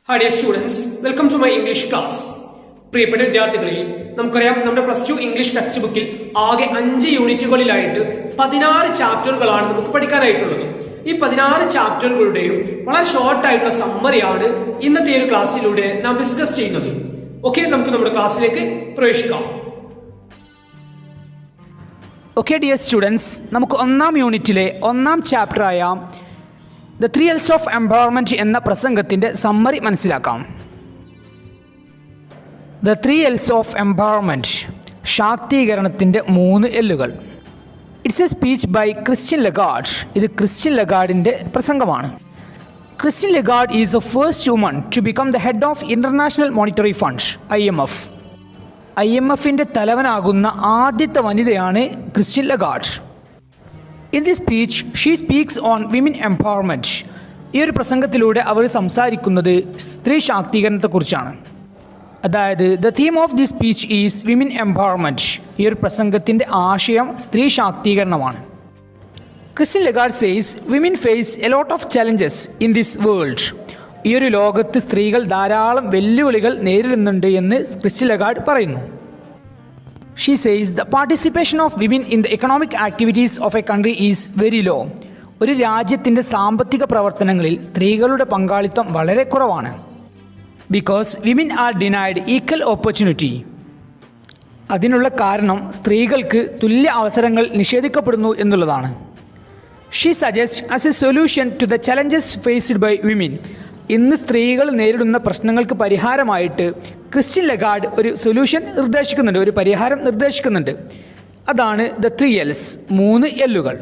Hi dear students, welcome to my English class. പ്രിയപ്പെട്ട വിദ്യാർത്ഥികളെ, നമുക്കറിയാം നമ്മുടെ +2 ഇംഗ്ലീഷ് ടെക്സ്റ്റ് ബുക്കിൽ ആകെ 5 യൂണിറ്റുകളിലായിട്ട് 16 ചാപ്റ്ററുകളാണ് നമുക്ക് പഠിക്കാനായിട്ടുള്ളത്. ഈ 16 ചാപ്റ്ററുകളുടെയും വളരെ ഷോർട്ട് ആയിട്ടുള്ള സമ്മറിയാണ് ഇന്നത്തെ ഒരു ക്ലാസ്സിലൂടെ നാം ഡിസ്കസ് ചെയ്യുന്നത്. ഓക്കെ, നമുക്ക് നമ്മുടെ ക്ലാസ്സിലേക്ക് പ്രവേശിക്കാം. ഓക്കെ ഡിയർ സ്റ്റുഡൻസ്, നമുക്ക് ഒന്നാം യൂണിറ്റിലെ ഒന്നാം ചാപ്റ്ററായ ദ 3 L's ഓഫ് എംപവർമെൻറ്റ് എന്ന പ്രസംഗത്തിൻ്റെ സമ്മറി മനസ്സിലാക്കാം. ദ 3 L's ഓഫ് എംപവർമെൻറ്റ്, ശാക്തീകരണത്തിൻ്റെ 3 എല്ലുകൾ. It's a speech by Christine Lagarde. ഇത് ക്രിസ്റ്റ്യൻ ലഗാർഡിൻ്റെ പ്രസംഗമാണ്. Christine Lagarde is the first woman to become the head of International Monetary Fund IMF. IMFൻ്റെ തലവനാകുന്ന ആദ്യത്തെ വനിതയാണ് Christine Lagarde. In this speech she speaks on women empowerment. ഈ ഒരു പ്രസംഗത്തിലൂടെ അവർ സംസാരിക്കുന്നത് സ്ത്രീ ശാക്തീകരണത്തെക്കുറിച്ചാണ്. അതായത് the theme of this speech is women empowerment. ഈ ഒരു പ്രസംഗത്തിൻ്റെ ആശയം സ്ത്രീ ശാക്തീകരണമാണ്. Christine Lagarde says women face a lot of challenges in this world. ഈ ഒരു ലോകത്ത് സ്ത്രീകൾ ധാരാളം വെല്ലുവിളികൾ നേരിടുന്നുണ്ട് എന്ന് ക്രിസ്റ്റ്യൻ ലഗാർഡ് പറയുന്നു. She says the participation of women in the economic activities of a country is very low. ഒരു രാജ്യത്തിൻ്റെ സാമ്പത്തിക പ്രവർത്തനങ്ങളിൽ സ്ത്രീകളുടെ പങ്കാളിത്തം വളരെ കുറവാണ്. Because women are denied equal opportunity. അതിനുള്ള കാരണം സ്ത്രീകൾക്ക് തുല്യ അവസരങ്ങൾ നിഷേധിക്കപ്പെടുന്നു എന്നുള്ളതാണ്. She suggests as a solution to the challenges faced by women. ഇന്ന് സ്ത്രീകൾ നേരിടുന്ന പ്രശ്നങ്ങൾക്ക് പരിഹാരമായിട്ട് ക്രിസ്റ്റ്യൻ ലഗാർഡ് ഒരു സൊല്യൂഷൻ നിർദ്ദേശിക്കുന്നുണ്ട്, ഒരു പരിഹാരം നിർദ്ദേശിക്കുന്നുണ്ട്. അതാണ് ദ 3 L's, 3 എല്ലുകൾ.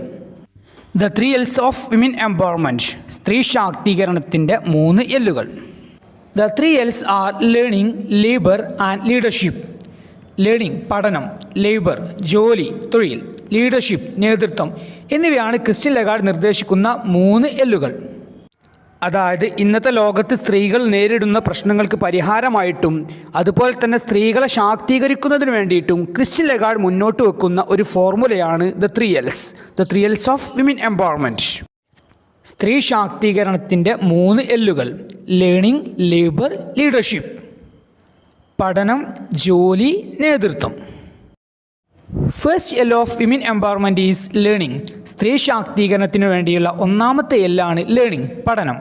The 3 L's of women empowerment, സ്ത്രീ ശാക്തീകരണത്തിൻ്റെ 3 എല്ലുകൾ. The 3 L's are learning, labour and leadership. Learning പഠനം, ലേബർ ജോലി തൊഴിൽ, ലീഡർഷിപ്പ് നേതൃത്വം എന്നിവയാണ് ക്രിസ്റ്റ്യൻ ലഗാർഡ് നിർദ്ദേശിക്കുന്ന 3 എല്ലുകൾ. അതായത് ഇന്നത്തെ ലോകത്ത് സ്ത്രീകൾ നേരിടുന്ന പ്രശ്നങ്ങൾക്ക് പരിഹാരമായിട്ടും അതുപോലെ തന്നെ സ്ത്രീകളെ ശാക്തീകരിക്കുന്നതിന് വേണ്ടിയിട്ടും ക്രിസ്റ്റ്യൻ ലഗാർഡ് മുന്നോട്ട് വെക്കുന്ന ഒരു ഫോർമുലയാണ് the 3 L's, the 3 L's of women empowerment. സ്ത്രീ ശാക്തീകരണത്തിൻ്റെ 3 എല്ലുകൾ: ലേണിംഗ്, ലേബർ, ലീഡർഷിപ്പ്. പഠനം, ജോലി, നേതൃത്വം. First L of women empowerment is learning. സ്ത്രീ ശാക്തീകരണത്തിന് വേണ്ടിയുള്ള ഒന്നാമത്തെ എല്ലാണ് ലേണിംഗ്, പഠനം.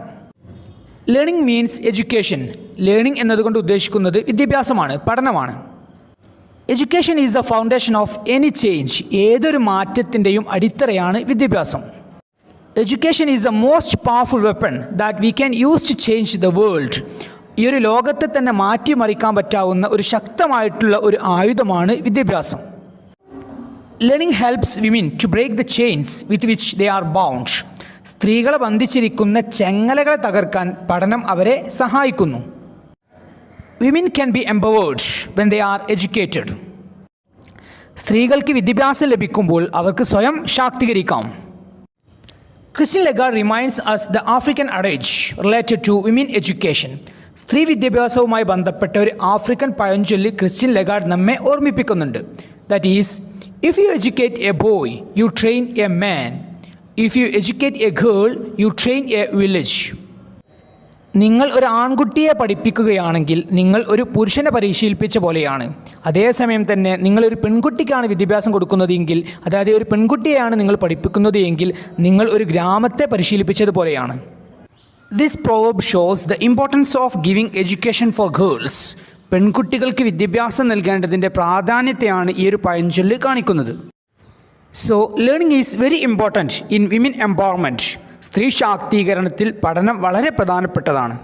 Learning means education. ലേണിംഗ് എന്നതുകൊണ്ട് ഉദ്ദേശിക്കുന്നത് വിദ്യാഭ്യാസമാണ്, പഠനമാണ്. Education is the foundation of any change. ഏതൊരു മാറ്റത്തിൻ്റെയും അടിത്തറയാണ് വിദ്യാഭ്യാസം. Education is the most powerful weapon that we can use to change the world. ഈ ഒരു ലോകത്തെ തന്നെ മാറ്റിമറിക്കാൻ പറ്റാവുന്ന ഒരു ശക്തമായിട്ടുള്ള ഒരു ആയുധമാണ് വിദ്യാഭ്യാസം. Learning helps women to break the chains with which they are bound. സ്ത്രീകളെ ബന്ധിച്ചിരിക്കുന്ന ചെങ്ങലകളെ തകർക്കാൻ പഠനം അവരെ സഹായിക്കുന്നു. Women can be empowered when they are educated. സ്ത്രീകൾക്ക് വിദ്യാഭ്യാസം ലഭിക്കുമ്പോൾ അവർക്ക് സ്വയം ശാക്തീകരിക്കാം. Christine Lagarde reminds us the African adage related to women education. സ്ത്രീ വിദ്യാഭ്യാസവുമായി ബന്ധപ്പെട്ട ഒരു ആഫ്രിക്കൻ പഴഞ്ചൊല്ല് ക്രിസ്റ്റ്യൻ ലഗാർഡ് നമ്മെ ഓർമ്മിപ്പിക്കുന്നുണ്ട്. That is, if you educate a boy, you train a man. If you educate a girl, you train a village. നിങ്ങൾ ഒരു ആൺകുട്ടിയെ പഠിപ്പിക്കുകയാണെങ്കിൽ നിങ്ങൾ ഒരു പുരുഷനെ പരിശീലിപ്പിച്ച പോലെയാണ്. അതേസമയം തന്നെ നിങ്ങളൊരു പെൺകുട്ടിക്കാണ് വിദ്യാഭ്യാസം കൊടുക്കുന്നതെങ്കിൽ, അതായത് ഒരു പെൺകുട്ടിയെയാണ് നിങ്ങൾ പഠിപ്പിക്കുന്നത് എങ്കിൽ നിങ്ങൾ ഒരു ഗ്രാമത്തെ പരിശീലിപ്പിച്ചതുപോലെയാണ്. This proverb shows the importance of giving education for girls. പെൺകുട്ടികൾക്ക് വിദ്യാഭ്യാസം നൽകേണ്ടതിൻ്റെ പ്രാധാന്യത്തെയാണ് ഈ ഒരു പഴഞ്ചൊല്ല് കാണിക്കുന്നത്. So learning is very important in women empowerment. സ്ത്രീ ശാക്തീകരണത്തിൽ പഠനം വളരെ പ്രധാനപ്പെട്ടതാണ്.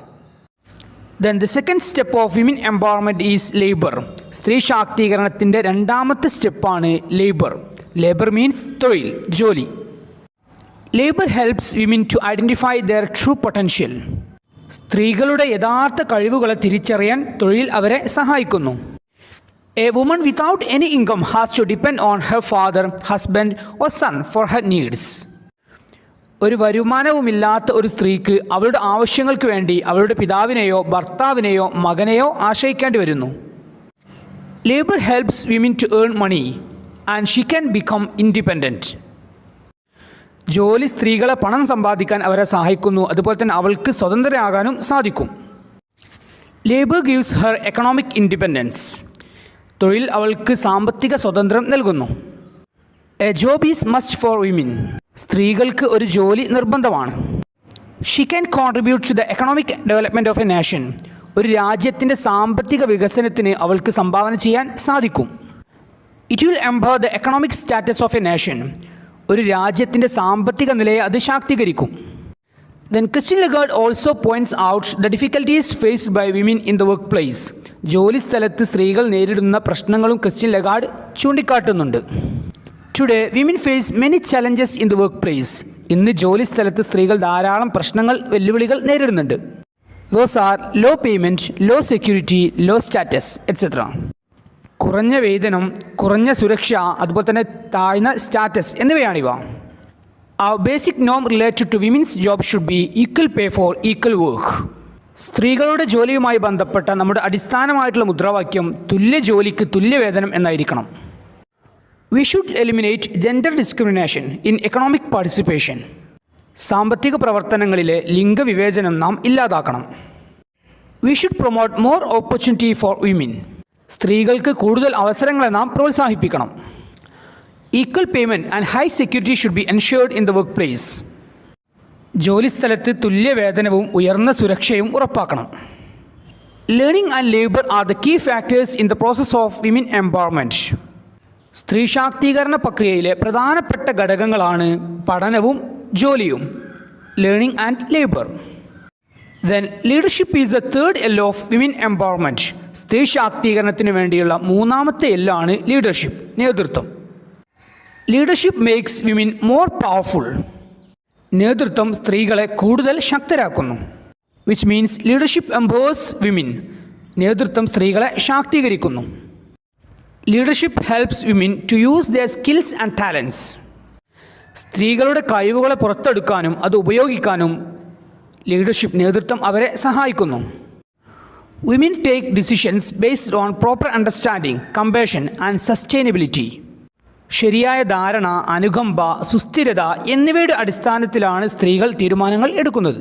Then the second step of women empowerment is labour. സ്ത്രീ ശാക്തീകരണത്തിൻ്റെ രണ്ടാമത്തെ സ്റ്റെപ്പാണ് ലേബർ. ലേബർ മീൻസ് തൊഴിൽ, ജോലി. Labour helps women to identify their true potential. സ്ത്രീകളുടെ യഥാർത്ഥ കഴിവുകളെ തിരിച്ചറിയാൻ തൊഴിൽ അവരെ സഹായിക്കുന്നു. A woman without any income has to depend on her father, husband or son for her needs. ഒരു വരുമാനവുമില്ലാത്ത ഒരു സ്ത്രീക്ക് അവളുടെ ആവശ്യങ്ങൾക്ക് വേണ്ടി അവളുടെ പിതാവിനെയോ ഭർത്താവിനെയോ മകനെയോ ആശ്രയിക്കേണ്ടി വരുന്നു. Labour helps women to earn money and she can become independent. ജോലി സ്ത്രീകളെ പണം സമ്പാദിക്കാൻ അവരെ സഹായിക്കുന്നു, അതുപോലെ തന്നെ അവൾക്ക് സ്വതന്ത്രയാകാനും സാധിക്കും. Labour gives her economic independence. തൊഴിൽ അവൾക്ക് സാമ്പത്തിക സ്വാതന്ത്ര്യം നൽകുന്നു. A job is must for women. സ്ത്രീകൾക്ക് ഒരു ജോലി നിർബന്ധമാണ്. She can contribute to the economic development of a nation. ഒരു രാജ്യത്തിൻ്റെ സാമ്പത്തിക വികസനത്തിന് അവൾക്ക് സംഭാവന ചെയ്യാൻ സാധിക്കും. It will empower the economic status of a nation. ഒരു രാജ്യത്തിൻ്റെ സാമ്പത്തിക നിലയെ അത് ശാക്തീകരിക്കും. Then Christine Lagarde also points out the difficulties faced by women in the workplace. ജോലി സ്ഥലത്ത് സ്ത്രീകൾ നേരിടുന്ന പ്രശ്നങ്ങളും ക്രിസ്റ്റ്യൻ ലഗാർഡ് ചൂണ്ടിക്കാട്ടുന്നുണ്ട്. Today, women face many challenges in the workplace. ഇന്ന് ജോലി സ്ഥലത്ത് സ്ത്രീകൾ ധാരാളം പ്രശ്നങ്ങൾ, വെല്ലുവിളികൾ നേരിടുന്നുണ്ട്. Those are low payment, low security, low status, etc. കുറഞ്ഞ വേതനം, കുറഞ്ഞ സുരക്ഷ, അതുപോലെ തന്നെ താഴ്ന്ന status എന്നിവയാണിവ. Our basic norm related to women's job should be equal pay for equal work. സ്ത്രീകളുടെ ജോലിയുമായി ബന്ധപ്പെട്ട നമ്മുടെ അടിസ്ഥാനമായിട്ടുള്ള മുദ്രാവാക്യം തുല്യ ജോലിക്ക് തുല്യവേതനം എന്നായിരിക്കണം. We should eliminate gender discrimination in economic participation. സാമ്പത്തിക പ്രവർത്തനങ്ങളിലെ ലിംഗവിവേചനം നാം ഇല്ലാതാക്കണം. We should promote more opportunity for women. സ്ത്രീകൾക്ക് കൂടുതൽ അവസരങ്ങളെ നാം പ്രോത്സാഹിപ്പിക്കണം. Equal payment and high security should be ensured in the workplace. ജോലിസ്ഥലത്ത് തുല്യവേതനവും ഉയർന്ന സുരക്ഷയും ഉറപ്പാക്കണം. Learning and labor are the key factors in the process of women empowerment. സ്ത്രീ ശാക്തീകരണ പ്രക്രിയയിലെ പ്രധാനപ്പെട്ട ഘടകങ്ങളാണ് പഠനവും ജോലിയും. Learning and labour. Then leadership is the third L of women empowerment. സ്ത്രീ ശാക്തീകരണത്തിന് വേണ്ടിയുള്ള മൂന്നാമത്തെ L ആണ് ലീഡർഷിപ്പ്, നേതൃത്വം. Leadership makes women more powerful. നേതൃത്വം സ്ത്രീകളെ കൂടുതൽ ശക്തരാക്കുന്നു. Which means leadership empowers women. നേതൃത്വം സ്ത്രീകളെ ശാക്തീകരിക്കുന്നു. Leadership helps women to use their skills and talents. സ്ത്രീകളുടെ കഴിവുകളെ പുറത്തെടുക്കാനും അത് ഉപയോഗിക്കാനും ലീഡർഷിപ്പ് നേതൃത്വം അവരെ സഹായിക്കുന്നു. Women take decisions based on proper understanding, compassion and sustainability. ശരിയായ ധാരണ, അനുകമ്പ, സുസ്ഥിരത എന്നിവയുടെ അടിസ്ഥാനത്തിലാണ് സ്ത്രീകൾ തീരുമാനങ്ങൾ എടുക്കുന്നത്.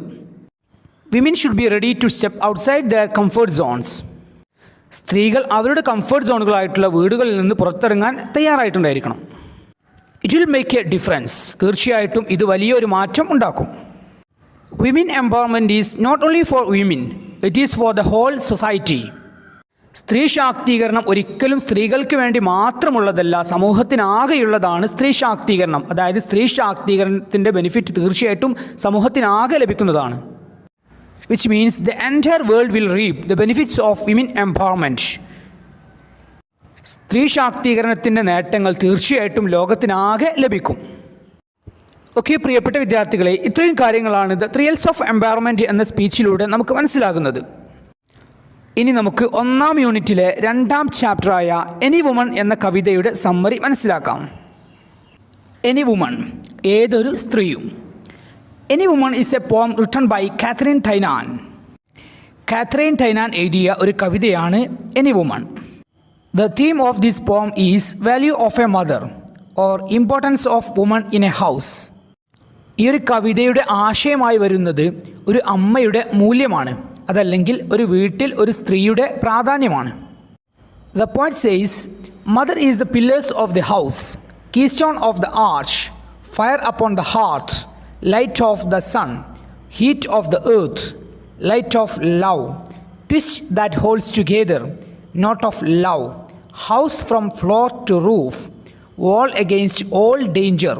Women should be ready to step outside their comfort zones. സ്ത്രീകൾ അവരുടെ കംഫർട്ട് സോണുകളായിട്ടുള്ള വീടുകളിൽ നിന്ന് പുറത്തിറങ്ങാൻ തയ്യാറായിട്ടുണ്ടായിരിക്കണം. It will make a difference. തീർച്ചയായിട്ടും ഇത് വലിയൊരു മാറ്റം ഉണ്ടാക്കും. Women empowerment is not only for women, it is for the whole society. സ്ത്രീ ശാക്തീകരണം ഒരിക്കലും സ്ത്രീകൾക്ക് വേണ്ടി മാത്രമുള്ളതല്ല, സമൂഹത്തിനാകെയുള്ളതാണ് സ്ത്രീ ശാക്തീകരണം. അതായത് സ്ത്രീ ശാക്തീകരണത്തിൻ്റെ ബെനിഫിറ്റ് തീർച്ചയായിട്ടും സമൂഹത്തിനാകെ ലഭിക്കുന്നതാണ്. Which means the entire world will റീപ്പ് the benefits of women empowerment. സ്ത്രീ ശാക്തീകരണത്തിൻ്റെ നേട്ടങ്ങൾ തീർച്ചയായിട്ടും ലോകത്തിനാകെ ലഭിക്കും. ഓക്കെ പ്രിയപ്പെട്ട വിദ്യാർത്ഥികളെ, ഇത്രയും കാര്യങ്ങളാണ് the three else of empowerment എന്ന സ്പീച്ചിലൂടെ നമുക്ക് മനസ്സിലാകുന്നത്. ഇനി നമുക്ക് ഒന്നാം യൂണിറ്റിലെ 2ാം ചാപ്റ്ററായ എനി വുമൺ എന്ന കവിതയുടെ സമ്മറി മനസ്സിലാക്കാം. എനി വുമൺ, ഏതൊരു സ്ത്രീയും. Any woman is a poem written by Katharine Tynan. Katharine Tynan എഴുതിയ ഒരു കവിതയാണ് any woman. The theme of this poem is value of a mother or importance of woman in a house. ഈ ഒരു കവിതയുടെ ആശയമായി വരുന്നത് ഒരു അമ്മയുടെ മൂല്യമാണ്, അതല്ലെങ്കിൽ ഒരു വീട്ടിൽ ഒരു സ്ത്രീയുടെ പ്രാധാന്യമാണ്. The poet says, mother is the pillars of the house, keystone of the arch, fire upon the heart, light of the sun, heat of the earth, light of love, twist that holds together, knot of love, house from floor to roof, wall against all danger,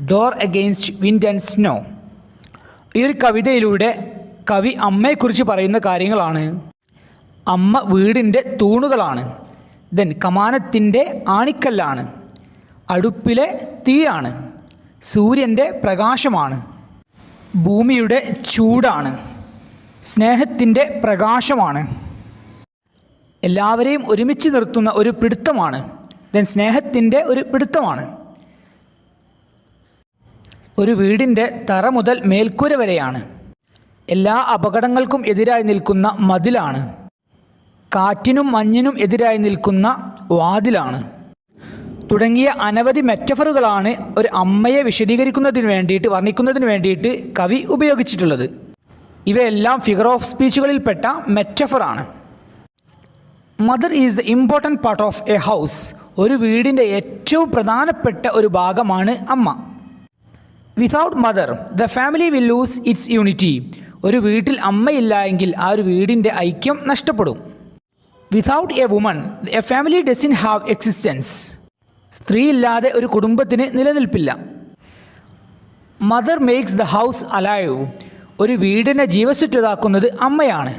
door against wind and snow. ഈ ഒരു കവിതയിലൂടെ കവി അമ്മയെക്കുറിച്ച് പറയുന്ന കാര്യങ്ങളാണ്. അമ്മ വീടിൻ്റെ തൂണുകളാണ്, then കമാനത്തിൻ്റെ ആണിക്കല്ലാണ്, അടുപ്പിലെ തീയാണ്, സൂര്യൻ്റെ പ്രകാശമാണ്, ഭൂമിയുടെ ചൂടാണ്, സ്നേഹത്തിൻ്റെ പ്രകാശമാണ്, എല്ലാവരെയും ഒരുമിച്ച് നിർത്തുന്ന ഒരു പിടുത്തമാണ്, ദെൻ സ്നേഹത്തിൻ്റെ ഒരു പിടുത്തമാണ്, ഒരു വീടിൻ്റെ തറ മുതൽ മേൽക്കൂര വരെയാണ്, എല്ലാ അപകടങ്ങൾക്കും എതിരായി നിൽക്കുന്ന മതിലാണ്, കാറ്റിനും മഞ്ഞിനും എതിരായി നിൽക്കുന്ന വാതിലാണ് തുടങ്ങിയ അനവധി മെറ്റഫറുകളാണ് ഒരു അമ്മയെ വിശദീകരിക്കുന്നതിന് വേണ്ടിയിട്ട്, വർണ്ണിക്കുന്നതിന് വേണ്ടിയിട്ട് കവി ഉപയോഗിച്ചിട്ടുള്ളത്. ഇവയെല്ലാം ഫിഗർ ഓഫ് സ്പീച്ചുകളിൽപ്പെട്ട മെറ്റഫറാണ്. Mother is the important part of a house. ഒരു വീടിൻ്റെ ഏറ്റവും പ്രധാനപ്പെട്ട ഒരു ഭാഗമാണ് അമ്മ. Without mother the family will lose its unity. ഒരു വീട്ടിൽ അമ്മയില്ല എങ്കിൽ ആ ഒരു വീടിൻ്റെ ഐക്യം നഷ്ടപ്പെടും. Without a woman a family doesn't have existence. സ്ത്രീ ഇല്ലാതെ ഒരു കുടുംബത്തിന് നിലനിൽപ്പില്ല. Mother makes the house alive. ഒരു വീടിനെ ജീവസുറ്റതാക്കുന്നത് അമ്മയാണ്.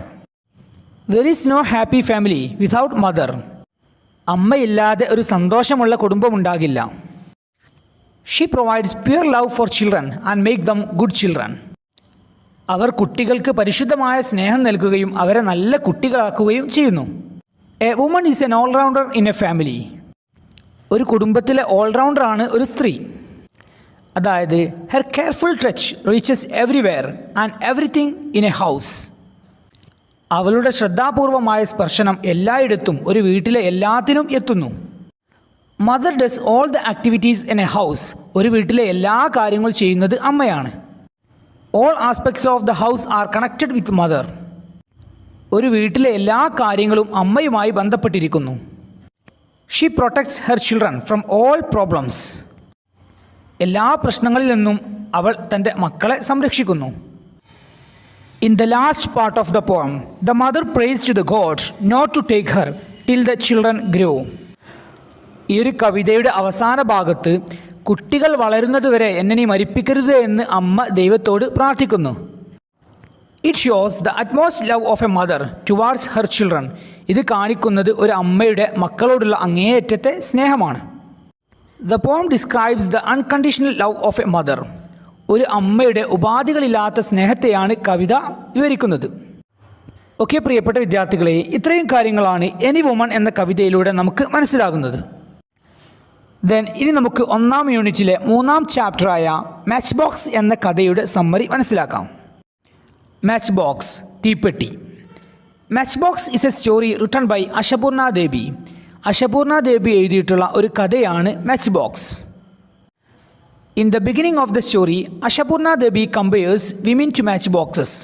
There is no happy family without mother. അമ്മയില്ലാതെ ഒരു സന്തോഷമുള്ള കുടുംബമുണ്ടാകില്ല. She provides pure love for children and make them good children. അവർ കുട്ടികൾക്ക് പരിശുദ്ധമായ സ്നേഹം നൽകുകയും അവരെ നല്ല കുട്ടികളാക്കുകയും ചെയ്യുന്നു. A woman is an allrounder in a family. ഒരു കുടുംബത്തിലെ ഓൾറൗണ്ടറാണ് ഒരു സ്ത്രീ. അതായത് her careful touch reaches everywhere and everything in a house. അവളുടെ ശ്രദ്ധാപൂർവമായ സ്പർശനം എല്ലായിടത്തും ഒരു വീട്ടിലെ എല്ലാത്തിനും എത്തുന്നു. Mother does all the activities in a house. ഒരു വീട്ടിലെ എല്ലാ കാര്യങ്ങളും ചെയ്യുന്നത് അമ്മയാണ്. All aspects of the house are connected with mother. ഒരു വീട്ടിലെ എല്ലാ കാര്യങ്ങളും അമ്മയുമായി ബന്ധപ്പെട്ടിരിക്കുന്നു. She protects her children from all problems. എല്ലാ പ്രശ്നങ്ങളിൽ നിന്നും അവൾ തൻ്റെ മക്കളെ സംരക്ഷിക്കുന്നു. In the last part of the poem the mother prays to the god not to take her till the children grow. ഈ ഒരു കവിതയുടെ അവസാന ഭാഗത്ത് കുട്ടികൾ വളരുന്നതുവരെ എന്നെ നീ മരിപ്പിക്കരുത് എന്ന് അമ്മ ദൈവത്തോട് പ്രാർത്ഥിക്കുന്നു. It shows the utmost love of a mother towards her children. ഇത് കാണിക്കുന്നത് ഒരു അമ്മയുടെ മക്കളോടുള്ള അങ്ങേയറ്റത്തെ സ്നേഹമാണ്. The poem describes the unconditional love of a mother. ഒരു അമ്മയുടെ ഉപാധികളില്ലാത്ത സ്നേഹത്തെയാണ് കവിത വിവരിക്കുന്നത്. ഓക്കെ പ്രിയപ്പെട്ട വിദ്യാർത്ഥികളെ, ഇത്രയും കാര്യങ്ങളാണ് എനി വുമൺ എന്ന കവിതയിലൂടെ നമുക്ക് മനസ്സിലാകുന്നത്. ഇനി നമുക്ക് 1-ാം യൂണിറ്റിലെ 3-ാം ചാപ്റ്ററായ മാച്ച് ബോക്സ് എന്ന കഥയുടെ സമ്മറി മനസ്സിലാക്കാം. മാച്ച് ബോക്സ്, തീപ്പെട്ടി. Match box is a story written by Ashapurna Debi. Ashapurna Debi എഴുതിയിട്ടുള്ള ഒരു കഥയാണ് match box. In the beginning of the story Ashapurna Debi compares women to match boxes.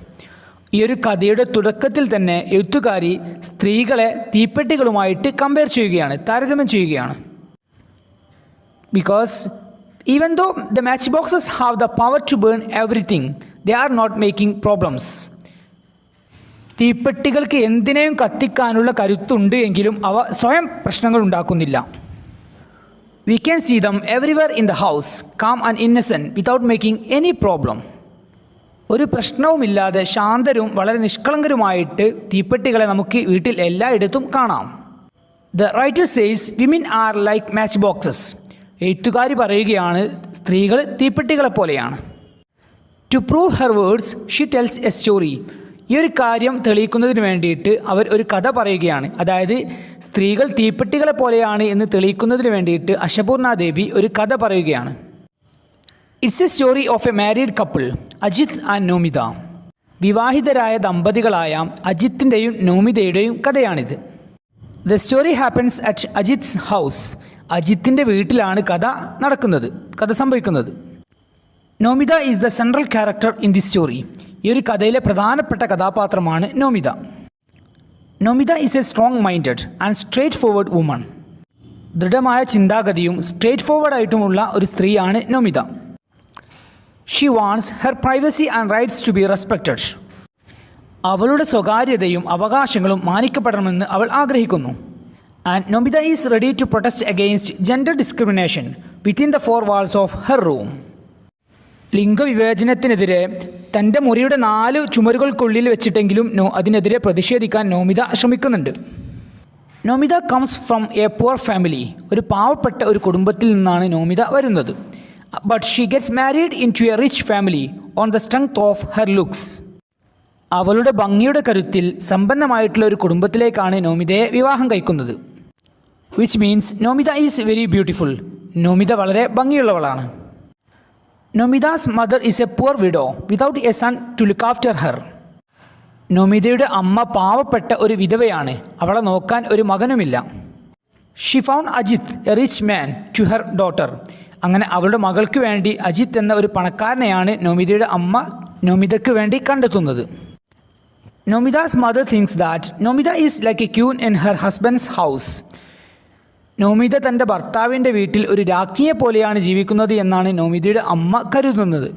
ഈ ഒരു കഥയുടെ തുടക്കത്തിൽ തന്നെ എഴുത്തുകാരി സ്ത്രീകളെ തീപ്പെട്ടികളുമായിട്ട് കമ്പയർ ചെയ്യുകയാണ്, താരതമ്യം ചെയ്യുകയാണ്. Because even though the matchboxes have the power to burn everything, they are not making problems. തീപ്പെട്ടികൾക്ക് എന്തിനേയും കത്തിക്കാനുള്ള കരുത്തുണ്ട് എങ്കിലും അവ സ്വയം പ്രശ്നങ്ങൾ ഉണ്ടാക്കുന്നില്ല. We can see them everywhere in the house, calm and innocent without making any problem. ഒരു പ്രശ്നവുമില്ലാതെ ശാന്തരും വളരെ നിഷ്കളങ്കരുമായിട്ട് തീപ്പെട്ടികളെ നമുക്ക് വീട്ടിൽ എല്ലായിടത്തും കാണാം. The writer says women are like matchboxes. എഴുത്തുകാരി പറയുകയാണ് സ്ത്രീകൾ തീപ്പെട്ടികളെ പോലെയാണ്. To prove her words she tells a story. ഈ ഒരു കാര്യം തെളിയിക്കുന്നതിന് വേണ്ടിയിട്ട് അവർ ഒരു കഥ പറയുകയാണ്. അതായത് സ്ത്രീകൾ തീപ്പെട്ടികളെ പോലെയാണ് എന്ന് തെളിയിക്കുന്നതിന് വേണ്ടിയിട്ട് അശപൂർണ ദേബി ഒരു കഥ പറയുകയാണ്. It's a story of a married couple, Ajit and Nomita. വിവാഹിതരായ ദമ്പതികളായ അജിത്തിൻ്റെയും നോമിതയുടെയും കഥയാണിത്. The story happens at Ajit's house. അജിത്തിൻ്റെ വീട്ടിലാണ് കഥ സംഭവിക്കുന്നത്. Nomita is the central character in the story. ഈ ഒരു കഥയിലെ പ്രധാനപ്പെട്ട കഥാപാത്രമാണ് Nomita. Nomita is a strong minded and straightforward woman. ദൃഢമായ ചിന്താഗതിയും സ്ട്രേറ്റ് ഫോർവേഡായിട്ടുമുള്ള ഒരു സ്ത്രീയാണ് Nomita. She wants her privacy and rights to be respected. അവളുടെ സ്വകാര്യതയും അവകാശങ്ങളും മാനിക്കപ്പെടണമെന്ന് അവൾ ആഗ്രഹിക്കുന്നു. And Nomita is ready to protest against gender discrimination within the 4 walls of her room. ലിംഗവിവേചനത്തിനെതിരെ തൻ്റെ മുറിയുടെ 4 ചുമരുകൾക്കുള്ളിൽ വെച്ചിട്ടെങ്കിലും അതിനെതിരെ പ്രതിഷേധിക്കാൻ നോമിത ശ്രമിക്കുന്നുണ്ട്. Nomita comes from a poor family. ഒരു പാവപ്പെട്ട ഒരു കുടുംബത്തിൽ നിന്നാണ് നോമിത വരുന്നത്. But she gets married into a rich family on the strength of her looks. അവളുടെ ഭംഗിയുടെ കരുത്തിൽ സമ്പന്നമായിട്ടുള്ള ഒരു കുടുംബത്തിലേക്കാണ് നോമിതയെ വിവാഹം കഴിക്കുന്നത്. Which means Nomita is very beautiful. Nomita വളരെ ഭംഗിയുള്ളവളാണ്. Nomita's mother is a poor widow without a son to look after her. നോമിതയുടെ അമ്മ പാവപ്പെട്ട ഒരു വിധവയാണ്, അവളെ നോക്കാൻ ഒരു മകനുമില്ല. She found Ajit a rich man to her daughter. അങ്ങനെ അവളുടെ മകൾക്ക് വേണ്ടി അജിത് എന്ന ഒരു പണക്കാരനെയാണ് നോമിതയുടെ അമ്മ നോമിതയ്ക്ക് വേണ്ടി കണ്ടെത്തുന്നത്. Nomida's mother thinks that Nomida is like a queen in her husband's house. Nomita തൻ്റെ ഭർത്താവിൻ്റെ വീട്ടിൽ ഒരു രാജ്ഞിയെ പോലെയാണ് ജീവിക്കുന്നത് എന്നാണ് നോമിതയുടെ അമ്മ കരുതുന്നത്.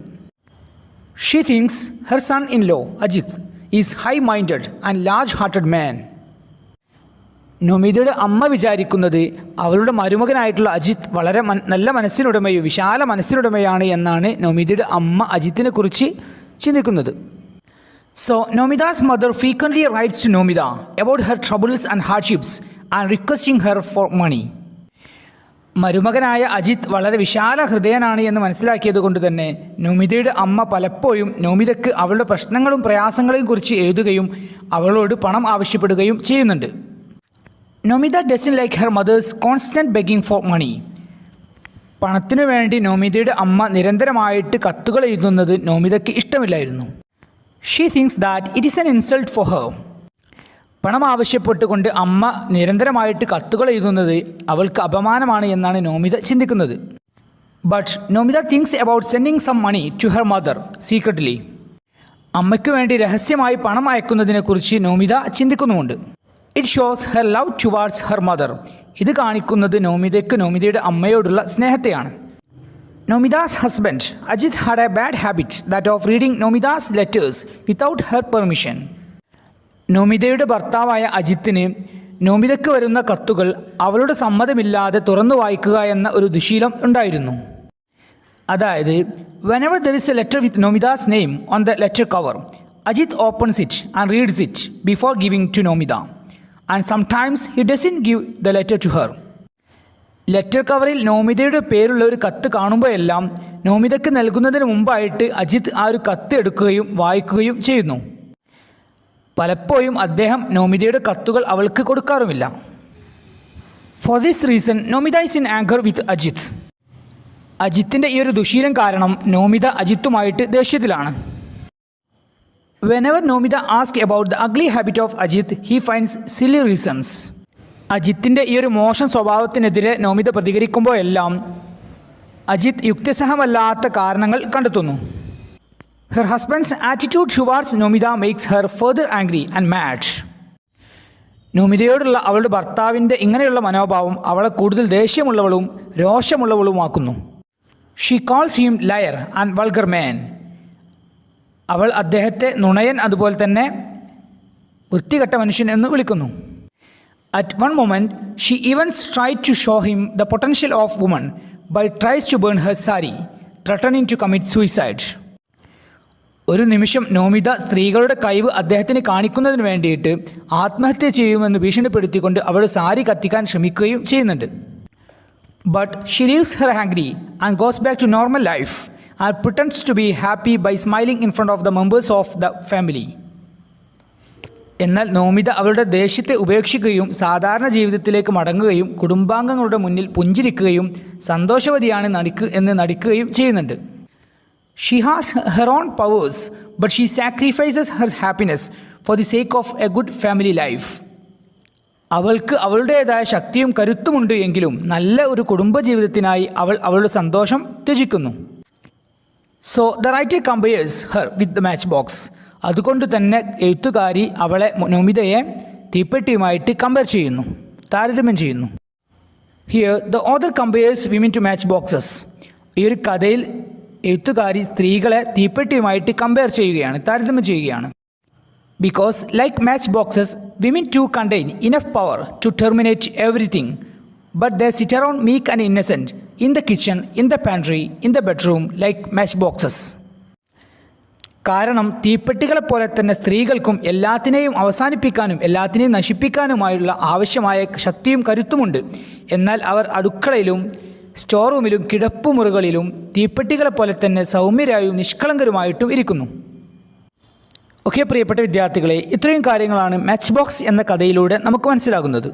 She thinks her son in law Ajit is high minded and large hearted man. നോമിതയുടെ അമ്മ വിചാരിക്കുന്നത് അവളുടെ മരുമകനായിട്ടുള്ള അജിത് വളരെ നല്ല മനസ്സിനുടമയും വിശാല മനസ്സിനുടമയാണ് എന്നാണ് നോമിതയുടെ അമ്മ അജിത്തിനെ കുറിച്ച് ചിന്തിക്കുന്നത്. So Nomida's mother frequently writes to Nomida about her troubles and hardships and requesting her for money. മരുമകനായ Ajith വളരെ വിശാല ഹൃദയനാണ് എന്ന് മനസ്സിലാക്കിയത് കൊണ്ട് തന്നെ നോമിതയുടെ അമ്മ പലപ്പോഴും നോമിതയ്ക്ക് അവളുടെ പ്രശ്നങ്ങളും പ്രയാസങ്ങളെയും കുറിച്ച് എഴുതുകയും അവളോട് പണം ആവശ്യപ്പെടുകയും ചെയ്യുന്നുണ്ട്. Nomita doesn't like her mother's constant begging for money. പണത്തിനു വേണ്ടി നോമിതയുടെ അമ്മ നിരന്തരമായിട്ട് കത്തുകൾ എഴുതുന്നത് നോമിതയ്ക്ക് ഇഷ്ടമില്ലായിരുന്നു. She thinks that it is an insult for her. പണം ആവശ്യപ്പെട്ടുകൊണ്ട് അമ്മ നിരന്തരമായിട്ട് കത്തുകൾ എഴുതുന്നത് അവൾക്ക് അപമാനമാണ് എന്നാണ് നോമിത ചിന്തിക്കുന്നത്. But Nomita thinks about sending some money to her mother secretly. അമ്മയ്ക്ക് വേണ്ടി രഹസ്യമായി പണം അയക്കുന്നതിനെക്കുറിച്ച് നോമിത ചിന്തിക്കുന്നുമുണ്ട്. It shows her love towards her mother. ഇത് കാണിക്കുന്നത് നോമിതയ്ക്ക് നോമിതയുടെ അമ്മയോടുള്ള സ്നേഹത്തെയാണ്. Nomida's husband, Ajit, had a bad habit that of reading Nomida's letters without her permission. നോമിതയുടെ ഭർത്താവായ അജിത്തിന് നോമിതയ്ക്ക് വരുന്ന കത്തുകൾ അവളുടെ സമ്മതമില്ലാതെ തുറന്നു വായിക്കുക എന്ന ഒരു ദുശീലം ഉണ്ടായിരുന്നു. അതായത് whenever there is a letter with Nomida's name on the letter cover, Ajit opens it and reads it before giving to Nomida. And sometimes he doesn't give the letter to her. Letter കവറിൽ നോമിതയുടെ പേരുള്ള ഒരു കത്ത് കാണുമ്പോഴെല്ലാം നോമിതയ്ക്ക് നൽകുന്നതിന് മുമ്പായിട്ട് അജിത് ആ ഒരു കത്ത് എടുക്കുകയും വായിക്കുകയും ചെയ്യുന്നു. പലപ്പോഴും അദ്ദേഹം നോമിതയുടെ കത്തുകൾ അവൾക്ക് കൊടുക്കാറുമില്ല. For this reason Nomita is in anger with Ajit. അജിത്തിൻ്റെ ഈ ഒരു ദുശീലം കാരണം നോമിത അജിത്തുമായിട്ട് ദേഷ്യത്തിലാണ്. Whenever Nomita ask about the ugly habit of Ajit he finds silly reasons. അജിത്തിൻ്റെ ഈ ഒരു മോശം സ്വഭാവത്തിനെതിരെ നോമിത പ്രതികരിക്കുമ്പോഴെല്ലാം അജിത് യുക്തിസഹമല്ലാത്ത കാരണങ്ങൾ കണ്ടെത്തുന്നു. Her husband's attitude towards Nomita makes her further angry and mad. നോമിതയോടുള്ള അവളുടെ ഭർത്താവിൻ്റെ ഇങ്ങനെയുള്ള മനോഭാവം അവളെ കൂടുതൽ ദേഷ്യമുള്ളവളും രോഷമുള്ളവളുമാക്കുന്നു. She calls him liar and vulgar man. അവൾ അദ്ദേഹത്തെ നുണയൻ അതുപോലെ തന്നെ വൃത്തികെട്ട മനുഷ്യൻ എന്ന് വിളിക്കുന്നു. At one moment, she even tried to show him the potential of woman by tries to burn her sari, threatening to commit suicide. ഒരു നിമിഷം നോമിത സ്ത്രീകളുടെ കഴിവ് അദ്ദേഹത്തിന് കാണിക്കുന്നതിന് വേണ്ടിയിട്ട് ആത്മഹത്യ ചെയ്യുമെന്ന് ഭീഷണിപ്പെടുത്തിക്കൊണ്ട് അവളുടെ സാരി കത്തിക്കാൻ ശ്രമിക്കുകയും ചെയ്യുന്നുണ്ട്. But she leaves her angry and goes back to normal life and pretends to be happy by smiling in front of the members of the family. എന്നാൽ നോമിത അവളുടെ ദേഷ്യത്തെ ഉപേക്ഷിക്കുകയും സാധാരണ ജീവിതത്തിലേക്ക് മടങ്ങുകയും കുടുംബാംഗങ്ങളുടെ മുന്നിൽ പുഞ്ചിരിക്കുകയും സന്തോഷവതിയാണ് എന്ന് നടിക്കുകയും ചെയ്യുന്നുണ്ട്. She has her own powers but she sacrifices her happiness for the sake of A good family life. അവൾക്ക് അവളുടേതായ ശക്തിയും കരുത്തുമുണ്ട് എങ്കിലും നല്ല ഒരു കുടുംബജീവിതത്തിനായി അവൾ അവളുടെ സന്തോഷം ത്യജിക്കുന്നു. So the writer compares her with the matchbox. അതുകൊണ്ട് തന്നെ എഴുത്തുകാരി അവളെ നോമിതയെ തീപ്പെട്ടിയുമായിട്ട് താരതമ്യം ചെയ്യുന്നു. Here the author compares women to match boxes. ഈ ഒരു കഥയിൽ എഴുത്തുകാരി സ്ത്രീകളെ തീപ്പെട്ടിയുമായിട്ട് താരതമ്യം ചെയ്യുകയാണ്. Because like matchboxes women to contain enough power to terminate everything but they sit around meek and innocent in the kitchen, in the pantry, in the bedroom like matchboxes. കാരണം തീപ്പെട്ടികളെപ്പോലെ തന്നെ സ്ത്രീകൾക്കും എല്ലാത്തിനെയും അവസാനിപ്പിക്കാനും എല്ലാത്തിനെയും നശിപ്പിക്കാനുമായുള്ള ആവശ്യമായ ശക്തിയും കരുത്തുമുണ്ട്. എന്നാൽ അവർ അടുക്കളയിലും store റൂമിലും കിടപ്പുമുറികളിലും തീപ്പെട്ടികളെപ്പോലെ തന്നെ സൗമ്യരായും നിഷ്കളങ്കരുമായിട്ടും ഇരിക്കുന്നു. ഓക്കെ പ്രിയപ്പെട്ട വിദ്യാർത്ഥികളെ, ഇത്രയും കാര്യങ്ങളാണ് മാച്ച് ബോക്സ് എന്ന കഥയിലൂടെ നമുക്ക് മനസ്സിലാകുന്നത്.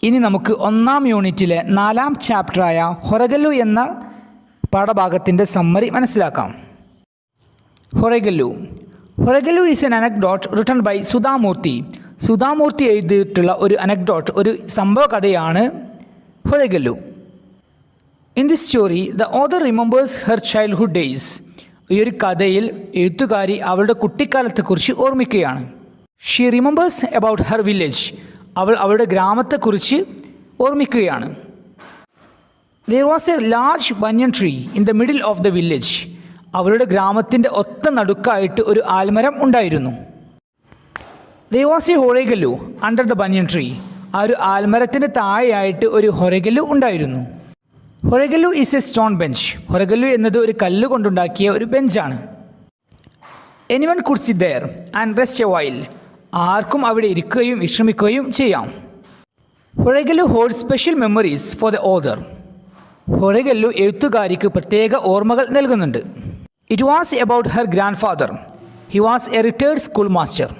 ഇനി നമുക്ക് 1ാം യൂണിറ്റിലെ 4ാം ചാപ്റ്ററായ ഹൊറഗല്ലു എന്ന പാഠഭാഗത്തിൻ്റെ സമ്മറി മനസ്സിലാക്കാം. ഹൊറഗല്ലു is N anecdote written by Sudha Murty. Sudha Murty എഴുതിയിട്ടുള്ള ഒരു അനക്ഡോട്ട്, ഒരു സംഭവ കഥയാണ് ഹൊറഗല്ലു. In this story the author remembers her childhood days. ഈ ഒരു കഥയിൽ എഴുത്തുകാരി അവളുടെ കുട്ടിക്കാലത്തെക്കുറിച്ച് ഓർമ്മിക്കുകയാണ്. She remembers about Har village. അവൾ അവളുടെ ഗ്രാമത്തെക്കുറിച്ച് ഓർമ്മിക്കുകയാണ്. There was A large banian tree in the middle of the village. അവളുടെ ഗ്രാമത്തിൻ്റെ ഒത്ത നടുക്കായിട്ട് ഒരു ആൽമരം ഉണ്ടായിരുന്നു. There was A ഹൊറേഗല്ലു under the banian tree. ആ ഒരു ആൽമരത്തിൻ്റെ താഴെയായിട്ട് ഒരു ഹൊറേഗല്ലു ഉണ്ടായിരുന്നു. Horegallu is a stone bench. Horegallu എന്നത് ഒരു കല്ല് കൊണ്ടുണ്ടാക്കിയ ഒരു ബെഞ്ചാണ്. Anyone could sit there and rest a while. ആർക്കും അവിടെ ഇരിക്കുകയും വിശ്രമിക്കുകയും ചെയ്യാം. Horegallu hold special memories for the author. Horegallu എഴുത്തുകാരിക്ക് പ്രത്യേക ഓർമ്മകൾ നൽകുന്നുണ്ട്. It was about her grandfather. He was a retired school master.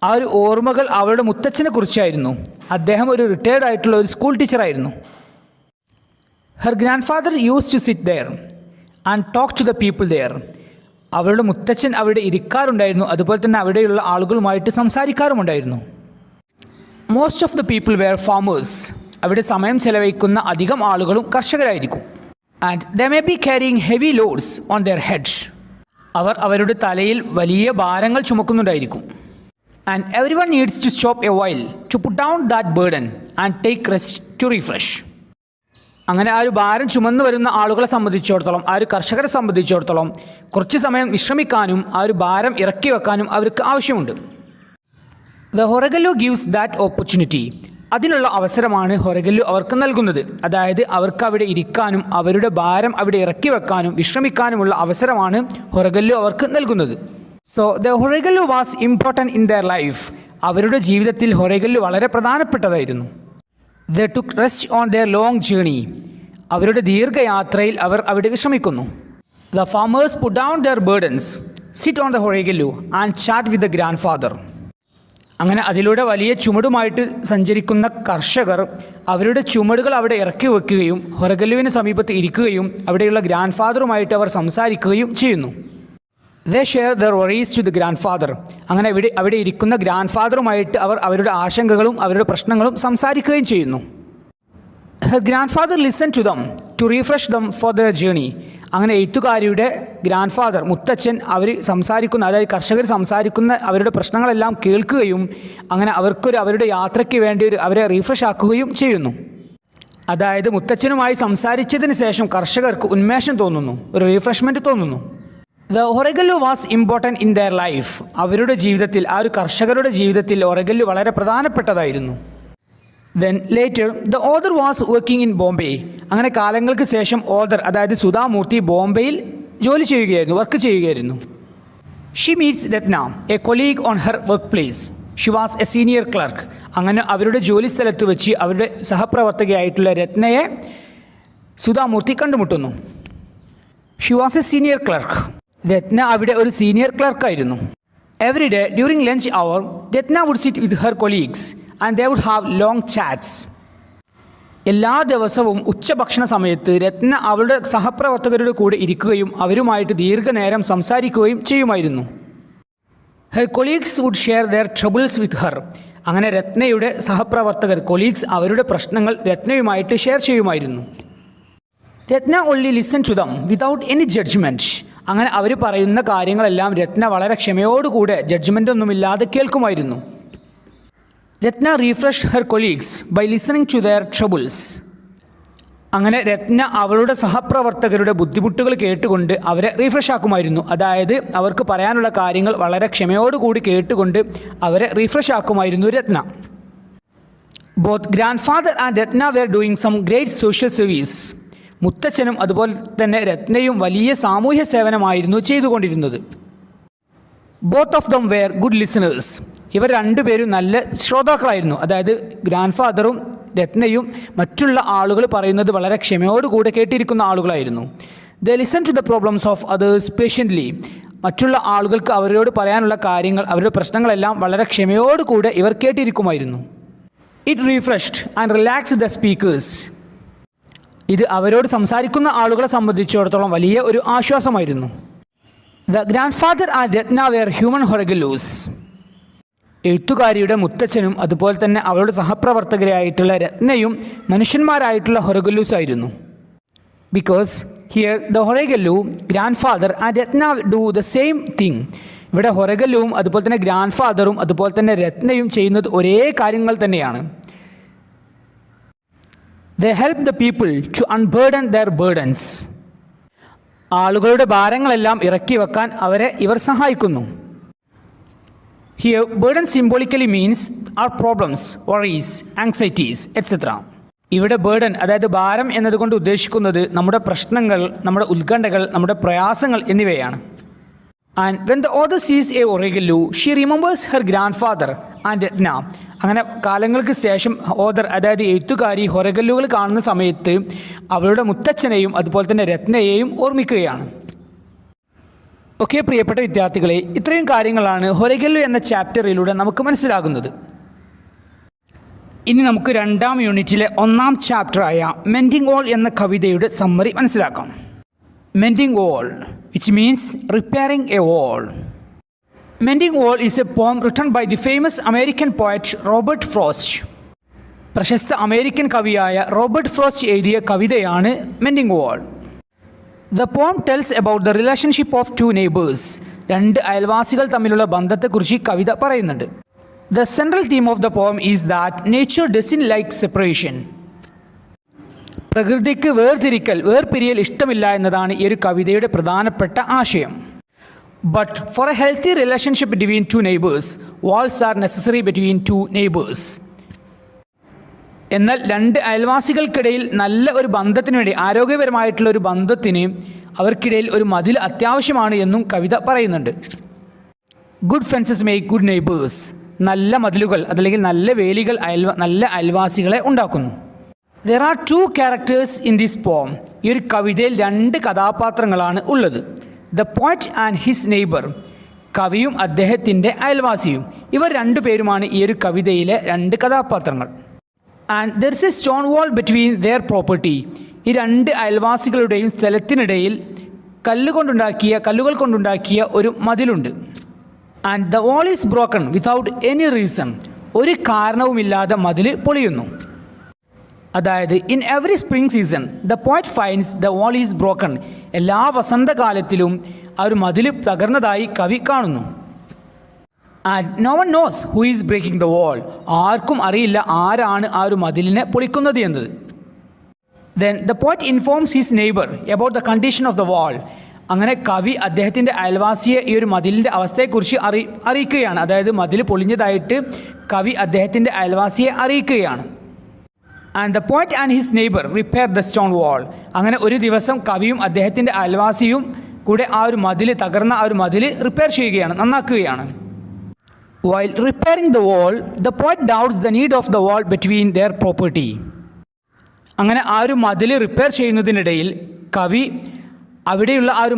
ആ ഒരു ഓർമ്മകൾ അവളുടെ മുത്തച്ഛനെ കുറിച്ചായിരുന്നു. അദ്ദേഹം ഒരു റിട്ടയർഡ് ആയിട്ടുള്ള ഒരു സ്കൂൾ ടീച്ചറായിരുന്നു. Her grandfather use to sit there and talk to the people there. അവളുടെ മുത്തച്ഛൻ അവിടെ ഇരിക്കാറുണ്ടായിരുന്നു, അതുപോലെ തന്നെ അവിടെയുള്ള ആളുകളുമായിട്ട് സംസാരിക്കാറുമുണ്ടായിരുന്നു. Most of the people were farmers. അവിടെ സമയം ചെലവഴിക്കുന്ന അധികം ആളുകളും കർഷകരായിരിക്കും. And the may be carrying heavy loads on their head. അവർ അവരുടെ തലയിൽ വലിയ ഭാരങ്ങൾ ചുമക്കുന്നുണ്ടായിരിക്കും. And everyone needs to stop a while to put down that burden and take rest to refresh. അങ്ങനെ ആ ഒരു ഭാരം ചുമന്നു വരുന്ന ആളുകളെ സംബന്ധിച്ചിടത്തോളം, ആ ഒരു കർഷകരെ സംബന്ധിച്ചിടത്തോളം കുറച്ച് സമയം വിശ്രമിക്കാനും ആ ഒരു ഭാരം ഇറക്കി വെക്കാനും അവർക്ക് ആവശ്യമുണ്ട്. The Horegallu gives that opportunity. അതിനുള്ള അവസരമാണ് ഹൊറേഗല്ലു അവർക്ക് നൽകുന്നത്. അതായത് അവർക്ക് അവിടെ ഇരിക്കാനും അവരുടെ ഭാരം അവിടെ ഇറക്കി വെക്കാനും വിശ്രമിക്കാനുമുള്ള അവസരമാണ് ഹൊറേഗല്ലു അവർക്ക് നൽകുന്നത്. So the Horegallu was important in their life. അവരുടെ ജീവിതത്തിൽ ഹൊറേഗല്ലു വളരെ പ്രധാനപ്പെട്ടതായിരുന്നു. The took rest on their long journey. അവരുടെ ദീർഘയാത്രയിൽ അവർ അവിടെ വിശ്രമിക്കുന്നു. The farmers put down their burdens, sit on the Horegallu and chat with the grandfather. അങ്ങനെ അതിലൂടെ വലിയ ചുമടുമായിട്ട് സഞ്ചരിക്കുന്ന കർഷകർ അവരുടെ ചുമടുകൾ അവിടെ ഇറക്കി വെക്കുകയും ഹൊറേഗല്ലുവിന് സമീപത്ത് ഇരിക്കുകയും അവിടെയുള്ള ഗ്രാൻഡ് ഫാദറുമായിട്ട് അവർ സംസാരിക്കുകയും ചെയ്യുന്നു. They share their worries to the grandfather. അങ്ങനെ അവിടെ ഇരിക്കുന്ന ഗ്രാൻഡ് ഫാദറുമായിട്ട് അവർ അവരുടെ ആശങ്കകളും അവരുടെ പ്രശ്നങ്ങളും സംസാരിക്കുകയും ചെയ്യുന്നു. Her grandfather listen to them to refresh them for their journey. അങ്ങനെ എഴുത്തുകാരിയുടെ ഗ്രാൻഡ് ഫാദർ മുത്തച്ഛൻ അവർ സംസാരിക്കുന്ന, അതായത് കർഷകർ സംസാരിക്കുന്ന അവരുടെ പ്രശ്നങ്ങളെല്ലാം കേൾക്കുകയും അങ്ങനെ അവരുടെ യാത്രയ്ക്ക് വേണ്ടി അവരെ റീഫ്രഷ് ആക്കുകയും ചെയ്യുന്നു. അതായത് മുത്തച്ഛനുമായി സംസാരിച്ചതിന് ശേഷം കർഷകർക്ക് ഉന്മേഷം തോന്നുന്നു, ഒരു റീഫ്രഷ്മെൻറ്റ് തോന്നുന്നു. The Horegallu was important in their life. അവരുടെ ജീവിതത്തിൽ, ആ ഒരു കർഷകരുടെ ജീവിതത്തിൽ ഹൊറേഗല്ലു വളരെ പ്രധാനപ്പെട്ടതായിരുന്നു. Then later the author was working in Bombay. അങ്ങനെ കാലങ്ങൾക്ക് ശേഷം ഓതർ, അതായത് സുധാമൂർത്തി ബോംബെയിൽ ജോലി ചെയ്യുകയായിരുന്നു, വർക്ക് ചെയ്യുകയായിരുന്നു. She meets Ratna, a colleague on her workplace. She was a senior clerk. അങ്ങനെ അവരുടെ ജോലി സ്ഥലത്ത് വെച്ച് അവരുടെ സഹപ്രവർത്തകയായിട്ടുള്ള രത്നയെ സുധാമൂർത്തി കണ്ടുമുട്ടുന്നു. Xi was a senior clerk. രത്ന അവിടെ ഒരു senior ക്ലർക്കായിരുന്നു. Every day during lunch our Ratna would sit with Har colleagues and they would have long chats. എല്ലാ ദിവസവും ഉച്ചഭക്ഷണ സമയത്ത് രത്ന അവളുടെ സഹപ്രവർത്തകരുടെ കൂടെ ഇരിക്കുകയും അവരുമായിട്ട് ദീർഘനേരം സംസാരിക്കുകയും ചെയ്യുമായിരുന്നു. Her colleagues would share their troubles with her. അങ്ങനെ രത്നയുടെ സഹപ്രവർത്തകർ, കൊളീഗ്സ്, അവരുടെ പ്രശ്നങ്ങൾ രത്നയുമായിട്ട് ഷെയർ ചെയ്യുമായിരുന്നു. Ratna only listen to them without any judgement. അങ്ങനെ അവർ പറയുന്ന കാര്യങ്ങളെല്ലാം രത്ന വളരെ ക്ഷമയോടുകൂടെ, ജഡ്ജ്മെൻ്റ് ഒന്നുമില്ലാതെ കേൾക്കുമായിരുന്നു. Ratna refresh her colleagues by listening to their troubles. അങ്ങനെ രത്ന അവളുടെ സഹപ്രവർത്തകരുടെ ബുദ്ധിമുട്ടുകൾ കേട്ടുകൊണ്ട് അവരെ റീഫ്രഷ് ആക്കുമായിരുന്നു. അതായത് അവർക്ക് പറയാനുള്ള കാര്യങ്ങൾ വളരെ ക്ഷമയോടുകൂടി കേട്ടുകൊണ്ട് അവരെ റീഫ്രഷ് ആക്കുമായിരുന്നു Ratna. Both grandfather and Ratna were doing some great social service. മുത്തച്ഛനും അതുപോലെ തന്നെ രത്നയും വലിയ സാമൂഹ്യ സേവനമായിരുന്നു ചെയ്തുകൊണ്ടിരുന്നത്. Both of them were good listeners. ഇവർ രണ്ടുപേരും നല്ല ശ്രോതാക്കളായിരുന്നു. അതായത് ഗ്രാൻഡ് ഫാദറും രത്നയും മറ്റുള്ള ആളുകൾ പറയുന്നത് വളരെ ക്ഷമയോടുകൂടെ കേട്ടിരിക്കുന്ന ആളുകളായിരുന്നു. They listen to the problems of others patiently. മറ്റുള്ള ആളുകൾക്ക് അവരോട് പറയാനുള്ള കാര്യങ്ങൾ, അവരുടെ പ്രശ്നങ്ങളെല്ലാം വളരെ ക്ഷമയോടുകൂടെ ഇവർ കേട്ടിരിക്കുമായിരുന്നു. It refreshed and relaxed the speakers. ഇത് അവരോട് സംസാരിക്കുന്ന ആളുകളെ സംബന്ധിച്ചിടത്തോളം വലിയ ഒരു ആശ്വാസമായിരുന്നു. The grandfather and Ratna were human Horegallus. എഴുത്തുകാരിയുടെ മുത്തച്ഛനും അതുപോലെ തന്നെ അവളുടെ സഹപ്രവർത്തകരായിട്ടുള്ള രത്നയും മനുഷ്യന്മാരായിട്ടുള്ള ഹൊറേഗല്ലൂസ് ആയിരുന്നു. Because here the Horegallu, grandfather and Ratna do the same thing. ഇവിടെ ഹൊറഗല്ലുവും അതുപോലെ തന്നെ ഗ്രാൻഡ് ഫാദറും അതുപോലെ തന്നെ രത്നയും ചെയ്യുന്നത് ഒരേ കാര്യങ്ങൾ തന്നെയാണ്. They help the people to unburden their burdens. ആളുകളുടെ ഭാരങ്ങളെല്ലാം ഇറക്കി വെക്കാൻ ഇവർ സഹായിക്കുന്നു. Here burden symbolically means our problems, worries, anxieties etcetera. ഇവിടെ ബേർഡൻ അതായത് ഭാരം എന്നതുകൊണ്ട് ഉദ്ദേശിക്കുന്നത് നമ്മുടെ പ്രശ്നങ്ങൾ, നമ്മുടെ ഉത്കണ്ഠകൾ, നമ്മുടെ പ്രയാസങ്ങൾ എന്നിവയാണ്. And when the author sees a Horegallu she remembers her grandfather and Ratna. അങ്ങനെ കാലങ്ങൾക്ക് ശേഷം ഓതർ അതായത് എഴുത്തുകാരി ഹൊറഗല്ലുകൾ കാണുന്ന സമയത്ത് അവളുടെ മുത്തച്ഛനെയും അതുപോലെ തന്നെ രത്നയെയും ഓർമ്മിക്കുകയാണ്. ഓക്കെ പ്രിയപ്പെട്ട വിദ്യാർത്ഥികളെ, ഇത്രയും കാര്യങ്ങളാണ് ഹൊറഗല്ലു എന്ന ചാപ്റ്ററിലൂടെ നമുക്ക് മനസ്സിലാകുന്നത്. ഇനി നമുക്ക് 2ാം യൂണിറ്റിലെ 1ാം ചാപ്റ്ററായ മെൻഡിങ് ഓൾ എന്ന കവിതയുടെ സമ്മറി മനസ്സിലാക്കാം. Mending all, which means repairing a wall. Mending Wall is a poem written by the famous American poet Robert Frost. പ്രശസ്ത അമേരിക്കൻ കവിയായ റോബർട്ട് ഫ്രോസ്റ്റ് എഴുതിയ കവിതയാണ് mending wall. The poem tells about the relationship of two neighbors. 2 അയൽവാസികൾ തമ്മിലുള്ള ബന്ധത്തെക്കുറിച്ച് കവിത പറയുന്നുണ്ട്. The central theme of the poem is that nature doesn't like separation. പ്രകൃതിക്ക് വേർപിരിയൽ ഇഷ്ടമില്ല എന്നതാണ് ഈ ഒരു കവിതയുടെ പ്രധാനപ്പെട്ട ആശയം. But for A healthy relationship between 2 neighbors, walls are necessary between 2 neighbors. എന്നാൽ 2 അയൽവാസികൾക്കിടയിൽ നല്ല ഒരു ബന്ധത്തിന് വേണ്ടി, ആരോഗ്യപരമായിട്ടുള്ള ഒരു ബന്ധത്തിന് അവർക്കിടയിൽ ഒരു മതിൽ അത്യാവശ്യമാണ് എന്നും കവിത പറയുന്നുണ്ട്. Good fences make good neighbours. നല്ല മതിലുകൾ അതല്ലെങ്കിൽ നല്ല വേലികൾ നല്ല അയൽവാസികളെ ഉണ്ടാക്കുന്നു. There are 2 characters in this poem. ഈ ഒരു കവിതയിൽ 2 കഥാപാത്രങ്ങളാണ് ഉള്ളത്. The poet and his neighbor. കവിയും അദ്ദേഹത്തിൻ്റെ അയൽവാസിയും. ഇവർ 2 പേരുമാണ് ഈ ഒരു കവിതയിലെ 2 കഥാപാത്രങ്ങൾ. And there is a stone wall between their property. ഈ 2 അയൽവാസികളുടെയും സ്ഥലത്തിനിടയിൽ കല്ലുകൾ കൊണ്ടുണ്ടാക്കിയ ഒരു മതിലുണ്ട്. And the wall is broken without any reason. ഒരു കാരണവുമില്ലാതെ മതിൽ പൊളിയുന്നു. അതായത് in every spring season the poet finds the wall is broken. എല്ലാ വസന്തകാലത്തിലും ആ ഒരു മതിൽ തകർന്നതായി കവി കാണുന്നു. And no one knows who is breaking the wall. ആർക്കും അറിയില്ല ആരാണ് ആ ഒരു മതിലിനെ പൊളിക്കുന്നത് എന്നത്. Then the poet informs his neighbour about the condition of the wall. അങ്ങനെ കവി അദ്ദേഹത്തിൻ്റെ അയൽവാസിയെ ഈ ഒരു മതിലിൻ്റെ അവസ്ഥയെക്കുറിച്ച് അറിയിക്കുകയാണ്. അതായത് മതിൽ പൊളിഞ്ഞതായിട്ട് കവി അദ്ദേഹത്തിൻ്റെ അയൽവാസിയെ അറിയിക്കുകയാണ്. And the poet and his neighbour repair the stone wall. അങ്ങനെ ഒരു ദിവസം കവിയും അദ്ദേഹത്തിൻ്റെ അയൽവാസിയും കൂടെ തകർന്ന ആ ഒരു മതിൽ റിപ്പയർ ചെയ്യുകയാണ്, നന്നാക്കുകയാണ്. While repairing the wall the poet doubts the need of the wall between their property. അങ്ങനെ ആ ഒരു മതിൽ റിപ്പയർ ചെയ്യുന്നതിനിടയിൽ കവി അവിടെയുള്ള ആ ഒരു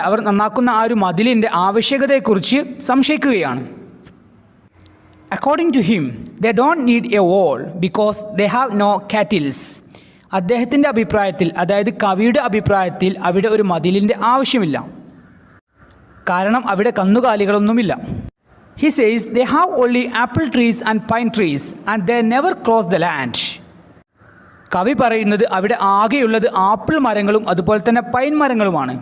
അവർ നന്നാക്കുന്ന ആ ഒരു മതിലിൻ്റെ ആവശ്യകതയെക്കുറിച്ച് സംശയിക്കുകയാണ്. According to him, they don't need a wall because they have no cattles. അദ്ദേഹത്തിൻ്റെ അഭിപ്രായത്തിൽ, അതായത് കവിയുടെ അഭിപ്രായത്തിൽ അവിടെ ഒരു മതിലിൻ്റെ ആവശ്യമില്ല, കാരണം അവിടെ കന്നുകാലികളൊന്നുമില്ല. He says they have only apple trees and pine trees and they never cross the land. കവി പറയുന്നത് അവിടെ ആകെയുള്ളത് ആപ്പിൾ മരങ്ങളും അതുപോലെ തന്നെ പൈൻ മരങ്ങളുമാണ്,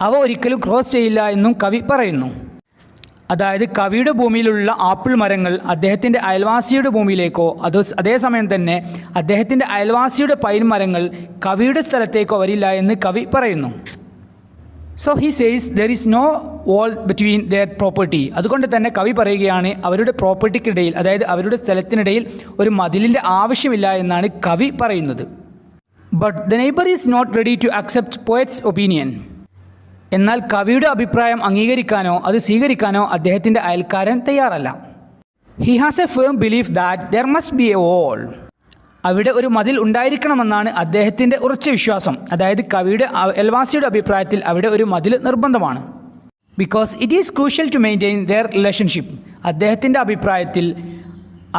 അവ ഒരിക്കലും ക്രോസ് ചെയ്യില്ല എന്നും കവി പറയുന്നു. അതായത് കവിയുടെ ഭൂമിയിലുള്ള ആപ്പിൾ മരങ്ങൾ അദ്ദേഹത്തിൻ്റെ അയൽവാസിയുടെ ഭൂമിയിലേക്കോ അതേസമയം തന്നെ അദ്ദേഹത്തിൻ്റെ അയൽവാസിയുടെ പൈൻ മരങ്ങൾ കവിയുടെ സ്ഥലത്തേക്കോ വരില്ല എന്ന് കവി പറയുന്നു. So he says there is no wall between their property. അതുകൊണ്ട് തന്നെ കവി പറയുകയാണ് അവരുടെ പ്രോപ്പർട്ടിക്കിടയിൽ, അതായത് അവരുടെ സ്ഥലത്തിനിടയിൽ ഒരു മതിലിൻ്റെ ആവശ്യമില്ല എന്നാണ് കവി പറയുന്നത്. But the neighbour is not ready to accept poet's opinion. എന്നാൽ കവിയുടെ അഭിപ്രായം അംഗീകരിക്കാനോ അത് സ്വീകരിക്കാനോ അദ്ദേഹത്തിൻ്റെ അയൽക്കാരൻ തയ്യാറല്ല. He has a firm belief that there must be a wall. അവിടെ ഒരു മതിൽ ഉണ്ടായിരിക്കണമെന്നാണ് അദ്ദേഹത്തിൻ്റെ ഉറച്ച വിശ്വാസം. അതായത് കവിയുടെ അയൽവാസിയുടെ അഭിപ്രായത്തിൽ അവിടെ ഒരു മതിൽ നിർബന്ധമാണ്. Because it is crucial to maintain their relationship. അദ്ദേഹത്തിൻ്റെ അഭിപ്രായത്തിൽ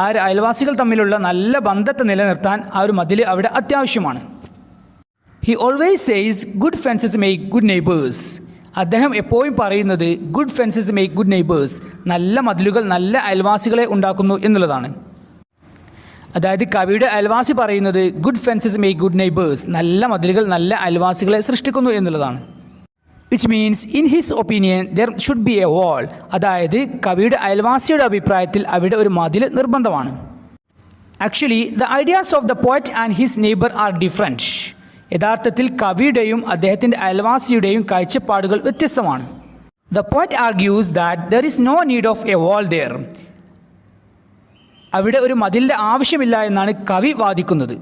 ആ അയൽവാസികൾ തമ്മിലുള്ള നല്ല ബന്ധത്തെ നിലനിർത്താൻ ആ ഒരു മതിൽ അവിടെ അത്യാവശ്യമാണ്. He always says good fences make good neighbours. അദ്ദേഹം എപ്പോഴും പറയുന്നത് good fences make good neighbours, നല്ല മതിലുകൾ നല്ല അയൽവാസികളെ ഉണ്ടാക്കുന്നു എന്നുള്ളതാണ്. അതായത് കവിയുടെ അയൽവാസി പറയുന്നത് good fences make good neighbours, നല്ല മതിലുകൾ നല്ല അയൽവാസികളെ സൃഷ്ടിക്കുന്നു എന്നുള്ളതാണ്. Which means in his opinion there should be a wall, അതായത് കവിയുടെ അയൽവാസിയുടെ അഭിപ്രായത്തിൽ അവിടെ ഒരു മതിൽ നിർബന്ധമാണ്. Actually the ideas of the poet and his neighbour are different. യഥാർത്ഥത്തിൽ കവിയുടെയും അദ്ദേഹത്തിൻ്റെ അയൽവാസിയുടെയും കാഴ്ചപ്പാടുകൾ വ്യത്യസ്തമാണ്. The poet argues that there is no need of a wall there, അവിടെ ഒരു മതിലിൻ്റെ ആവശ്യമില്ല എന്നാണ് കവി വാദിക്കുന്നത്.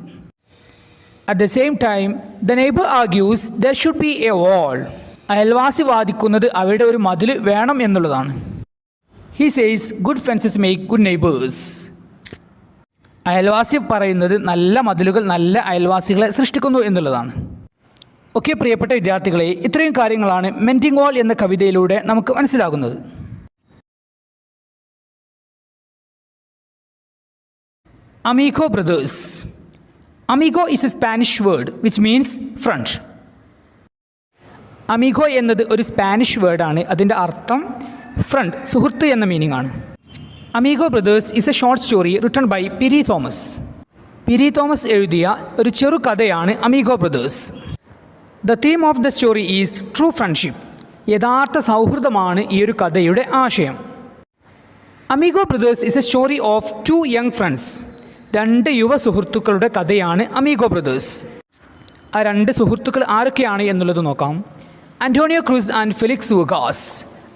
At the same time the neighbour argues there should be a വാൾ, അയൽവാസി വാദിക്കുന്നത് അവിടെ ഒരു മതിൽ വേണം എന്നുള്ളതാണ്. He says good fences make good neighbours, അയൽവാസി പറയുന്നത് നല്ല മതിലുകൾ നല്ല അയൽവാസികളെ സൃഷ്ടിക്കുന്നു എന്നുള്ളതാണ്. ഓക്കെ പ്രിയപ്പെട്ട വിദ്യാർത്ഥികളെ, ഇത്രയും കാര്യങ്ങളാണ് മെൻറ്റിംഗ് വാൾ എന്ന കവിതയിലൂടെ നമുക്ക് മനസ്സിലാകുന്നത്. Amigo Brothers. Amigo is a Spanish word which means friend. Amigo എന്നത് ഒരു സ്പാനിഷ് വേർഡാണ്. അതിൻ്റെ അർത്ഥം ഫ്രണ്ട്, സുഹൃത്ത് എന്ന മീനിങ് ആണ്. Amigo Brothers is a short story written by Piri Thomas. പിരി തോമസ് എഴുതിയ ഒരു ചെറു കഥയാണ് Amigo Brothers. The theme of the story is true friendship. യഥാർത്ഥ സൗഹൃദമാണ് ഈ ഒരു കഥയുടെ ആശയം. Amigo Brothers is a story of two young friends. രണ്ട് യുവ സുഹൃത്തുക്കളുടെ കഥയാണ് അമീഗോ ബ്രദേഴ്സ്. ആ രണ്ട് സുഹൃത്തുക്കൾ ആരൊക്കെയാണ് എന്നുള്ളത് നോക്കാം. Antonio Cruz and Felix Vegas.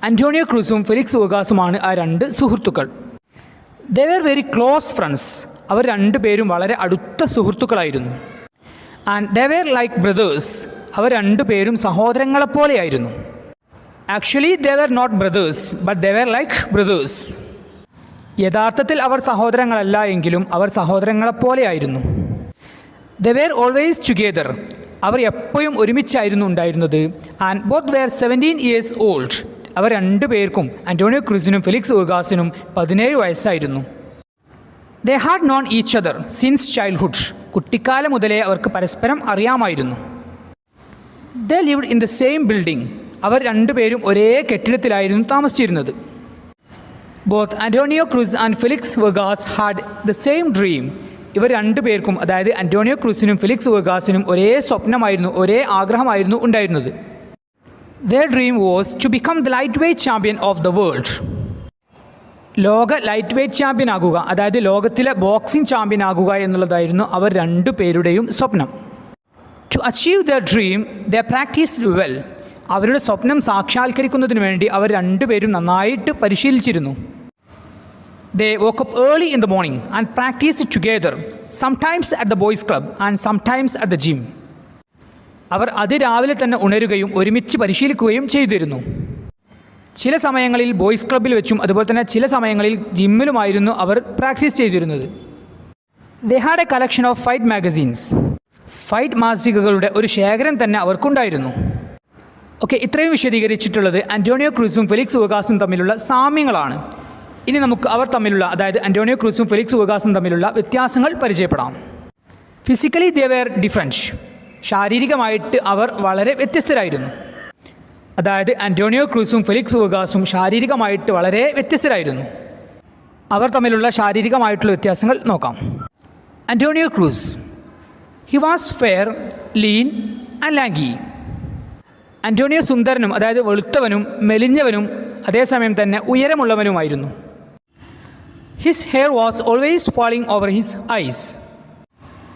Antonio ക്രൂസും ഫെലിക്സ് വെഗാസുമാണ് ആ രണ്ട് സുഹൃത്തുക്കൾ. They were very close friends. അവർ രണ്ടുപേരും വളരെ അടുത്ത സുഹൃത്തുക്കളായിരുന്നു. And they were like brothers. അവർ രണ്ടുപേരും സഹോദരങ്ങളെപ്പോലെയായിരുന്നു. Actually they were not brothers but they were like brothers. യഥാർത്ഥത്തിൽ അവർ സഹോദരങ്ങളല്ല എങ്കിലും അവർ സഹോദരങ്ങളെപ്പോലെയായിരുന്നു. They were always together. അവർ എപ്പോഴും ഒരുമിച്ചായിരുന്നു ഉണ്ടായിരുന്നത്. And both were 17 years old. അവർ രണ്ടുപേർക്കും അന്റോണിയോ ക്രൂസിനും ഫെലിക്സ് വെഗാസിനും 17 വയസ്സായിരുന്നു. They had known each other since childhood. കുട്ടിക്കാലം മുതലേ അവർക്ക് പരസ്പരം അറിയാമായിരുന്നു. They lived in the same building. അവർ രണ്ടുപേരും ഒരേ കെട്ടിടത്തിലായിരുന്നു താമസിച്ചിരുന്നത്. Both Antonio Cruz and Felix Vegas had the same dream. ഇവർ രണ്ടുപേർക്കും, അതായത് അന്റോണിയോ ക്രൂസിനും ഫെലിക്സ് വെഗാസിനും ഒരേ സ്വപ്നമായിരുന്നു, ഒരേ ആഗ്രഹമായിരുന്നു ഉണ്ടായിരുന്നത്. Their dream was to become the lightweight champion of the world. ലോക ലൈറ്റ് വെയ്റ്റ് ചാമ്പ്യൻ ആകുക, അതായത് ലോകത്തിലെ ബോക്സിംഗ് ചാമ്പ്യൻ ആകുക എന്നുള്ളതായിരുന്നു അവർ രണ്ടുപേരുടെയും സ്വപ്നം. To achieve the dream the practised well. അവരുടെ സ്വപ്നം സാക്ഷാത്കരിക്കുന്നതിന് വേണ്ടി അവർ രണ്ടുപേരും നന്നായിട്ട് പരിശീലിച്ചിരുന്നു. They woke up early in the morning and practiced together, sometimes at the boys' club and sometimes at the gym. അവർ അതിരാവിലെ തന്നെ ഉണരുകയും ഒരുമിച്ച് പരിശീലിക്കുകയും ചെയ്തിരുന്നു. ചില സമയങ്ങളിൽ ബോയ്സ് ക്ലബ്ബിൽ വെച്ചും അതുപോലെ തന്നെ ചില സമയങ്ങളിൽ ജിമ്മിലുമായിരുന്നു അവർ പ്രാക്ടീസ് ചെയ്തിരുന്നത്. They had a collection of fight magazines. Fight മാസികകളുടെ ഒരു ശേഖരം തന്നെ അവർക്കുണ്ടായിരുന്നു. ഓക്കെ, ഇത്രയും വിശദീകരിച്ചിട്ടുള്ളത് അന്റോണിയോ ക്രൂസും ഫെലിക്സ് വെഗാസും തമ്മിലുള്ള സാമ്യങ്ങളാണ്. ഇനി നമുക്ക് അവർ തമ്മിലുള്ള, അതായത് അന്റോണിയോ ക്രൂസും ഫെലിക്സ് വെഗാസും തമ്മിലുള്ള വ്യത്യാസങ്ങൾ പരിചയപ്പെടാം. Physically they were different. ശാരീരികമായിട്ട് അവർ വളരെ വ്യത്യസ്തരായിരുന്നു. അതായത് അന്റോണിയോ ക്രൂസും ഫെലിക്സ് വെഗാസും ശാരീരികമായിട്ട് വളരെ വ്യത്യസ്തരായിരുന്നു. അവർ തമ്മിലുള്ള ശാരീരികമായിട്ടുള്ള വ്യത്യാസങ്ങൾ നോക്കാം. Antonio Cruz, he was fair, lean and lanky. Antonio സുന്ദരനും, അതായത് വെളുത്തവനും മെലിഞ്ഞവനും അതേസമയം തന്നെ ഉയരമുള്ളവനുമായിരുന്നു. His hair was always falling over his eyes.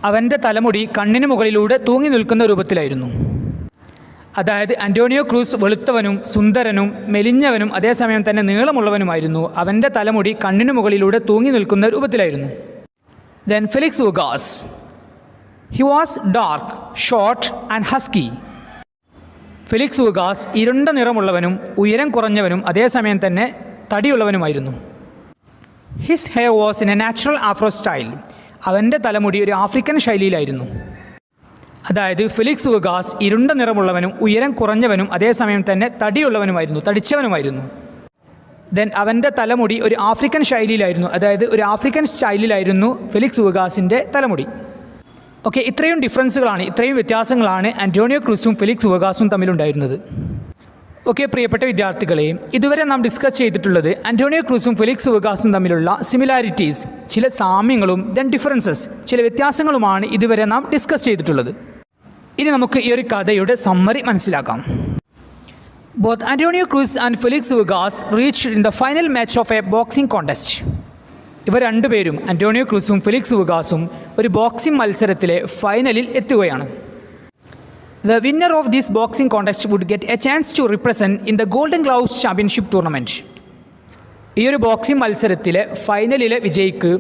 അവൻ്റെ തലമുടി കണ്ണിന് മുകളിലൂടെ തൂങ്ങി നിൽക്കുന്ന രൂപത്തിലായിരുന്നു. അതായത് അന്റോണിയോ ക്രൂസ് വെളുത്തവനും സുന്ദരനും മെലിഞ്ഞവനും അതേസമയം തന്നെ നീളമുള്ളവനുമായിരുന്നു. അവൻ്റെ തലമുടി കണ്ണിന് മുകളിലൂടെ തൂങ്ങി നിൽക്കുന്ന രൂപത്തിലായിരുന്നു. Then Felix Vegas, he was dark, short and husky. Felix Vegas ഇരുണ്ട നിറമുള്ളവനും ഉയരം കുറഞ്ഞവനും അതേസമയം തന്നെ തടിയുള്ളവനുമായിരുന്നു. His hair was in a natural afro style. അവൻ്റെ തലമുടി ഒരു ആഫ്രിക്കൻ ശൈലിയിലായിരുന്നു. അതായത് ഫെലിക്സ് വെഗാസ് ഇരുണ്ട നിറമുള്ളവനും ഉയരം കുറഞ്ഞവനും അതേസമയം തന്നെ തടിച്ചവനുമായിരുന്നു. ദെൻ അവൻ്റെ തലമുടി ഒരു ആഫ്രിക്കൻ ശൈലിയിലായിരുന്നു, അതായത് ഒരു ആഫ്രിക്കൻ സ്റ്റൈലിലായിരുന്നു ഫെലിക്സ് വെഗാസിൻ്റെ തലമുടി. ഓക്കെ, ഇത്രയും ഡിഫറൻസുകളാണ്, ഇത്രയും വ്യത്യാസങ്ങളാണ് അന്റോണിയോ ക്രൂസും ഫെലിക്സ് വെഗാസും തമ്മിലുണ്ടായിരുന്നത്. ഓക്കെ പ്രിയപ്പെട്ട വിദ്യാർത്ഥികളെ, ഇതുവരെ നാം ഡിസ്കസ് ചെയ്തിട്ടുള്ളത് അന്റോണിയോ ക്രൂസും ഫെലിക്സ് വുഗാസും തമ്മിലുള്ള സിമിലാരിറ്റീസ്, ചില സാമ്യങ്ങളും ദെൻ ഡിഫറൻസസ്, ചില വ്യത്യാസങ്ങളുമാണ് ഇതുവരെ നാം ഡിസ്കസ് ചെയ്തിട്ടുള്ളത്. ഇനി നമുക്ക് ഈ ഒരു കഥയുടെ സമ്മറി മനസ്സിലാക്കാം. Both Antonio Cruz and Felix Vegas reached in the final match of a boxing contest. ഇവർ രണ്ടുപേരും, അന്റോണിയോ ക്രൂസും ഫെലിക്സ് വുഗാസും, ഒരു ബോക്സിംഗ് മത്സരത്തിലെ ഫൈനലിൽ എത്തുകയാണ്. The winner of this boxing contest would get a chance to represent in the Golden Gloves Championship tournament. ഈ ഒരു boxing മത്സരത്തിലെ ഫൈനലിലെ വിജയിക്ക്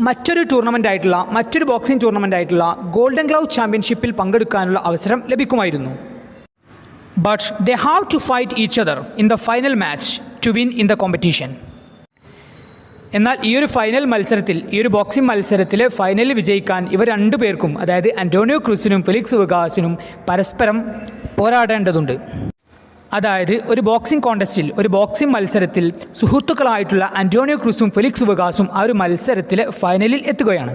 മറ്റൊരു ബോക്സിംഗ് ടൂർണമെൻ്റ് ആയിട്ടുള്ള ഗോൾഡൻ ഗ്ലൗ ചാമ്പ്യൻഷിപ്പിൽ പങ്കെടുക്കാനുള്ള അവസരം ലഭിക്കുമായിരുന്നു. But they have to fight each other in the final match to win in the competition. എന്നാൽ ഈ ഒരു ബോക്സിംഗ് മത്സരത്തിലെ ഫൈനലിൽ വിജയിക്കാൻ ഇവർ രണ്ടുപേർക്കും, അതായത് അന്റോണിയോ ക്രൂസിനും ഫെലിക്സ് വുഗാസിനും പരസ്പരം പോരാടേണ്ടതുണ്ട്. അതായത് ഒരു ബോക്സിംഗ് മത്സരത്തിൽ സുഹൃത്തുക്കളായിട്ടുള്ള അന്റോണിയോ ക്രൂസും ഫെലിക്സ് വുഗാസും ആ ഒരു മത്സരത്തിലെ ഫൈനലിൽ എത്തുകയാണ്.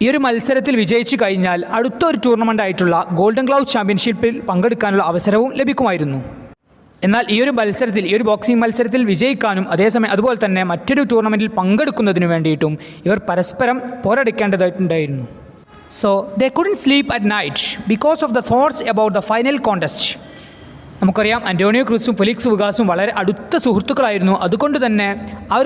ഈ ഒരു മത്സരത്തിൽ വിജയിച്ചു കഴിഞ്ഞാൽ അടുത്ത ഒരു ടൂർണമെൻ്റ് ആയിട്ടുള്ള ഗോൾഡൻ ഗ്ലൗ ചാമ്പ്യൻഷിപ്പിൽ പങ്കെടുക്കാനുള്ള അവസരവും ലഭിക്കുമായിരുന്നു. എന്നാൽ ഈ ഒരു ബോക്സിംഗ് മത്സരത്തിൽ വിജയിക്കാനും അതുപോലെ തന്നെ മറ്റൊരു ടൂർണമെൻറ്റിൽ പങ്കെടുക്കുന്നതിനു വേണ്ടിയിട്ടും ഇവർ പരസ്പരം പോരടിക്കേണ്ടതായിട്ടുണ്ടായിരുന്നു. So they couldn't sleep at night because of the thoughts about the final contest. നമുക്കറിയാം, അന്റോണിയോ ക്രൂസും ഫെലിക്സ് വുഗാസും വളരെ അടുത്ത സുഹൃത്തുക്കളായിരുന്നു. അതുകൊണ്ട് തന്നെ ആ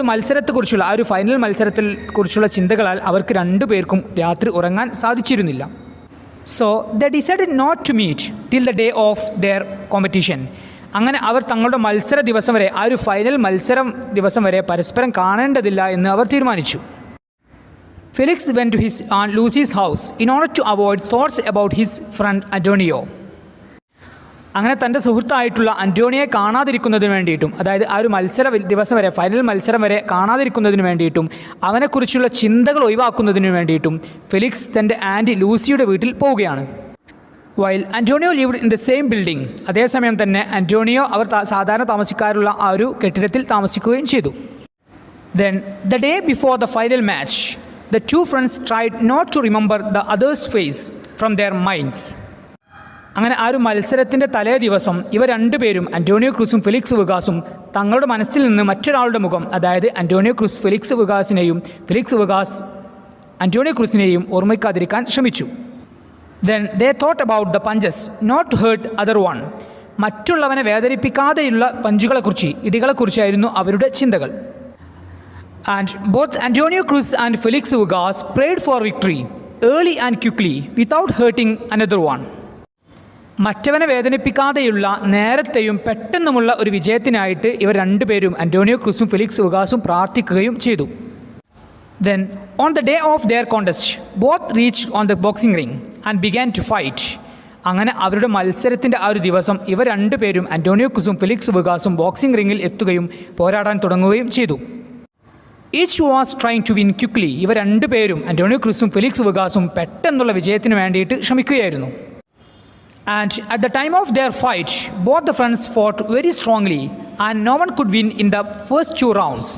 ഒരു ഫൈനൽ മത്സരത്തെക്കുറിച്ചുള്ള ചിന്തകളാൽ അവർക്ക് രണ്ടുപേർക്കും രാത്രി ഉറങ്ങാൻ സാധിച്ചിരുന്നില്ല. So they decided not to meet till the day of their competition. അങ്ങനെ അവർ തങ്ങളുടെ ആ ഒരു ഫൈനൽ മത്സരം ദിവസം വരെ പരസ്പരം കാണേണ്ടതില്ല എന്ന് അവർ തീരുമാനിച്ചു. Felix went to his aunt Lucy's house in order to avoid thoughts about his friend Antonio. അങ്ങനെ തൻ്റെ സുഹൃത്തായിട്ടുള്ള അന്റോണിയെ കാണാതിരിക്കുന്നതിന് വേണ്ടിയിട്ടും, അതായത് ആ ഒരു ഫൈനൽ മത്സരം വരെ കാണാതിരിക്കുന്നതിന് വേണ്ടിയിട്ടും അവനെക്കുറിച്ചുള്ള ചിന്തകൾ ഒഴിവാക്കുന്നതിന് വേണ്ടിയിട്ടും ഫെലിക്സ് തൻ്റെ ആൻറ്റി ലൂസിയുടെ വീട്ടിൽ പോവുകയാണ്. While Antonio lived in the same building. അതേസമയം തന്നെ അന്റോണിയോ അവർ സാധാരണ താമസിക്കാറുള്ള ആ ഒരു കെട്ടിടത്തിൽ താമസിക്കുകയും ചെയ്തു. Then the day before the final match the two friends tried not to remember the others face from their minds. അങ്ങനെ ആ ഒരു മത്സരത്തിൻ്റെ തലേ ദിവസം ഇവർ രണ്ടുപേരും, അന്റോണിയോ ക്രൂസും ഫെലിക്സ് വുഗാസും, തങ്ങളുടെ മനസ്സിൽ നിന്ന് മറ്റൊരാളുടെ മുഖം, അതായത് അന്റോണിയോ ക്രൂസ് ഫെലിക്സ് വുഗാസിനെയും ഫെലിക്സ് വുഗാസ് അന്റോണിയോ ക്രൂസിനെയും ഓർമ്മിക്കാതിരിക്കാൻ ശ്രമിച്ചു. Then they thought about the punches not to hurt other one. മറ്റുള്ളവനെ വേദനിപ്പിക്കാതെയുള്ള ഇടികളെക്കുറിച്ചായിരുന്നു അവരുടെ ചിന്തകൾ. And both Antonio Cruz and Felix Vugas prayed for victory early and quickly without hurting another one. മറ്റവനെ വേദനിപ്പിക്കാതെയുള്ള നേരത്തെയും പെട്ടെന്നുമുള്ള ഒരു വിജയത്തിനായിട്ട് ഇവർ രണ്ടുപേരും, Antonio ക്രൂസും ഫെലിക്സ് വുഗാസും, പ്രാർത്ഥിക്കുകയും ചെയ്തു. Then on the day of their contest both reached on the boxing ring and began to fight. അങ്ങനെ അവരുടെ മത്സരത്തിൻ്റെ ആ ഒരു ദിവസം ഇവർ രണ്ടുപേരും, അന്റോണിയോ ക്രൂസും ഫെലിക്സ് വുഗാസും, ബോക്സിംഗ് റിങ്ങിൽ എത്തുകയും പോരാടാൻ തുടങ്ങുകയും ചെയ്തു. Each was trying to win quickly. ഇവർ രണ്ടുപേരും, അന്റോണിയോ ക്രൂസും ഫെലിക്സ് വുഗാസും, പെട്ടെന്നുള്ള വിജയത്തിന് വേണ്ടിയിട്ട് ശ്രമിക്കുകയായിരുന്നു. And at the time of their fight both the friends fought very strongly and no one could win in the first 2 rounds.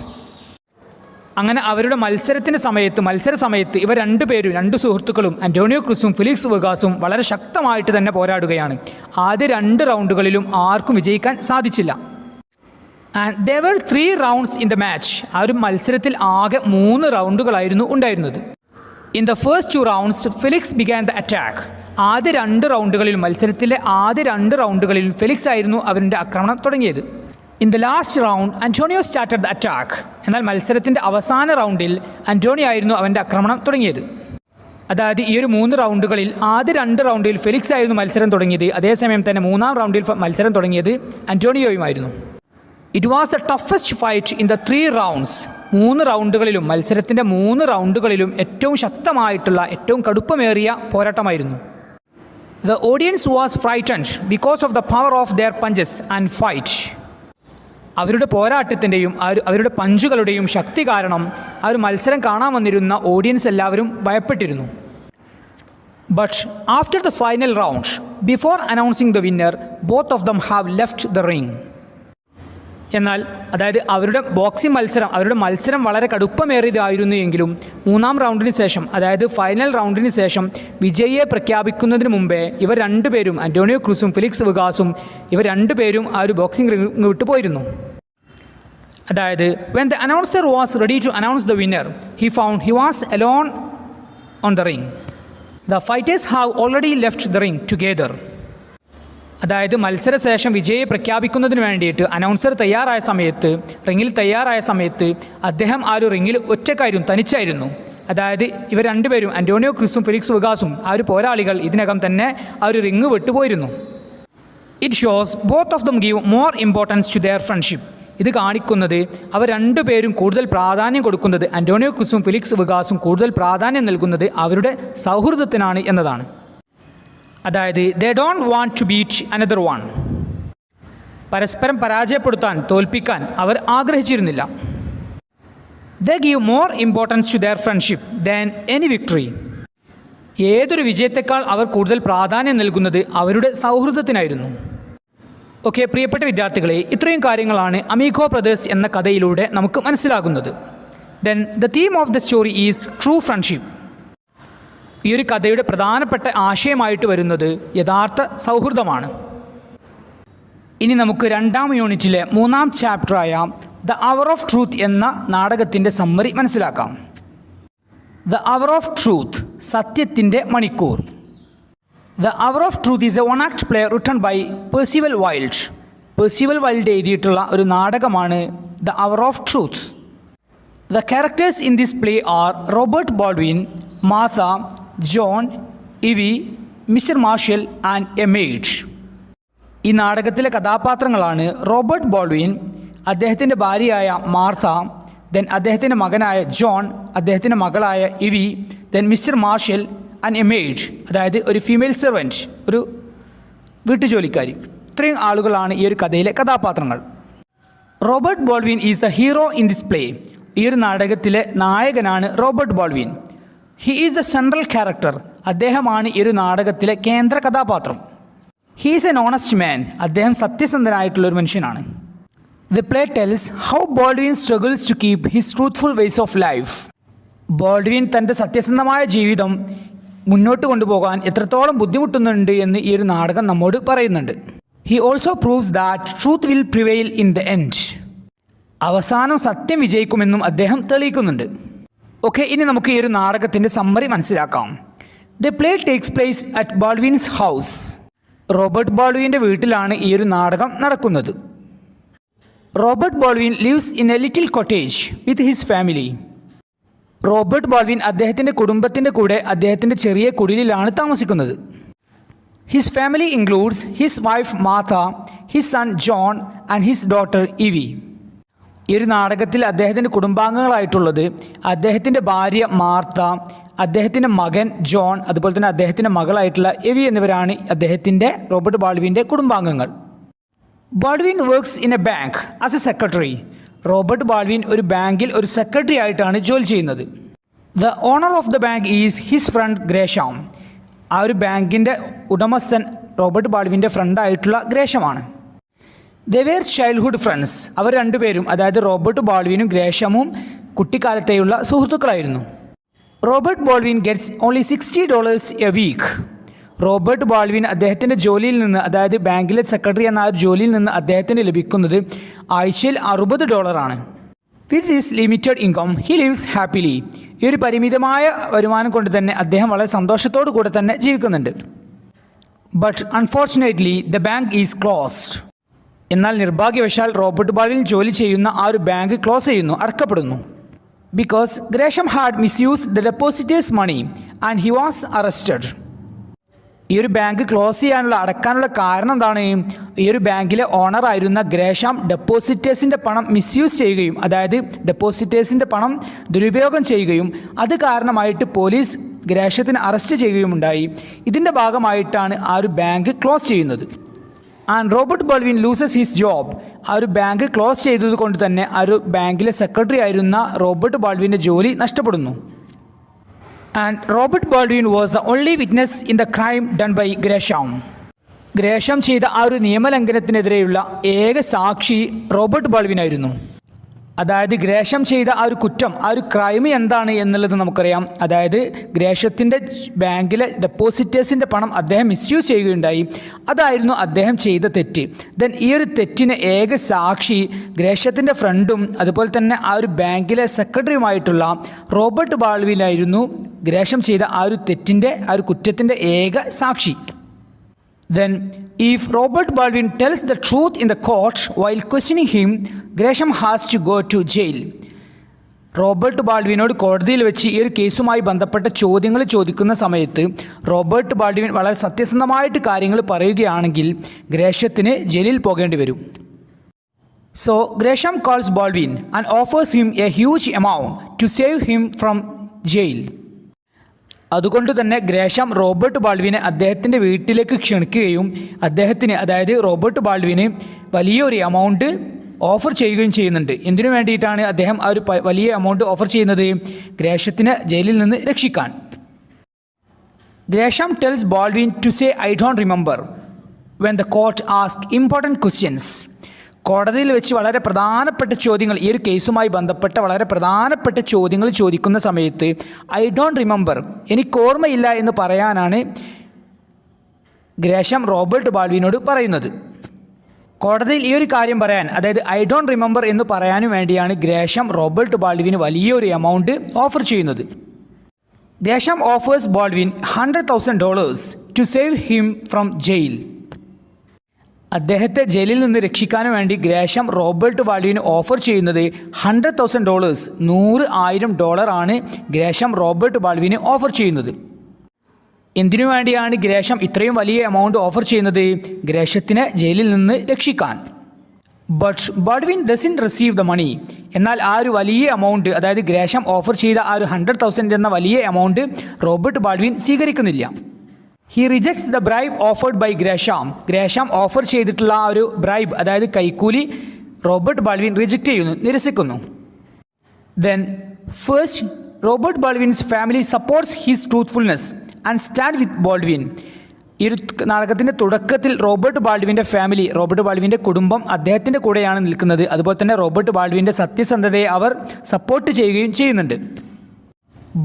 അങ്ങനെ അവരുടെ മത്സര സമയത്ത് ഇവർ രണ്ടു സുഹൃത്തുക്കളും, അന്റോണിയോ ക്രൂസും ഫെലിക്സ് വുഗാസും, വളരെ ശക്തമായിട്ട് തന്നെ പോരാടുകയാണ്. ആദ്യ 2 റൗണ്ടുകളിലും ആർക്കും വിജയിക്കാൻ സാധിച്ചില്ല. And there were 3 rounds in the match. ആ ഒരു മത്സരത്തിൽ ആകെ 3 റൗണ്ടുകളായിരുന്നു ഉണ്ടായിരുന്നത്. In the first 2 rounds Felix began the attack. മത്സരത്തിലെ ആദ്യ 2 റൗണ്ടുകളിലും ഫെലിക്സ് ആയിരുന്നു അവരുടെ ആക്രമണം തുടങ്ങിയത്. In the last round, Antonio started the attack. എന്നാൽ മത്സരത്തിൻ്റെ അവസാന റൗണ്ടിൽ അന്റോണിയോ ആയിരുന്നു അവൻ്റെ ആക്രമണം തുടങ്ങിയത്. അതായത് ഈ ഒരു 3 റൗണ്ടുകളിൽ ആദ്യ 2 റൗണ്ടിൽ ഫെലിക്സ് ആയിരുന്നു മത്സരം തുടങ്ങിയത്. അതേസമയം തന്നെ 3-ാം റൗണ്ടിൽ മത്സരം തുടങ്ങിയത് അന്റോണിയോയുമായിരുന്നു. It was the toughest fight in the 3 rounds. 3 റൗണ്ടുകളിലും, മത്സരത്തിൻ്റെ 3 റൗണ്ടുകളിലും ഏറ്റവും ശക്തമായിട്ടുള്ള, ഏറ്റവും കടുപ്പമേറിയ പോരാട്ടമായിരുന്നു. The audience was frightened because of the power of their punches and fight. അവരുടെ പോരാട്ടത്തിൻ്റെയും അവരുടെ പഞ്ചുകളുടെയും ശക്തി കാരണം ആ ഒരു മത്സരം കാണാൻ വന്നിരുന്ന ഓഡിയൻസ് എല്ലാവരും ഭയപ്പെട്ടിരുന്നു. But after the final round, before announcing the winner, both of them have left the ring. എന്നാൽ അതായത് അവരുടെ ബോക്സിംഗ് മത്സരം വളരെ കടുപ്പമേറിയതായിരുന്നു എങ്കിലും മൂന്നാം റൗണ്ടിന് ശേഷം അതായത് ഫൈനൽ റൗണ്ടിന് ശേഷം വിജയിയെ പ്രഖ്യാപിക്കുന്നതിന് മുമ്പേ ഇവർ രണ്ടുപേരും അന്റോണിയോ ക്രൂസും ഫെലിക്സ് വുഗാസും ഇവർ രണ്ടുപേരും ആ ഒരു ബോക്സിംഗ് റിംഗ് വിട്ടു പോയിരുന്നു. അതായത് when the announcer was ready to announce the winner, he found he was alone on the ring. The fighters have already left the ring together. അതായത് മത്സരശേഷം വിജയിയെ പ്രഖ്യാപിക്കുന്നതിന് വേണ്ടിയിട്ട് അനൗൺസർ റിങ്ങിൽ തയ്യാറായ സമയത്ത് അദ്ദേഹം ആ ഒരു റിങ്ങിൽ തനിച്ചായിരുന്നു. അതായത് ഇവർ രണ്ടുപേരും അന്റോണിയോ ക്രൂസും ഫെലിക്സ് വുഗാസും ആ ഒരു പോരാളികൾ ഇതിനകം തന്നെ ആ ഒരു റിങ് വിട്ടുപോയിരുന്നു. It shows both of them give more importance to their friendship. ഇത് കാണിക്കുന്നത് അവർ രണ്ടുപേരും കൂടുതൽ പ്രാധാന്യം കൊടുക്കുന്നത് അന്റോണിയോ ക്രൂസും ഫെലിക്സ് വുഗാസും കൂടുതൽ പ്രാധാന്യം നൽകുന്നത് അവരുടെ സൗഹൃദത്തിനാണ് എന്നതാണ്. അതായത് they don't want to beat another one. പരസ്പരം തോൽപ്പിക്കാൻ അവർ ആഗ്രഹിച്ചിരുന്നില്ല. They give more importance to their friendship than any victory. ഏതൊരു വിജയത്തെക്കാൾ അവർ കൂടുതൽ പ്രാധാന്യം നൽകുന്നത് അവരുടെ സൗഹൃദത്തിനായിരുന്നു. ഓക്കെ, പ്രിയപ്പെട്ട വിദ്യാർത്ഥികളെ, ഇത്രയും കാര്യങ്ങളാണ് അമീഗോ ബ്രദേഴ്സ് എന്ന കഥയിലൂടെ നമുക്ക് മനസ്സിലാകുന്നത്. Then the theme of the story is true friendship. ഈ ഒരു കഥയുടെ പ്രധാനപ്പെട്ട ആശയമായിട്ട് വരുന്നത് യഥാർത്ഥ സൗഹൃദമാണ്. ഇനി നമുക്ക് രണ്ടാം യൂണിറ്റിലെ മൂന്നാം ചാപ്റ്ററായ ദ അവർ ഓഫ് ട്രൂത്ത് എന്ന നാടകത്തിൻ്റെ സമ്മറി മനസ്സിലാക്കാം. ദ അവർ ഓഫ് ട്രൂത്ത്, സത്യത്തിൻ്റെ മണിക്കൂർ. The hour of truth is a one act play written by Percival Wilde എഴുതിയിട്ടുള്ള ഒരു നാടകമാണ് the hour of truth. The characters in this play are Robert Baldwin, Martha, John, Evie, mister Marshall and a maid. ഈ നാടകത്തിലെ കഥാപാത്രങ്ങളാണ് Robert Baldwin, അദ്ദേഹത്തിൻ്റെ ഭാര്യയായ Martha, then അദ്ദേഹത്തിൻ്റെ മകനായ ജോൺ, അദ്ദേഹത്തിൻ്റെ മകളായ Evie, then mister Marshall and a maid, അതായത് ഒരു ഫീമെയിൽ സെർവൻറ്റ്, ഒരു വീട്ടുജോലിക്കാരി. ഇത്രയും ആളുകളാണ് ഈ ഒരു കഥയിലെ കഥാപാത്രങ്ങൾ. Robert Baldwin is a hero in this play. ഈ ഒരു നാടകത്തിലെ നായകനാണ് Robert Baldwin. He is a central character. അദ്ദേഹമാണ് ഈ ഒരു നാടകത്തിലെ കേന്ദ്ര കഥാപാത്രം. He is an honest man. അദ്ദേഹം സത്യസന്ധനായിട്ടുള്ളൊരു മനുഷ്യനാണ്. The play tells how Baldwin struggles to keep his truthful ways of life. Baldwin തൻ്റെ സത്യസന്ധമായ ജീവിതം മുന്നോട്ട് കൊണ്ടുപോകാൻ എത്രത്തോളം ബുദ്ധിമുട്ടുന്നുണ്ട് എന്ന് ഈ ഒരു നാടകം നമ്മോട് പറയുന്നുണ്ട്. He also proves that truth will prevail in the end. അവസാനം സത്യം വിജയിക്കുമെന്നും അദ്ദേഹം തെളിയിക്കുന്നുണ്ട്. ഓക്കെ, ഇനി നമുക്ക് ഈ ഒരു നാടകത്തിൻ്റെ സമ്മറി മനസ്സിലാക്കാം. The play takes place at Baldwin's house. Robert ബോൾഡ്വിൻ്റെ വീട്ടിലാണ് ഈ ഒരു നാടകം നടക്കുന്നത്. Robert Baldwin lives in a little cottage with his family. Robert Baldwin അദ്ദേഹത്തിൻ്റെ കുടുംബത്തിൻ്റെ കൂടെ അദ്ദേഹത്തിൻ്റെ ചെറിയ കുടിലിലാണ് താമസിക്കുന്നത്. His family includes his wife Martha, his son John and his daughter Evie. ഈ ഒരു നാടകത്തിൽ അദ്ദേഹത്തിൻ്റെ കുടുംബാംഗങ്ങളായിട്ടുള്ളത് അദ്ദേഹത്തിൻ്റെ ഭാര്യ മാർത്ത, അദ്ദേഹത്തിൻ്റെ മകൻ ജോൺ, അതുപോലെ തന്നെ അദ്ദേഹത്തിൻ്റെ മകളായിട്ടുള്ള എവി എന്നിവരാണ് റോബർട്ട് ബോൾഡ്വിൻ്റെ കുടുംബാംഗങ്ങൾ. Baldwin works in a bank as a secretary. Robert Baldwin ഒരു ബാങ്കിൽ ഒരു സെക്രട്ടറി ആയിട്ടാണ് ജോലി ചെയ്യുന്നത്. The owner of the bank is his friend Gresham. ആ ഒരു ബാങ്കിൻ്റെ ഉടമസ്ഥൻ റോബർട്ട് ബോൾഡ്വിൻ്റെ ഫ്രണ്ടായിട്ടുള്ള ഗ്രേഷമാണ്. They were childhood friends. അവർ രണ്ടുപേരും, അതായത് റോബർട്ട് ബോൾഡ്വിനും ഗ്രേഷമും കുട്ടിക്കാലത്തെയുള്ള സുഹൃത്തുക്കളായിരുന്നു. Robert Baldwin gets only $60 a week. Robert Baldwin അദ്ദേഹത്തിൻ്റെ ജോലിയിൽ നിന്ന്, അതായത് ബാങ്കിലെ സെക്രട്ടറി എന്ന ആ ഒരു ജോലിയിൽ നിന്ന് അദ്ദേഹത്തിന് ലഭിക്കുന്നത് ആഴ്ചയിൽ $60 with this limited income he lives happily. ഈ ഒരു പരിമിതമായ വരുമാനം കൊണ്ട് തന്നെ അദ്ദേഹം വളരെ സന്തോഷത്തോടു കൂടെ തന്നെ ജീവിക്കുന്നുണ്ട്. But unfortunately the bank is closed. എന്നാൽ നിർഭാഗ്യവശാൽ റോബർട്ട് ബോൾഡ്വിൻ ജോലി ചെയ്യുന്ന ആ ഒരു ബാങ്ക് ക്ലോസ് ചെയ്യുന്നു, അടക്കപ്പെടുന്നു. Because Gresham had misused the depositors money and he was arrested. ഈ ഒരു ബാങ്ക് ക്ലോസ് അടക്കാനുള്ള കാരണം എന്താണ്? ഈ ഒരു ബാങ്കിലെ ഓണറായിരുന്ന ഗ്രേഷം ഡെപ്പോസിറ്റേഴ്സിൻ്റെ പണം മിസ്യൂസ് ചെയ്യുകയും, അതായത് ഡെപ്പോസിറ്റേഴ്സിൻ്റെ പണം ദുരുപയോഗം ചെയ്യുകയും അത് കാരണമായിട്ട് പോലീസ് ഗ്രേഷത്തിന് അറസ്റ്റ് ചെയ്യുകയും ഉണ്ടായി. ഇതിൻ്റെ ഭാഗമായിട്ടാണ് ആ ഒരു ബാങ്ക് ക്ലോസ് ചെയ്യുന്നത്. And Robert Baldwin loses his job. ആ ഒരു ബാങ്ക് ക്ലോസ് ചെയ്തത് കൊണ്ട് തന്നെ ആ ഒരു ബാങ്കിലെ സെക്രട്ടറി ആയിരുന്ന റോബർട്ട് ബോൾഡ്വിൻ്റെ ജോലി നഷ്ടപ്പെടുന്നു. And Robert Baldwin was the only witness in the crime done by Gresham. Gresham ചെയ്ത ആ ഒരു നിയമലംഘനത്തിനെതിരെയുള്ള ഏക സാക്ഷി റോബർട്ട് ബാൾവിനായിരുന്നു. അതായത് ഗ്രേഷം ചെയ്ത ആ ഒരു കുറ്റം, ആ ഒരു ക്രൈം എന്താണ് എന്നുള്ളത് നമുക്കറിയാം. അതായത് ഗ്രേഷത്തിൻ്റെ ബാങ്കിലെ ഡെപ്പോസിറ്റേഴ്സിൻ്റെ പണം അദ്ദേഹം മിസ്യൂസ് ചെയ്യുകയുണ്ടായി. അതായിരുന്നു അദ്ദേഹം ചെയ്ത തെറ്റ്. ദെൻ ഈ ഒരു തെറ്റിന് ഏക സാക്ഷി ഗ്രേഷത്തിൻ്റെ ഫ്രണ്ടും അതുപോലെ തന്നെ ആ ഒരു ബാങ്കിലെ സെക്രട്ടറിയുമായിട്ടുള്ള റോബർട്ട് ബാൾവിനായിരുന്നു. ഗ്രേഷം ചെയ്ത ആ ഒരു തെറ്റിൻ്റെ, ആ ഒരു കുറ്റത്തിൻ്റെ ഏക സാക്ഷി. Then, if Robert Baldwin tells the truth in the court while questioning him, Gresham has to go to jail. Robert ബാൾഡ്വിനോട് കോടതിയിൽ വെച്ച് ഈ ഒരു കേസുമായി ബന്ധപ്പെട്ട ചോദ്യങ്ങൾ ചോദിക്കുന്ന സമയത്ത് റോബർട്ട് ബാൾഡ്വിൻ വളരെ സത്യസന്ധമായിട്ട് കാര്യങ്ങൾ പറയുകയാണെങ്കിൽ ഗ്രേഷത്തിന് ജയിലിൽ പോകേണ്ടി വരും. So, Gresham calls Baldwin and offers him a huge amount to save him from jail. അതുകൊണ്ട് തന്നെ ഗ്രേഷം റോബർട്ട് ബാൾഡ്വിനെ അദ്ദേഹത്തിൻ്റെ വീട്ടിലേക്ക് ക്ഷണിക്കുകയും അദ്ദേഹത്തിന്, അതായത് റോബർട്ട് ബാൾഡ്വിന് വലിയൊരു എമൗണ്ട് ഓഫർ ചെയ്യുകയും ചെയ്യുന്നുണ്ട്. എന്തിനു വേണ്ടിയിട്ടാണ് അദ്ദേഹം ആ ഒരു വലിയ എമൗണ്ട് ഓഫർ ചെയ്യുന്നത്? ഗ്രേഷത്തിന് ജയിലിൽ നിന്ന് രക്ഷിക്കാൻ. Gresham tells Baldwin to say I don't remember when the court ask important questions. കോടതിയിൽ വെച്ച് വളരെ പ്രധാനപ്പെട്ട ചോദ്യങ്ങൾ, ഈ ഒരു കേസുമായി ബന്ധപ്പെട്ട വളരെ പ്രധാനപ്പെട്ട ചോദ്യങ്ങൾ ചോദിക്കുന്ന സമയത്ത് ഐ ഡോണ്ട് റിമെമ്പർ, എനിക്ക് ഓർമ്മയില്ല എന്ന് പറയാനാണ് ഗ്രേഷം റോബർട്ട് ബാൾഡ്വിനോട് പറയുന്നത്. കോടതിയിൽ ഈ ഒരു കാര്യം പറയാൻ, അതായത് ഐ ഡോണ്ട് റിമെമ്പർ എന്ന് പറയാനും വേണ്ടിയാണ് ഗ്രേഷം റോബർട്ട് ബാൾഡ്വിന് വലിയൊരു എമൗണ്ട് ഓഫർ ചെയ്യുന്നത്. Gresham offers Baldwin $100,000 to save him from jail. അദ്ദേഹത്തെ ജയിലിൽ നിന്ന് രക്ഷിക്കാനും വേണ്ടി ഗ്രേഷം റോബർട്ട് ബാൾഡ്വിന് ഓഫർ ചെയ്യുന്നത് $100,000, $100,000 ഗ്രേഷം റോബർട്ട് ബാൾഡ്വിന് ഓഫർ ചെയ്യുന്നത്. എന്തിനു വേണ്ടിയാണ് ഗ്രേഷം ഇത്രയും വലിയ എമൗണ്ട് ഓഫർ ചെയ്യുന്നത്? ഗ്രേഷത്തിനെ ജയിലിൽ നിന്ന് രക്ഷിക്കാൻ. But Baldwin doesn't receive the money. എന്നാൽ ആ ഒരു വലിയ എമൗണ്ട്, അതായത് ഗ്രേഷം ഓഫർ ചെയ്ത ആ ഒരു $100,000 എന്ന വലിയ എമൗണ്ട് റോബർട്ട് ബാൾഡ്വിൻ സ്വീകരിക്കുന്നില്ല. He rejects the bribe offered by Gresham. Gresham offer ചെയ്തിട്ടുള്ള ആ ഒരു ബ്രൈബ്, അതായത് കൈക്കൂലി, റോബർട്ട് ബാൾഡ്വിൻ റിജക്റ്റ് ചെയ്യുന്നു, നിരസിക്കുന്നു. Then first Robert Baldwin's family supports his truthfulness and stand with Baldwin. ഈ ഒരു നാടകത്തിൻ്റെ തുടക്കത്തിൽ റോബർട്ട് ബാൾഡ്വിൻ്റെ ഫാമിലി, റോബർട്ട് ബാൾഡ്വിൻ്റെ കുടുംബം അദ്ദേഹത്തിൻ്റെ കൂടെയാണ് നിൽക്കുന്നത്. അതുപോലെ തന്നെ റോബർട്ട് ബാൾഡ്വിൻ്റെ സത്യസന്ധതയെ അവർ സപ്പോർട്ട് ചെയ്യുകയും ചെയ്യുന്നുണ്ട്.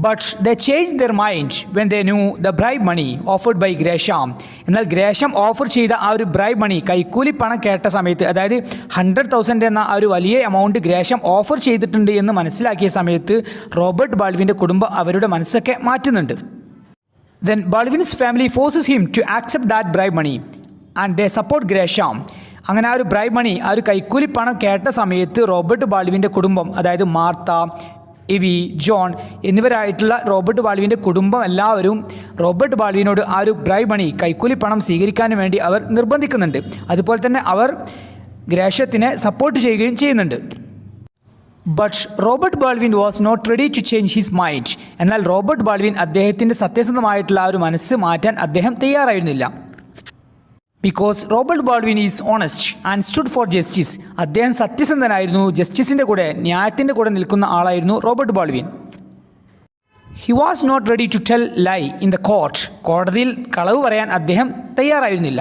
But they changed their mind when they knew the bribe money offered by Gresham. എന്നാൽ ഗ്രേഷം ഓഫർ ചെയ്ത ആ ഒരു ബ്രൈബ് മണി, കൈക്കൂലി പണം കേട്ട സമയത്ത്, അതായത് $100,000 എന്ന ആ ഒരു വലിയ എമൗണ്ട് ഗ്രേഷം ഓഫർ ചെയ്തിട്ടുണ്ട് എന്ന് മനസ്സിലാക്കിയ സമയത്ത് റോബർട്ട് ബാൾഡ്വിൻ്റെ കുടുംബം അവരുടെ മനസ്സൊക്കെ മാറ്റുന്നുണ്ട്. Then Baldwin's family forces him to accept that bribe money and they support Gresham. അങ്ങനെ ആ ഒരു ബ്രൈബ് മണി, ആ ഒരു കൈക്കൂലി പണം കേട്ട സമയത്ത് റോബർട്ട് ബാൾഡ്വിൻ്റെ കുടുംബം, അതായത് മാർത്ത, ഇവി, ജോൺ എന്നിവരായിട്ടുള്ള റോബർട്ട് ബാൾഡ്വിൻ്റെ കുടുംബം എല്ലാവരും റോബർട്ട് ബാൾഡ്വിനോട് ആ ഒരു ബ്രൈബ് മണി, കൈക്കൂലി പണം സ്വീകരിക്കാൻ വേണ്ടി അവർ നിർബന്ധിക്കുന്നുണ്ട്. അതുപോലെ തന്നെ അവർ ഗ്രേഷത്തിനെ സപ്പോർട്ട് ചെയ്യുകയും ചെയ്യുന്നുണ്ട്. But Robert Baldwin was not ready to change his mind. എന്നാൽ റോബർട്ട് ബാൾഡ്വിൻ അദ്ദേഹത്തിൻ്റെ സത്യസന്ധമായിട്ടുള്ള ആ ഒരു മനസ്സ് മാറ്റാൻ അദ്ദേഹം തയ്യാറായിരുന്നില്ല. Because Robert Baldwin is honest and stood for justice. അദ്ദേഹം സത്യസന്ധനായിരുന്നു, ജസ്റ്റിസിൻ്റെ കൂടെ, ന്യായത്തിൻ്റെ കൂടെ നിൽക്കുന്ന ആളായിരുന്നു Robert Baldwin. He was not ready to tell lie in the court. കോടതിയിൽ കളവ് പറയാൻ അദ്ദേഹം തയ്യാറായിരുന്നില്ല.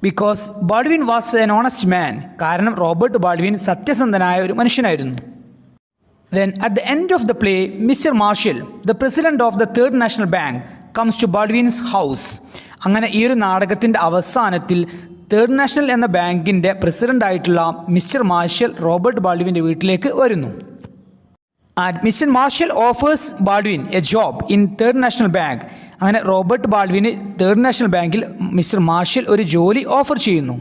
Because Baldwin was an honest man. കാരണം റോബർട്ട് ബാൾഡ്വിൻ സത്യസന്ധനായ ഒരു മനുഷ്യനായിരുന്നു. Then at the end of the play, Mr. Marshall, the president of the Third National Bank, comes to Baldwin's house. അങ്ങനെ ഈ ഒരു നാടകത്തിൻ്റെ അവസാനത്തിൽ തേർഡ് നാഷണൽ എന്ന ബാങ്കിൻ്റെ പ്രസിഡൻ്റായിട്ടുള്ള മിസ്റ്റർ മാർഷൽ റോബർട്ട് ബാൾഡ്വിൻ്റെ വീട്ടിലേക്ക് വരുന്നു. And mister Marshall offers Baldwin a job in third national bank. അങ്ങനെ റോബർട്ട് ബാൾഡ്വിന് തേർഡ് നാഷണൽ ബാങ്കിൽ മിസ്റ്റർ മാർഷൽ ഒരു ജോലി ഓഫർ ചെയ്യുന്നു.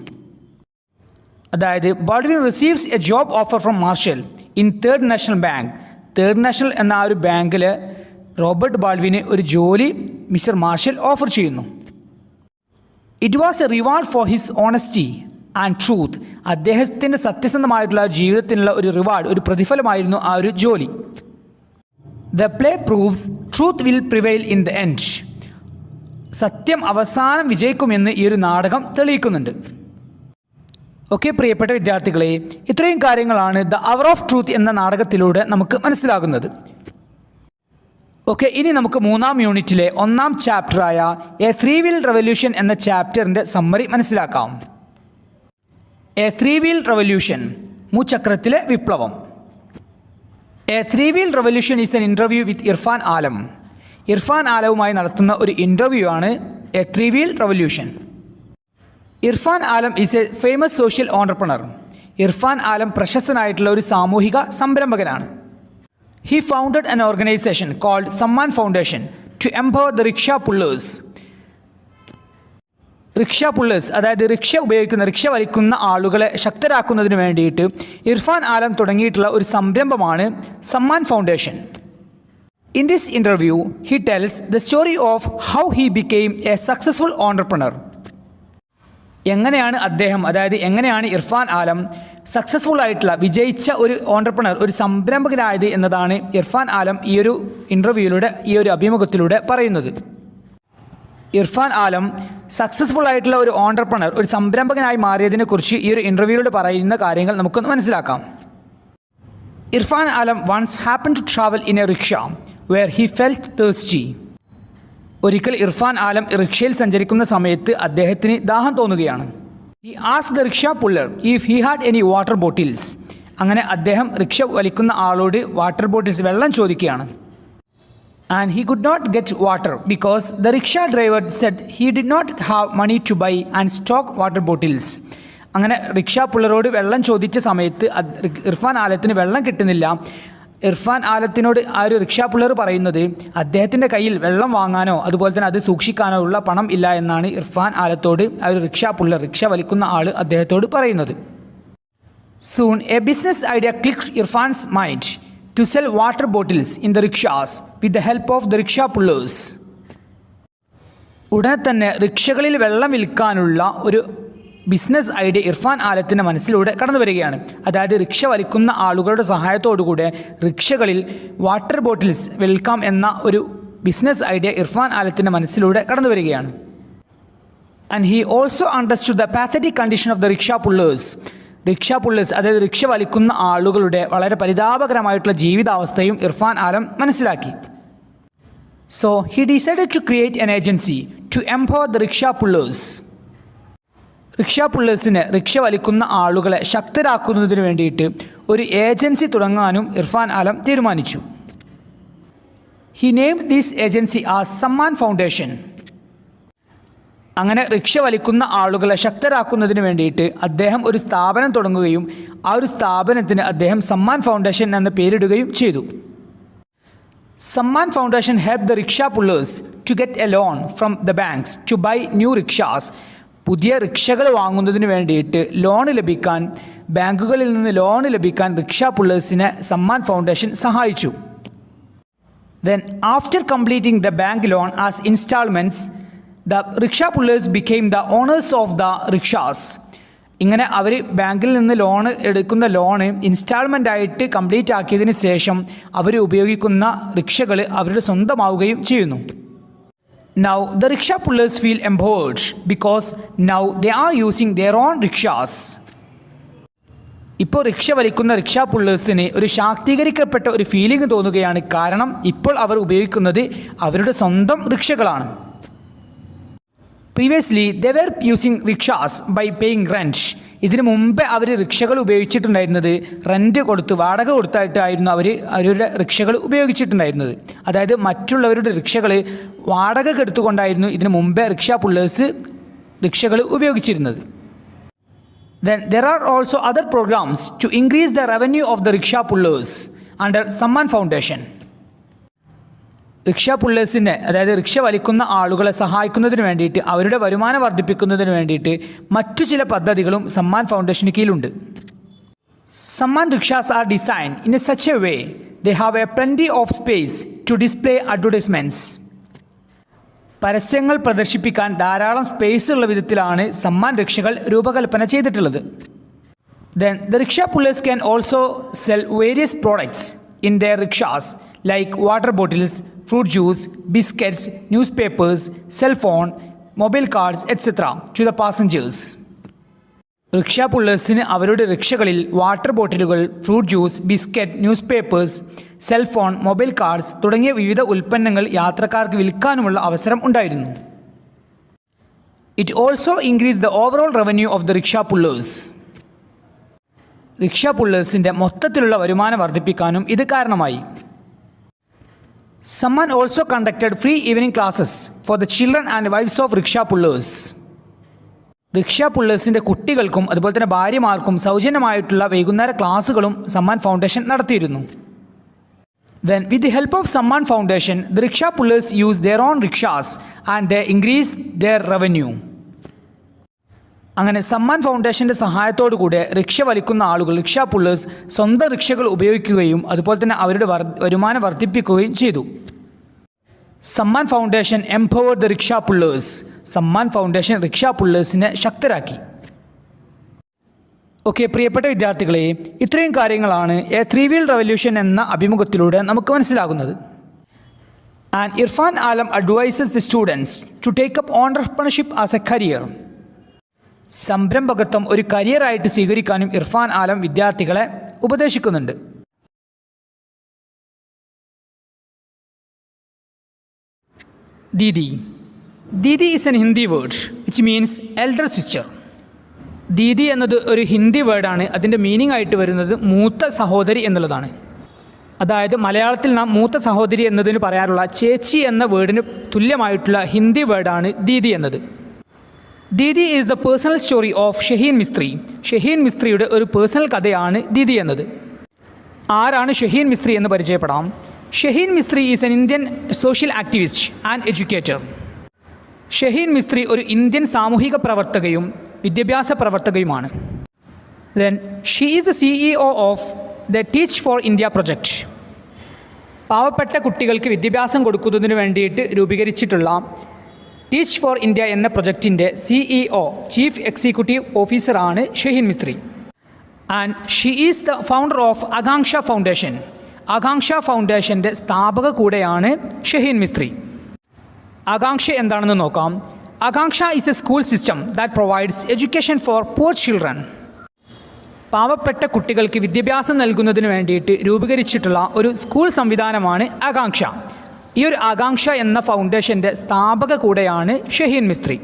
അതായത് Baldwin receives a job offer from Marshall in third national bank. Third national എന്ന ആ ഒരു ബാങ്കിൽ റോബർട്ട് ബാൾഡ്വിന് ഒരു ജോലി മിസ്റ്റർ മാർഷൽ ഓഫർ ചെയ്യുന്നു. It was a reward for his honesty and truth. അദ്ദേഹത്തിൻ്റെ സത്യസന്ധമായിട്ടുള്ള ജീവിതത്തിനുള്ള ഒരു റിവാർഡ്, ഒരു പ്രതിഫലമായിരുന്നു ആ ഒരു ജോലി. The play proves truth will prevail in the end. സത്യം അവസാനം വിജയിക്കുമെന്ന് ഈ ഒരു നാടകം തെളിയിക്കുന്നുണ്ട്. ഓക്കെ പ്രിയപ്പെട്ട വിദ്യാർത്ഥികളെ, ഇത്രയും കാര്യങ്ങളാണ് ദ അവർ ഓഫ് ട്രൂത്ത് എന്ന നാടകത്തിലൂടെ നമുക്ക് മനസ്സിലാകുന്നത്. ഓക്കെ, ഇനി നമുക്ക് മൂന്നാം യൂണിറ്റിലെ ഒന്നാം ചാപ്റ്ററായ എ ത്രീ വീൽ റെവല്യൂഷൻ എന്ന ചാപ്റ്ററിൻ്റെ സമ്മറി മനസ്സിലാക്കാം. എ ത്രീ വീൽ റെവല്യൂഷൻ, മുച്ചക്രത്തിലെ വിപ്ലവം. A three wheel revolution is an interview with Irfan Alam. Irfan ആലവുമായി നടത്തുന്ന ഒരു ഇൻ്റർവ്യൂ ആണ് a three wheel revolution. Irfan Alam is a famous social entrepreneur. Irfan Alam പ്രശസ്തനായിട്ടുള്ള ഒരു സാമൂഹിക സംരംഭകനാണ്. He founded an organization called Samman Foundation to empower the rickshaw pullers. Rickshaw pullers, അതായത് rickshaw വലിക്കുന്ന ആളുകളെ ശക്തരാക്കുന്നതിന് വേണ്ടിയിട്ട് ഇർഫാൻ ആലം തുടങ്ങിയിട്ടുള്ള ഒരു സംരംഭമാണ് Samman foundation. In this interview he tells the story of how he became A successful entrepreneur. എങ്ങനെയാണ് അദ്ദേഹം, അതായത് എങ്ങനെയാണ് ഇർഫാൻ ആലം സക്സസ്ഫുൾ ആയിട്ടുള്ള വിജയിച്ച ഒരു ഓണ്ടർപ്രണർ, ഒരു സംരംഭകനായത് എന്നതാണ് ഇർഫാൻ ആലം ഈ ഒരു ഇൻ്റർവ്യൂയിലൂടെ, ഈ ഒരു അഭിമുഖത്തിലൂടെ പറയുന്നത്. ഇർഫാൻ ആലം സക്സസ്ഫുൾ ആയിട്ടുള്ള ഒരു ഓണ്ടർപ്രണർ, ഒരു സംരംഭകനായി മാറിയതിനെക്കുറിച്ച് ഈ ഒരു ഇൻ്റർവ്യൂയിലൂടെ പറയുന്ന കാര്യങ്ങൾ നമുക്കൊന്ന് മനസ്സിലാക്കാം. Irfan Alam once happen to travel in a rickshaw where he felt thirsty. ഒരിക്കൽ ഇർഫാൻ ആലം റിക്ഷയിൽ സഞ്ചരിക്കുന്ന സമയത്ത് അദ്ദേഹത്തിന് ദാഹം തോന്നുകയാണ്. He asked the rickshaw puller if he had any water bottles. അങ്ങനെ അദ്ദേഹം റിക്ഷ വലിക്കുന്ന ആളോട് വാട്ടർ ബോട്ടിൽസ്, വെള്ളം ചോദിക്കുകയാണ്. And he could not get water because the rickshaw driver said he did not have money to buy and stock water bottles. അങ്ങനെ rickshaw പുള്ളറോട് വെള്ളം ചോദിച്ച സമയത്ത് ഇർഫാൻ ആലത്തിന് വെള്ളം കിട്ടുന്നില്ല. ഇർഫാൻ ആലത്തിനോട് ആ ഒരു റിക്ഷ പുള്ളർ പറയുന്നത് അദ്ദേഹത്തിൻ്റെ കയ്യിൽ വെള്ളം വാങ്ങാനോ അതുപോലെ തന്നെ അത് സൂക്ഷിക്കാനോ ഉള്ള പണം ഇല്ല എന്നാണ് ഇർഫാൻ ആലത്തോട് ആ ഒരു റിക്ഷ പുള്ളർ, റിക്ഷ വലിക്കുന്ന ആൾ അദ്ദേഹത്തോട് പറയുന്നത്. Soon a business idea clicked Irfan's mind to sell water bottles in the rickshaws with the help of the rickshaw pullers. ഉടനെ തന്നെ റിക്ഷകളിൽ വെള്ളം വിൽക്കാനുള്ള ഒരു ബിസിനസ് ഐഡിയ ഇർഫാൻ ആലത്തിൻ്റെ മനസ്സിലൂടെ കടന്നു വരികയാണ്. അതായത് റിക്ഷ വലിക്കുന്ന ആളുകളുടെ സഹായത്തോടുകൂടെ റിക്ഷകളിൽ വാട്ടർ ബോട്ടിൽസ് വിൽക്കാം എന്ന ഒരു ബിസിനസ് ഐഡിയ ഇർഫാൻ ആലത്തിൻ്റെ മനസ്സിലൂടെ കടന്നു വരികയാണ്. And he also understood the pathetic condition of the rickshaw pullers. Rickshaw pullers, അതായത് റിക്ഷ വലിക്കുന്ന ആളുകളുടെ വളരെ പരിതാപകരമായിട്ടുള്ള ജീവിതാവസ്ഥയും ഇർഫാൻ ആലം മനസ്സിലാക്കി. So he decided to create an agency to empower the rickshaw pullers. Rickshaw പുള്ളേഴ്സിനെ, റിക്ഷ വലിക്കുന്ന ആളുകളെ ശക്തരാക്കുന്നതിന് വേണ്ടിയിട്ട് ഒരു ഏജൻസി തുടങ്ങാനും ഇർഫാൻ ആലം തീരുമാനിച്ചു. He named this agency as Samman foundation. അങ്ങനെ റിക്ഷ വലിക്കുന്ന ആളുകളെ ശക്തരാക്കുന്നതിന് വേണ്ടിയിട്ട് അദ്ദേഹം ഒരു സ്ഥാപനം തുടങ്ങുകയും ആ ഒരു സ്ഥാപനത്തിന് അദ്ദേഹം സമ്മാൻ ഫൗണ്ടേഷൻ എന്ന പേരിടുകയും ചെയ്തു. Samman foundation help the rickshaw pullers to get a loan from the banks to buy new rickshaws. പുതിയ റിക്ഷകൾ വാങ്ങുന്നതിന് വേണ്ടിയിട്ട് ലോൺ ലഭിക്കാൻ, ബാങ്കുകളിൽ നിന്ന് ലോൺ ലഭിക്കാൻ റിക്ഷ പുള്ളേഴ്സിനെ സമ്മാൻ ഫൗണ്ടേഷൻ സഹായിച്ചു. Then after completing the bank loan as installments the rickshaw pullers became the owners of the rickshaws. ഇങ്ങനെ അവർ ബാങ്കിൽ നിന്ന് എടുക്കുന്ന ലോണ് ഇൻസ്റ്റാൾമെൻ്റ് ആയിട്ട് കംപ്ലീറ്റ് ആക്കിയതിന് ശേഷം അവർ ഉപയോഗിക്കുന്ന റിക്ഷകൾ അവരുടെ സ്വന്തമാവുകയും ചെയ്യുന്നു. Now the rickshaw pullers feel empowered because now they are using their own rickshaws. ഇപ്പോൾ റിക്ഷ വലിക്കുന്ന റിക്ഷ പുള്ളേഴ്സിന് ഒരു ശാക്തീകരിക്കപ്പെട്ട ഒരു ഫീലിംഗ് തോന്നുകയാണ്. കാരണം ഇപ്പോൾ അവർ ഉപയോഗിക്കുന്നത് അവരുടെ സ്വന്തം റിക്ഷകളാണ്. Previously they were using rickshaws by paying rent. ഇതിനു മുമ്പേ അവർ റിക്ഷകൾ ഉപയോഗിച്ചിട്ടുണ്ടായിരുന്നത് റെൻറ്റ് കൊടുത്ത്, വാടക കൊടുത്തായിട്ടായിരുന്നു അവരുടെ റിക്ഷകൾ ഉപയോഗിച്ചിട്ടുണ്ടായിരുന്നത്. അതായത് മറ്റുള്ളവരുടെ റിക്ഷകൾ വാടക എടുത്തുകൊണ്ടായിരുന്നു ഇതിനു മുമ്പേ റിക്ഷ പുള്ളേഴ്സ് റിക്ഷകൾ ഉപയോഗിച്ചിരുന്നത്. Then there are also other programs to increase the revenue of the rickshaw pullers under Samman Foundation. Rickshaw പുള്ളേഴ്സിനെ, അതായത് റിക്ഷ വലിക്കുന്ന ആളുകളെ സഹായിക്കുന്നതിന് വേണ്ടിയിട്ട്, അവരുടെ വരുമാനം വർദ്ധിപ്പിക്കുന്നതിന് വേണ്ടിയിട്ട് മറ്റു ചില പദ്ധതികളും സമ്മാൻ ഫൗണ്ടേഷന് കീഴിലുണ്ട്. Samman rickshaws are design in a such a way they have a plenty of space to display advertisements. പരസ്യങ്ങൾ പ്രദർശിപ്പിക്കാൻ ധാരാളം സ്പേസ് ഉള്ള വിധത്തിലാണ് സമ്മാൻ റിക്ഷകൾ രൂപകൽപ്പന ചെയ്തിട്ടുള്ളത്. Then the rickshaw pullers can also sell various products in their rickshaws like water bottles, fruit juice, biscuits, newspapers, cell phone, mobile cards, etc. to the passengers. Rickshaw പുള്ളേഴ്സിന് അവരുടെ റിക്ഷകളിൽ വാട്ടർ ബോട്ടിലുകൾ, fruit juice, biscuit, newspapers, cellphone, mobile cards തുടങ്ങിയ വിവിധ ഉൽപ്പന്നങ്ങൾ യാത്രക്കാർക്ക് വിൽക്കാനുമുള്ള അവസരം ഉണ്ടായിരുന്നു. It also increase the overall revenue of the rickshaw pullers. Rickshaw പുള്ളേഴ്സിൻ്റെ മൊത്തത്തിലുള്ള വരുമാനം വർദ്ധിപ്പിക്കാനും ഇത് കാരണമായി. Samman also conducted free evening classes for the children and wifes of rickshaw pullers. Rickshaw പുള്ളേഴ്സിൻ്റെ കുട്ടികൾക്കും അതുപോലെ തന്നെ ഭാര്യമാർക്കും സൗജന്യമായിട്ടുള്ള വൈകുന്നേര ക്ലാസ്സുകളും സമ്മാൻ ഫൗണ്ടേഷൻ നടത്തിയിരുന്നു. Then, with the help of Samman Foundation, the rickshaw pullers use their own rickshaws and they increase their revenue. അങ്ങനെ സമ്മാൻ ഫൗണ്ടേഷൻ്റെ സഹായത്തോടു കൂടെ റിക്ഷ വലിക്കുന്ന ആളുകൾ, റിക്ഷ പുള്ളേഴ്സ്, സ്വന്തം റിക്ഷകൾ ഉപയോഗിക്കുകയും അതുപോലെ തന്നെ അവരുടെ വരുമാനം വർദ്ധിപ്പിക്കുകയും ചെയ്തു. Samman Foundation empowered the rickshaw pullers. Samman Foundation rickshaw പുള്ളേഴ്സിനെ ശക്തരാക്കി. ഓക്കെ, പ്രിയപ്പെട്ട വിദ്യാർത്ഥികളെ, ഇത്രയും കാര്യങ്ങളാണ് എ ത്രീ വീൽ റെവല്യൂഷൻ എന്ന അഭിമുഖത്തിലൂടെ നമുക്ക് മനസ്സിലാകുന്നത്. And Irfan Alam advises the students to take up entrepreneurship as a career. സംരംഭകത്വം ഒരു കരിയറായിട്ട് സ്വീകരിക്കാനും ഇർഫാൻ ആലം വിദ്യാർത്ഥികളെ ഉപദേശിക്കുന്നുണ്ട്. Didi. Didi is an Hindi word which means elder sister. Didi എന്നത് ഒരു ഹിന്ദി വേർഡാണ്. അതിൻ്റെ മീനിങ് ആയിട്ട് വരുന്നത് മൂത്ത സഹോദരി എന്നുള്ളതാണ്. അതായത് മലയാളത്തിൽ നാം മൂത്ത സഹോദരി എന്നതിന് പറയാറുള്ള ചേച്ചി എന്ന വേർഡിന് തുല്യമായിട്ടുള്ള ഹിന്ദി വേർഡാണ് ദീദി എന്നത്. Didi is the personal story of Shaheen Mistry. Shaheen മിസ്ത്രിയുടെ ഒരു പേഴ്സണൽ കഥയാണ് ദീദി എന്നത്. ആരാണ് ഷഹീൻ മിസ്ത്രി എന്ന് പരിചയപ്പെടാം. Shaheen Mistry is an Indian social activist and educator. Shaheen Mistry ഒരു ഇന്ത്യൻ സാമൂഹിക പ്രവർത്തകയും വിദ്യാഭ്യാസ പ്രവർത്തകയുമാണ്. Then she is the CEO of the Teach For India project. പാവപ്പെട്ട കുട്ടികൾക്ക് വിദ്യാഭ്യാസം കൊടുക്കുന്നതിന് വേണ്ടിയിട്ട് രൂപീകരിച്ചിട്ടുള്ള ടീച്ച് ഫോർ ഇന്ത്യ എന്ന പ്രൊജക്റ്റിൻ്റെ CEO, ചീഫ് എക്സിക്യൂട്ടീവ് ഓഫീസറാണ് Shaheen Mistry. And she is the founder of Akanksha foundation. Akanksha ഫൗണ്ടേഷൻ്റെ സ്ഥാപക കൂടെയാണ് ഷഹീൻ മിസ്ത്രി. ആകാംക്ഷ എന്താണെന്ന് നോക്കാം. ആകാംക്ഷ is A school system that provides education for poor children. പാവപ്പെട്ട കുട്ടികൾക്ക് വിദ്യാഭ്യാസം നൽകുന്നതിന് വേണ്ടിയിട്ട് രൂപീകരിച്ചിട്ടുള്ള ഒരു സ്കൂൾ സംവിധാനമാണ് ആകാംക്ഷ. ഈ ഒരു ആകാംക്ഷ എന്ന ഫൗണ്ടേഷൻ്റെ സ്ഥാപക കൂടെയാണ് Shaheen Mistry.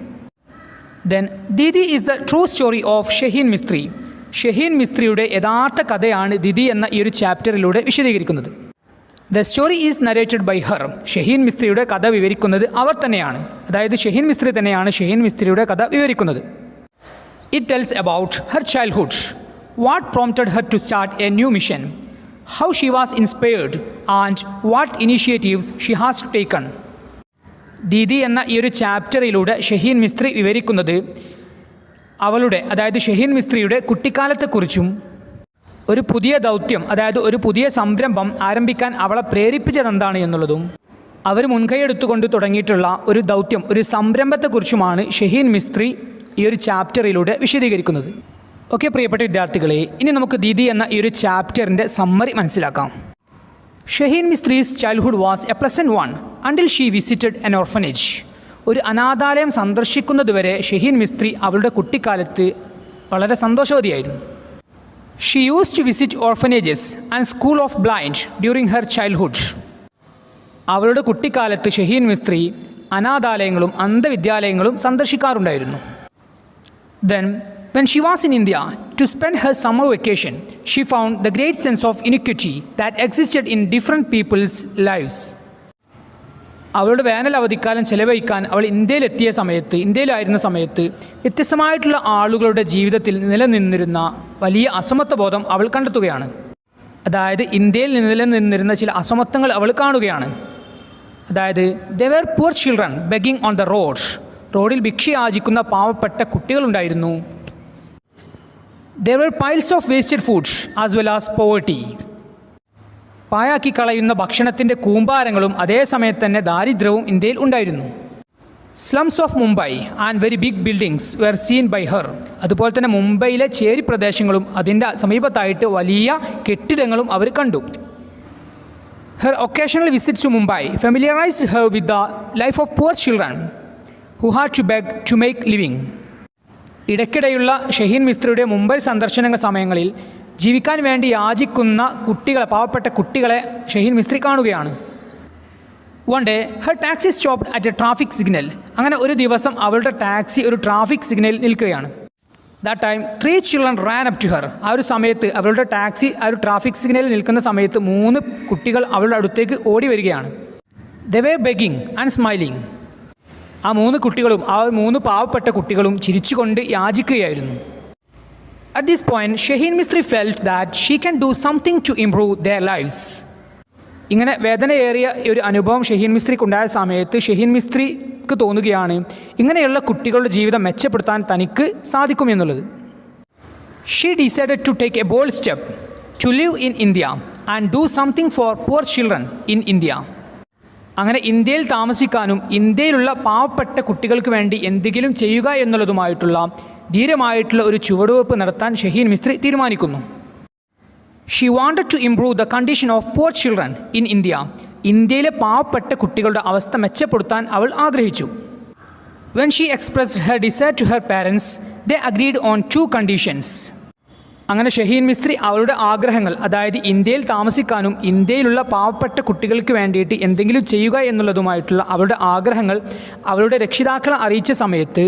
Then Didi is the true story of Shaheen Mistry. Shaheen മിസ്ത്രിയുടെ യഥാർത്ഥ കഥയാണ് ദിദി എന്ന ഈ ഒരു ചാപ്റ്ററിലൂടെ വിശദീകരിക്കുന്നത്. The story is narrated by her. ഷഹീൻ മിസ്ത്രിയുടെ കഥ വിവരിക്കുന്നത് അവർ തന്നെയാണ്. അതായത് ഷഹീൻ മിസ്ത്രി തന്നെയാണ് ഷഹീൻ മിസ്ത്രിയുടെ കഥ വിവരിക്കുന്നത്. It tells about her childhood, what prompted her to start a new mission, how she was inspired and what initiatives she has taken. Didi എന്ന ഈ ഒരു ചാപ്റ്ററിലൂടെ ഷഹീൻ മിസ്ത്രി വിവരിക്കുന്നത് അവളുടെ, അതായത് ഷഹീൻ മിസ്ത്രിയുടെ കുട്ടിക്കാലത്തെക്കുറിച്ചും ഒരു പുതിയ ദൗത്യം, അതായത് ഒരു പുതിയ സംരംഭം ആരംഭിക്കാൻ അവളെ പ്രേരിപ്പിച്ചതെന്താണ് എന്നുള്ളതും അവർ മുൻകൈയെടുത്തുകൊണ്ട് തുടങ്ങിയിട്ടുള്ള ഒരു ദൗത്യം, ഒരു സംരംഭത്തെക്കുറിച്ചുമാണ് ഷഹീൻ മിസ്ത്രി ഈ ഒരു ചാപ്റ്ററിലൂടെ വിശദീകരിക്കുന്നത്. ഓക്കെ, പ്രിയപ്പെട്ട വിദ്യാർത്ഥികളെ, ഇനി നമുക്ക് ദീദി എന്ന ഈ ഒരു ചാപ്റ്ററിൻ്റെ സമ്മറി മനസ്സിലാക്കാം. Shaheen Mistry's childhood was a pleasant one until she visited an orphanage. ഒരു അനാഥാലയം സന്ദർശിക്കുന്നതുവരെ ഷഹീൻ മിസ്ത്രി അവളുടെ കുട്ടിക്കാലത്ത് വളരെ സന്തോഷവതിയായിരുന്നു. She use to visit orphanages and school of blind during her childhood. അവളുടെ കുട്ടിക്കാലത്ത് ഷഹീൻ മിസ്ത്രി അനാഥാലയങ്ങളും അന്ധവിദ്യാലയങ്ങളും സന്ദർശിക്കാറുണ്ടായിരുന്നു. Then when she was in India to spend her summer vacation, she found the great sense of inequity that existed in different people's lives. അവളുടെ വേനൽ അവധിക്കാലം ചെലവഴിക്കാൻ അവൾ ഇന്ത്യയിലായിരുന്ന സമയത്ത് വ്യത്യസ്തമായിട്ടുള്ള ആളുകളുടെ ജീവിതത്തിൽ നിലനിന്നിരുന്ന വലിയ അസമത്വബോധം അവൾ കണ്ടെത്തുകയാണ്. അതായത് ഇന്ത്യയിൽ നിലനിന്നിരുന്ന ചില അസമത്വങ്ങൾ അവൾ കാണുകയാണ്. അതായത് there were poor children begging on the road. റോഡിൽ ഭിക്ഷ യാചിക്കുന്ന പാവപ്പെട്ട കുട്ടികളുണ്ടായിരുന്നു. There were piles of wasted food as well as poverty. പായാക്കി കളയുന്ന ഭക്ഷണത്തിൻ്റെ കൂമ്പാരങ്ങളും അതേസമയത്ത് തന്നെ ദാരിദ്ര്യവും ഇന്ത്യയിൽ ഉണ്ടായിരുന്നു. Slums of Mumbai and very big buildings were seen by her. അതുപോലെ തന്നെ മുംബൈയിലെ ചേരി പ്രദേശങ്ങളും അതിൻ്റെ സമീപത്തായിട്ട് വലിയ കെട്ടിടങ്ങളും അവർ കണ്ടു. Her occasional visits to Mumbai familiarized her with the life of poor children who had to beg to make living. ഇടയ്ക്കിടെയുള്ള ഷഹീൻ മിസ്ത്രിയുടെ മുംബൈ സന്ദർശന സമയങ്ങളിൽ ജീവിക്കാൻ വേണ്ടി യാചിക്കുന്ന കുട്ടികളെ, പാവപ്പെട്ട കുട്ടികളെ ഷഹീൻ മിസ്ത്രി കാണുകയാണ്. One day Har taxi stopped at A traffic signal. അങ്ങനെ ഒരു ദിവസം അവളുടെ ടാക്സി ഒരു ട്രാഫിക് സിഗ്നലിൽ നിൽക്കുകയാണ്. That time 3 children ran up to her. ആ ഒരു സമയത്ത് അവളുടെ ടാക്സി ആ ഒരു ട്രാഫിക് സിഗ്നലിൽ നിൽക്കുന്ന സമയത്ത് 3 കുട്ടികൾ അവളുടെ അടുത്തേക്ക് ഓടി വരികയാണ്. They were begging and smiling. ആ 3 കുട്ടികളും ആ 3 പാവപ്പെട്ട കുട്ടികളും ചിരിച്ചുകൊണ്ട് യാചിക്കുകയായിരുന്നു. At this point, Shaheen Mistry felt that she can do something to improve their lives. ഇങ്ങനെ വേദനയേറിയ ഒരു അനുഭവം ഷഹീൻ മിസ്ത്രിക്കുണ്ടായ സമയത്ത് ഷഹീൻ മിസ്ത്രിക്ക് തോന്നുകയാണ് ഇങ്ങനെയുള്ള കുട്ടികളുടെ ജീവിതം മെച്ചപ്പെടുത്താൻ തനിക്ക് സാധിക്കുമെന്നുള്ളത്. She decided to take a bold step to live in India and do something for poor children in India. അങ്ങനെ ഇന്ത്യയിൽ താമസിക്കാനും ഇന്ത്യയിലുള്ള പാവപ്പെട്ട കുട്ടികൾക്ക് വേണ്ടി എന്തെങ്കിലും ചെയ്യുക എന്നുള്ളതുമായിട്ടുള്ള ധീരമായിട്ടുള്ള ഒരു ചുവടുവെപ്പ് നടത്താൻ ഷഹീൻ മിസ്ത്രി തീരുമാനിക്കുന്നു. She wanted to improve the condition of poor children in India. ഇന്ത്യയിലെ പാവപ്പെട്ട കുട്ടികളുടെ അവസ്ഥ മെച്ചപ്പെടുത്താൻ അവൾ ആഗ്രഹിച്ചു. When she expressed her desire to her parents, they agreed on 2 conditions. അങ്ങനെ ഷഹീൻ മിസ്ത്രി അവളുടെ ആഗ്രഹങ്ങൾ, അതായത് ഇന്ത്യയിൽ താമസിക്കാനും ഇന്ത്യയിലുള്ള പാവപ്പെട്ട കുട്ടികൾക്ക് വേണ്ടിയിട്ട് എന്തെങ്കിലും ചെയ്യുക എന്നുള്ളതുമായിട്ടുള്ള അവളുടെ ആഗ്രഹങ്ങൾ അവളുടെ രക്ഷിതാക്കളെ അറിയിച്ച സമയത്ത്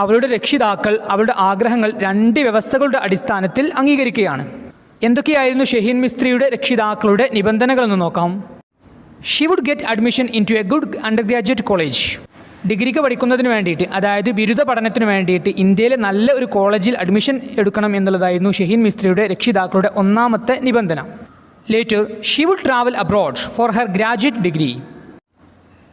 അവളുടെ രക്ഷിതാക്കൾ അവളുടെ ആഗ്രഹങ്ങൾ 2 വ്യവസ്ഥകളുടെ അടിസ്ഥാനത്തിൽ അംഗീകരിക്കുകയാണ്. എന്തൊക്കെയായിരുന്നു ഷഹീൻ മിസ്ത്രിയുടെ രക്ഷിതാക്കളുടെ നിബന്ധനകളെന്ന് നോക്കാം. She would get admission into a good undergraduate college. ഡിഗ്രിക്ക് പഠിക്കുന്നതിന് വേണ്ടിയിട്ട്, അതായത് ബിരുദ പഠനത്തിന് വേണ്ടിയിട്ട് ഇന്ത്യയിലെ നല്ല ഒരു കോളേജിൽ അഡ്മിഷൻ എടുക്കണം എന്നുള്ളതായിരുന്നു ഷഹീൻ മിസ്ത്രിയുടെ രക്ഷിതാക്കളുടെ ഒന്നാമത്തെ നിബന്ധന. Later she would travel abroad for her graduate degree.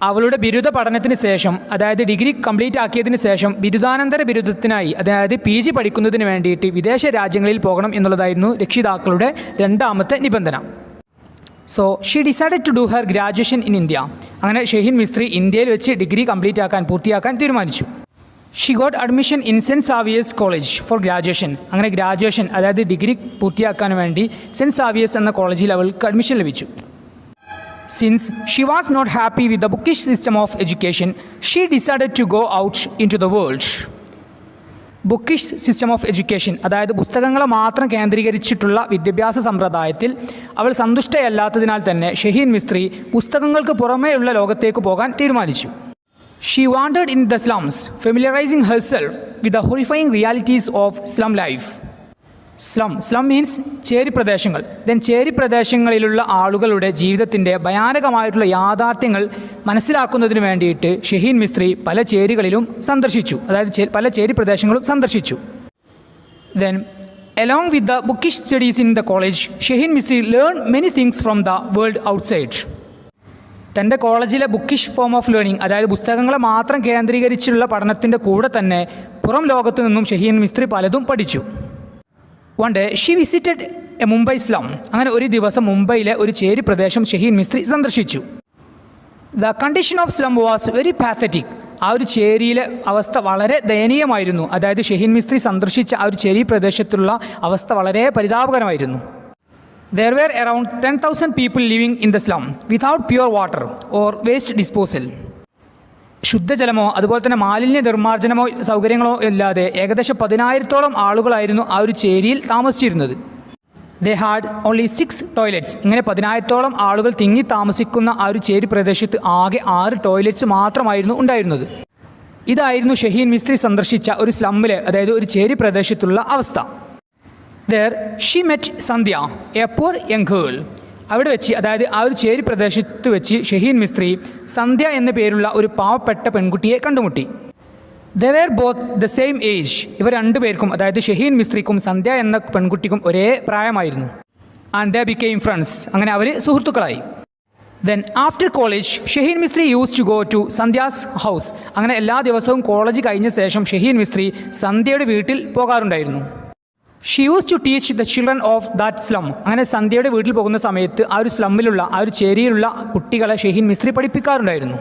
അവളുടെ ബിരുദ പഠനത്തിന് ശേഷം, അതായത് ഡിഗ്രി കംപ്ലീറ്റ് ആക്കിയതിന് ശേഷം ബിരുദാനന്തര ബിരുദത്തിനായി, അതായത് PG പഠിക്കുന്നതിന് വേണ്ടിയിട്ട് വിദേശ രാജ്യങ്ങളിൽ പോകണം എന്നുള്ളതായിരുന്നു രക്ഷിതാക്കളുടെ രണ്ടാമത്തെ നിബന്ധന. So she decided to do her graduation in India. അങ്ങനെ ഷഹീൻ മിസ്ത്രി ഇന്ത്യയിൽ വെച്ച് ഡിഗ്രി പൂർത്തിയാക്കാൻ തീരുമാനിച്ചു. She got admission in Saint Xavier's college for graduation. അങ്ങനെ ഗ്രാജുവേഷൻ, അതായത് ഡിഗ്രി പൂർത്തിയാക്കാൻ വേണ്ടി സെൻറ്റ് സാവിയേഴ്സ് എന്ന കോളേജിൽ അവൾക്ക് അഡ്മിഷൻ ലഭിച്ചു. Since she was not happy with the bookish system of education, she decided to go out into the world. Bookish system of education, അതായത് പുസ്തകങ്ങളെ മാത്രം കേന്ദ്രീകരിച്ചിട്ടുള്ള വിദ്യാഭ്യാസ സമ്പ്രദായത്തിൽ അവൾ സന്തുഷ്ടയല്ലാത്തതിനാൽ തന്നെ ഷഹീൻ മിസ്ത്രി പുസ്തകങ്ങൾക്ക് പുറമേയുള്ള ലോകത്തേക്ക് പോകാൻ തീരുമാനിച്ചു. She wandered in the slums, familiarizing herself with the horrifying realities of slum life. Slum means ചേരി പ്രദേശങ്ങൾ. ചേരി പ്രദേശങ്ങളിലുള്ള ആളുകളുടെ ജീവിതത്തിൻ്റെ ഭയാനകമായിട്ടുള്ള യാഥാർത്ഥ്യങ്ങൾ മനസ്സിലാക്കുന്നതിന് വേണ്ടിയിട്ട് ഷഹീൻ മിസ്ത്രി പല ചേരികളിലും സന്ദർശിച്ചു, അതായത് പല ചേരി പ്രദേശങ്ങളും സന്ദർശിച്ചു. along with the bookish studies in the college, Shaheen Mistry learned many things from the world outside. തൻ്റെ കോളേജിലെ ബുക്കിഷ് ഫോം ഓഫ് ലേണിംഗ്, അതായത് പുസ്തകങ്ങളെ മാത്രം കേന്ദ്രീകരിച്ചുള്ള പഠനത്തിൻ്റെ കൂടെ തന്നെ പുറം ലോകത്തു നിന്നും ഷഹീൻ മിസ്ത്രി പലതും പഠിച്ചു. One day she visited a Mumbai slum. അങ്ങനെ ഒരു ദിവസം മുംബൈയിലെ ഒരു ചേരി പ്രദേശം ഷഹീൻ മിസ്ത്രി സന്ദർശിച്ചു. The condition of slum was very pathetic. ആ ഒരു ചേരിയിലെ അവസ്ഥ വളരെ ദയനീയമായിരുന്നു. അതായത് ഷഹീൻ മിസ്ത്രി സന്ദർശിച്ച ആ ഒരു ചേരി പ്രദേശത്തുള്ള അവസ്ഥ വളരെ പരിതാപകരമായിരുന്നു. There were around 10,000 people living in the slum without pure water or waste disposal. ശുദ്ധജലമോ അതുപോലെ തന്നെ മാലിന്യ നിർമ്മാർജ്ജനമോ സൗകര്യങ്ങളോ ഇല്ലാതെ ഏകദേശം 10,000-ഓളം ആളുകളായിരുന്നു ആ ഒരു ചേരിയിൽ താമസിച്ചിരുന്നത്. They had only 6 toilets. ഇങ്ങനെ 10,000-ഓളം ആളുകൾ തിങ്ങി താമസിക്കുന്ന ആ ഒരു ചേരി പ്രദേശത്ത് ആകെ 6 ടോയ്ലറ്റ്സ് മാത്രമായിരുന്നു ഉണ്ടായിരുന്നത്. ഇതായിരുന്നു ഷഹീൻ മിസ്ത്രി സന്ദർശിച്ച ഒരു സ്ലമ്മിലെ, അതായത് ഒരു ചേരി പ്രദേശത്തുള്ള അവസ്ഥ. There she met Sandhya, a poor young girl. അവിടെ വെച്ച്, അതായത് ആ ഒരു ചേരി പ്രദേശത്ത് വെച്ച് ഷഹീൻ മിസ്ത്രി സന്ധ്യ എന്ന പേരുള്ള ഒരു പാവപ്പെട്ട പെൺകുട്ടിയെ കണ്ടുമുട്ടി. They were both the same age. ഇവർ രണ്ടുപേർക്കും, അതായത് ഷഹീൻ മിസ്ത്രിക്കും സന്ധ്യ എന്ന പെൺകുട്ടിക്കും ഒരേ പ്രായമായിരുന്നു. And they became friends. അങ്ങനെ അവർ സുഹൃത്തുക്കളായി. Then after college, Shaheen Mistry used to go to Sandhya's house. അങ്ങനെ എല്ലാ ദിവസവും കോളേജ് കഴിഞ്ഞ ശേഷം ഷഹീൻ മിസ്ത്രി സന്ധ്യയുടെ വീട്ടിൽ പോകാറുണ്ടായിരുന്നു. She use to teach the children of that slum. അങ്ങനെ സന്ധ്യയുടെ വീട്ടിൽ പോകുന്ന സമയത്ത് ആ ഒരു സ്ലമ്മിലുള്ള, ആ ഒരു ചേരിയിലുള്ള കുട്ടികളെ ഷഹീൻ മിസ്ത്രി പഠിപ്പിക്കാറുണ്ടായിരുന്നു.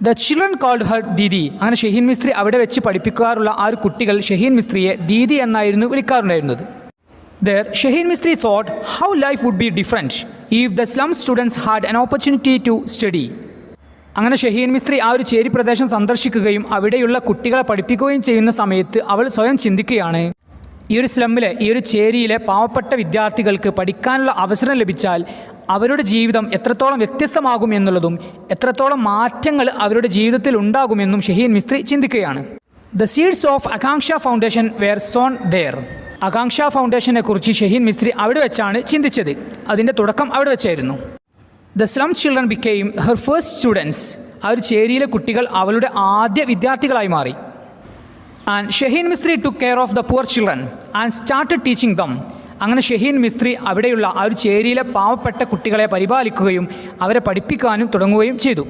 The children called her Didi. അങ്ങനെ ഷഹീൻ മിസ്ത്രി അവിടെ വെച്ച് പഠിപ്പിക്കാറുള്ള ആ ഒരു കുട്ടികൾ ഷഹീൻ മിസ്ത്രിയെ ദീദി എന്നായിരുന്നു വിളിക്കാറുണ്ടായിരുന്നത്. There, Shaheen Mistry thought how life would be different if the slum students had an opportunity to study. അങ്ങനെ ഷഹീൻ മിസ്ത്രി ആ ഒരു ചേരി പ്രദേശം സന്ദർശിക്കുകയും അവിടെയുള്ള കുട്ടികളെ പഠിപ്പിക്കുകയും ചെയ്യുന്ന സമയത്ത് അവൾ സ്വയം ചിന്തിക്കുകയാണ്, ഈ ഒരു സ്ലമ്മിലെ ഈ ഒരു ചേരിയിലെ പാവപ്പെട്ട വിദ്യാർത്ഥികൾക്ക് പഠിക്കാനുള്ള അവസരം ലഭിച്ചാൽ അവരുടെ ജീവിതം എത്രത്തോളം വ്യത്യസ്തമാകും എന്നുള്ളതും എത്രത്തോളം മാറ്റങ്ങൾ അവരുടെ ജീവിതത്തിൽ ഉണ്ടാകുമെന്നും ഷഹീൻ മിസ്ത്രി ചിന്തിക്കുകയാണ്. The seeds of Akanksha foundation wear zone there. ആകാംക്ഷ ഫൗണ്ടേഷനെ കുറിച്ച് ഷഹീൻ മിസ്ത്രി അവിടെ വെച്ചാണ് ചിന്തിച്ചത്. അതിൻ്റെ തുടക്കം അവിടെ വെച്ചായിരുന്നു. The slum children became her first students. ആ ഒരു ചേരിയിലെ കുട്ടികൾ അവളുടെ ആദ്യ വിദ്യാർത്ഥികളായി മാറി. And Shaheen Mistri took care of the poor children and started teaching them. അങ്ങനെ ഷഹീൻ മിസ്ത്രി അവിടെയുള്ള ആ ഒരു ചേരിയിലെ പാവപ്പെട്ട കുട്ടികളെ പരിപാലിക്കുകയും അവരെ പഠിപ്പിക്കാനും തുടങ്ങുകയും ചെയ്തു.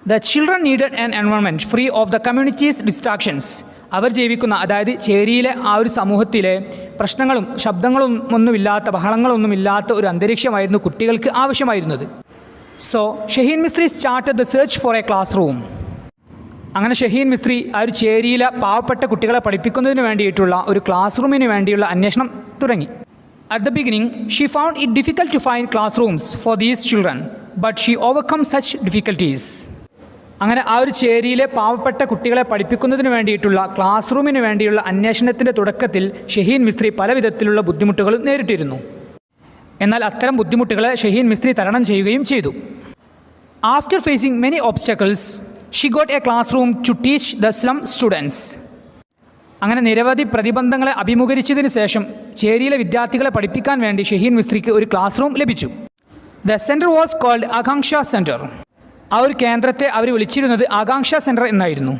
The children needed an environment free of the communities distractions. അവർ ജീവിക്കുന്ന, അതായത് ചേരിയിലെ ആ ഒരു സമൂഹത്തിലെ പ്രശ്നങ്ങളും ശബ്ദങ്ങളും ഒന്നുമില്ലാത്ത, ബഹളങ്ങളൊന്നുമില്ലാത്ത ഒരു അന്തരീക്ഷമായിരുന്നു കുട്ടികൾക്ക് ആവശ്യമായിരുന്നത്. So Shaheen Mistry started the search for a classroom. അങ്ങനെ ഷഹീൻ മിസ്ത്രി ആ ഒരു ചേരിയിലെ പാവപ്പെട്ട കുട്ടികളെ പഠിപ്പിക്കുന്നതിന് വേണ്ടിയിട്ടുള്ള ഒരു ക്ലാസ് റൂമിന് വേണ്ടിയുള്ള അന്വേഷണം തുടങ്ങി. At the beginning she found it difficult to find classrooms for these children, but she overcome such difficulties. അങ്ങനെ ആ ഒരു ചേരിയിലെ പാവപ്പെട്ട കുട്ടികളെ പഠിപ്പിക്കുന്നതിന് വേണ്ടിയിട്ടുള്ള ക്ലാസ് റൂമിന് വേണ്ടിയുള്ള അന്വേഷണത്തിൻ്റെ തുടക്കത്തിൽ ഷഹീൻ മിസ്ത്രി പല വിധത്തിലുള്ള ബുദ്ധിമുട്ടുകൾ നേരിട്ടിരുന്നു. എന്നാൽ അത്തരം ബുദ്ധിമുട്ടുകളെ ഷഹീൻ മിസ്ത്രി തരണം ചെയ്യുകയും ചെയ്തു. After facing many obstacles she got a classroom to teach the slum students. അങ്ങനെ നിരവധി പ്രതിബന്ധങ്ങളെ അഭിമുഖീകരിച്ചതിന് ശേഷം ചേരിയിലെ വിദ്യാർത്ഥികളെ പഠിപ്പിക്കാൻ വേണ്ടി ഷഹീൻ മിസ്ത്രിക്ക് ഒരു ക്ലാസ് റൂം ലഭിച്ചു. ദ സെൻറ്റർ വാസ് കോൾഡ് ആകാംക്ഷ സെൻറ്റർ. ആ ഒരു കേന്ദ്രത്തെ അവർ വിളിച്ചിരുന്നത് ആകാംക്ഷ സെൻറ്റർ എന്നായിരുന്നു.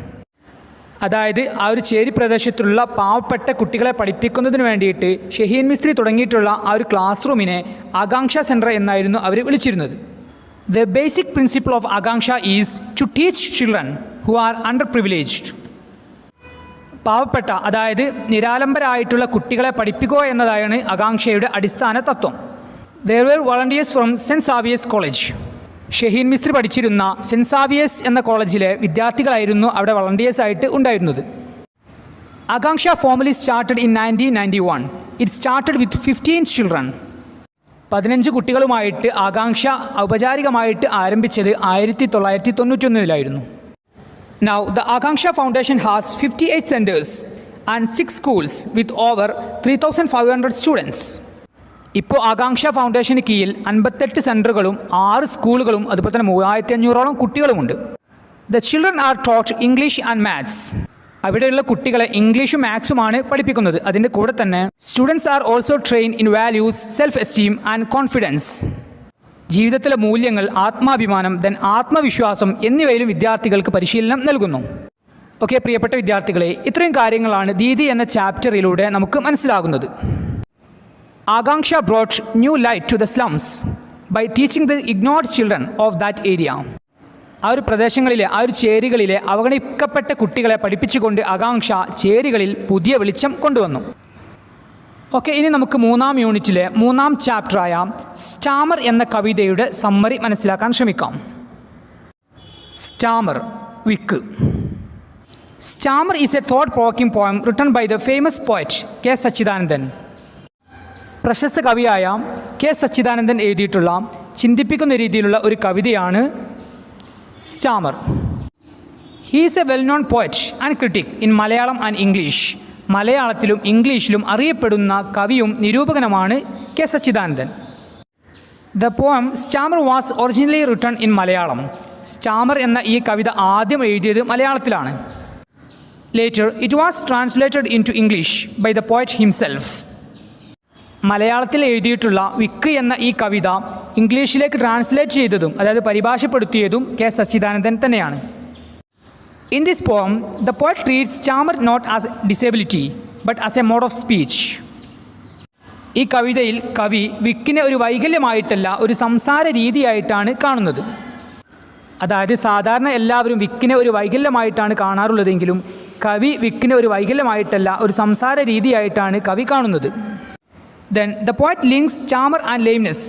അതായത് ആ ഒരു ചേരി പ്രദേശത്തുള്ള പാവപ്പെട്ട കുട്ടികളെ പഠിപ്പിക്കുന്നതിന് വേണ്ടിയിട്ട് ഷഹീൻ മിസ്ത്രി തുടങ്ങിയിട്ടുള്ള ആ ഒരു ക്ലാസ് റൂമിനെ ആകാംക്ഷ സെൻറ്റർ എന്നായിരുന്നു അവർ വിളിച്ചിരുന്നത്. The basic principle of Akanksha is to teach children who are underprivileged. പാവപ്പെട്ട, അതായത് നിരാലംബരായിട്ടുള്ള കുട്ടികളെ പഠിപ്പിക്കുക എന്നതാണ് ആകാംക്ഷയുടെ അടിസ്ഥാന തത്വം. There were volunteers from St. Xavier's College. Shaheen Mistry പഠിച്ചിരുന്ന സെൻറ്റ് സാവിയേഴ്സ് എന്ന കോളേജിലെ വിദ്യാർത്ഥികളായിരുന്നു അവിടെ വളണ്ടിയേഴ്സായിട്ട് ഉണ്ടായിരുന്നത്. ആകാംക്ഷ formally started in 1991. It started with 15 children. 15 കുട്ടികളുമായിട്ട് ആകാംക്ഷ ഔപചാരികമായിട്ട് ആരംഭിച്ചത് 1991. Now the Akanksha Foundation has 58 centers and 6 schools with over 3,500 students. ഇപ്പോൾ ആകാംക്ഷ ഫൗണ്ടേഷന് കീഴിൽ 58 സെൻറ്ററുകളും 6 സ്കൂളുകളും അതുപോലെ തന്നെ 3500ഓളം കുട്ടികളുമുണ്ട്. The children are taught English and maths. അവിടെയുള്ള കുട്ടികളെ ഇംഗ്ലീഷും മാത്സുമാണ് പഠിപ്പിക്കുന്നത്. അതിൻ്റെ കൂടെ തന്നെ students are also train in values, self esteem and confidence. ജീവിതത്തിലെ മൂല്യങ്ങൾ, ആത്മാഭിമാനം, ദെൻ ആത്മവിശ്വാസം എന്നിവയിലും വിദ്യാർത്ഥികൾക്ക് പരിശീലനം നൽകുന്നു. ഓക്കെ പ്രിയപ്പെട്ട വിദ്യാർത്ഥികളെ, ഇത്രയും കാര്യങ്ങളാണ് ദീദി എന്ന ചാപ്റ്ററിലൂടെ നമുക്ക് മനസ്സിലാകുന്നത്. Akanksha brought new light to the slums by teaching the ignored children of that area. ആ ഒരു പ്രദേശങ്ങളിലെ, ആ ഒരു ചേരികളിലെ അവഗണിക്കപ്പെട്ട കുട്ടികളെ പഠിപ്പിച്ചുകൊണ്ട് ആകാംക്ഷ ചേരികളിൽ പുതിയ വെളിച്ചം കൊണ്ടുവന്നു. ഓക്കെ, ഇനി നമുക്ക് 3-ാം യൂണിറ്റിലെ 3-ാം ചാപ്റ്ററായ സ്റ്റാമർ എന്ന കവിതയുടെ സമ്മറി മനസ്സിലാക്കാൻ ശ്രമിക്കാം. സ്റ്റാമർ, വിക്ക്. Stammer is a thought provoking poem written by the famous poet K Satchidanandan. പ്രശസ്ത കവിയായ കെ സച്ചിദാനന്ദൻ എഴുതിയിട്ടുള്ള ചിന്തിപ്പിക്കുന്ന രീതിയിലുള്ള ഒരു കവിതയാണ് stammer. He is a well known poet and critic in Malayalam and English. മലയാളത്തിലും ഇംഗ്ലീഷിലും അറിയപ്പെടുന്ന കവിയും നിരൂപകനുമാണ് K Satchidanandan. The poem stammer was originally written in Malayalam. Stammer എന്ന ഈ കവിത ആദ്യം എഴുതിയത് മലയാളത്തിലാണ്. Later it was translated into English by the poet himself. മലയാളത്തിൽ എഴുതിയിട്ടുള്ള വിക്ക് എന്ന ഈ കവിത ഇംഗ്ലീഷിലേക്ക് ട്രാൻസ്ലേറ്റ് ചെയ്തതും, അതായത് പരിഭാഷപ്പെടുത്തിയതും കെ സച്ചിദാനന്ദൻ തന്നെയാണ്. In this poem the poet treats stammer not as disability but as a mode of speech. ഈ കവിതയിൽ കവി വിക്കിനെ ഒരു വൈകല്യമായിട്ടല്ല, ഒരു സംസാര രീതിയായിട്ടാണ് കാണുന്നത്. അതായത് സാധാരണ എല്ലാവരും വിക്കിനെ ഒരു വൈകല്യമായിട്ടാണ് കാണാറുള്ളതെങ്കിലും കവി വിക്കിനെ ഒരു വൈകല്യമായിട്ടല്ല, ഒരു സംസാര രീതിയായിട്ടാണ് കവി കാണുന്നത്. Then the poet links stammer and lameness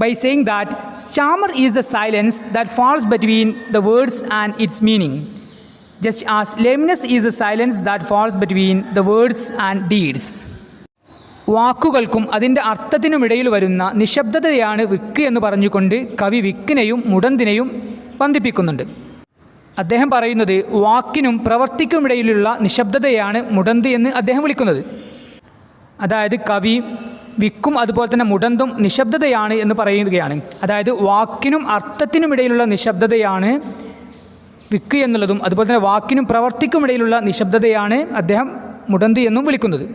by saying that stammer is the silence that falls between the words and its meaning, just as lameness is the silence that falls between the words and deeds. വാക്കുകൾക്കും അതിൻ്റെ അർത്ഥത്തിനുമിടയിൽ വരുന്ന നിശബ്ദതയാണ് വിക്ക് എന്ന് പറഞ്ഞുകൊണ്ട് കവി വിക്കിനെയും മുടന്തിനെയും ബന്ധിപ്പിക്കുന്നുണ്ട്. അദ്ദേഹം പറയുന്നത് വാക്കിനും പ്രവൃത്തിക്കുമിടയിലുള്ള നിശബ്ദതയാണ് മുടന്ത് എന്ന് അദ്ദേഹം വിളിക്കുന്നത്. അതായത് കവി വിക്കും അതുപോലെ തന്നെ മുടന്തും നിശബ്ദതയാണ് എന്ന് പറയുകയാണ്. അതായത് വാക്കിനും അർത്ഥത്തിനുമിടയിലുള്ള നിശബ്ദതയാണ് വിക്ക് എന്നുള്ളതും അതുപോലെ തന്നെ വാക്കിനും പ്രവൃത്തിക്കുമിടയിലുള്ള നിശബ്ദതയാണ് അദ്ദേഹം മുടന്ത് എന്നും വിളിക്കുന്നത്.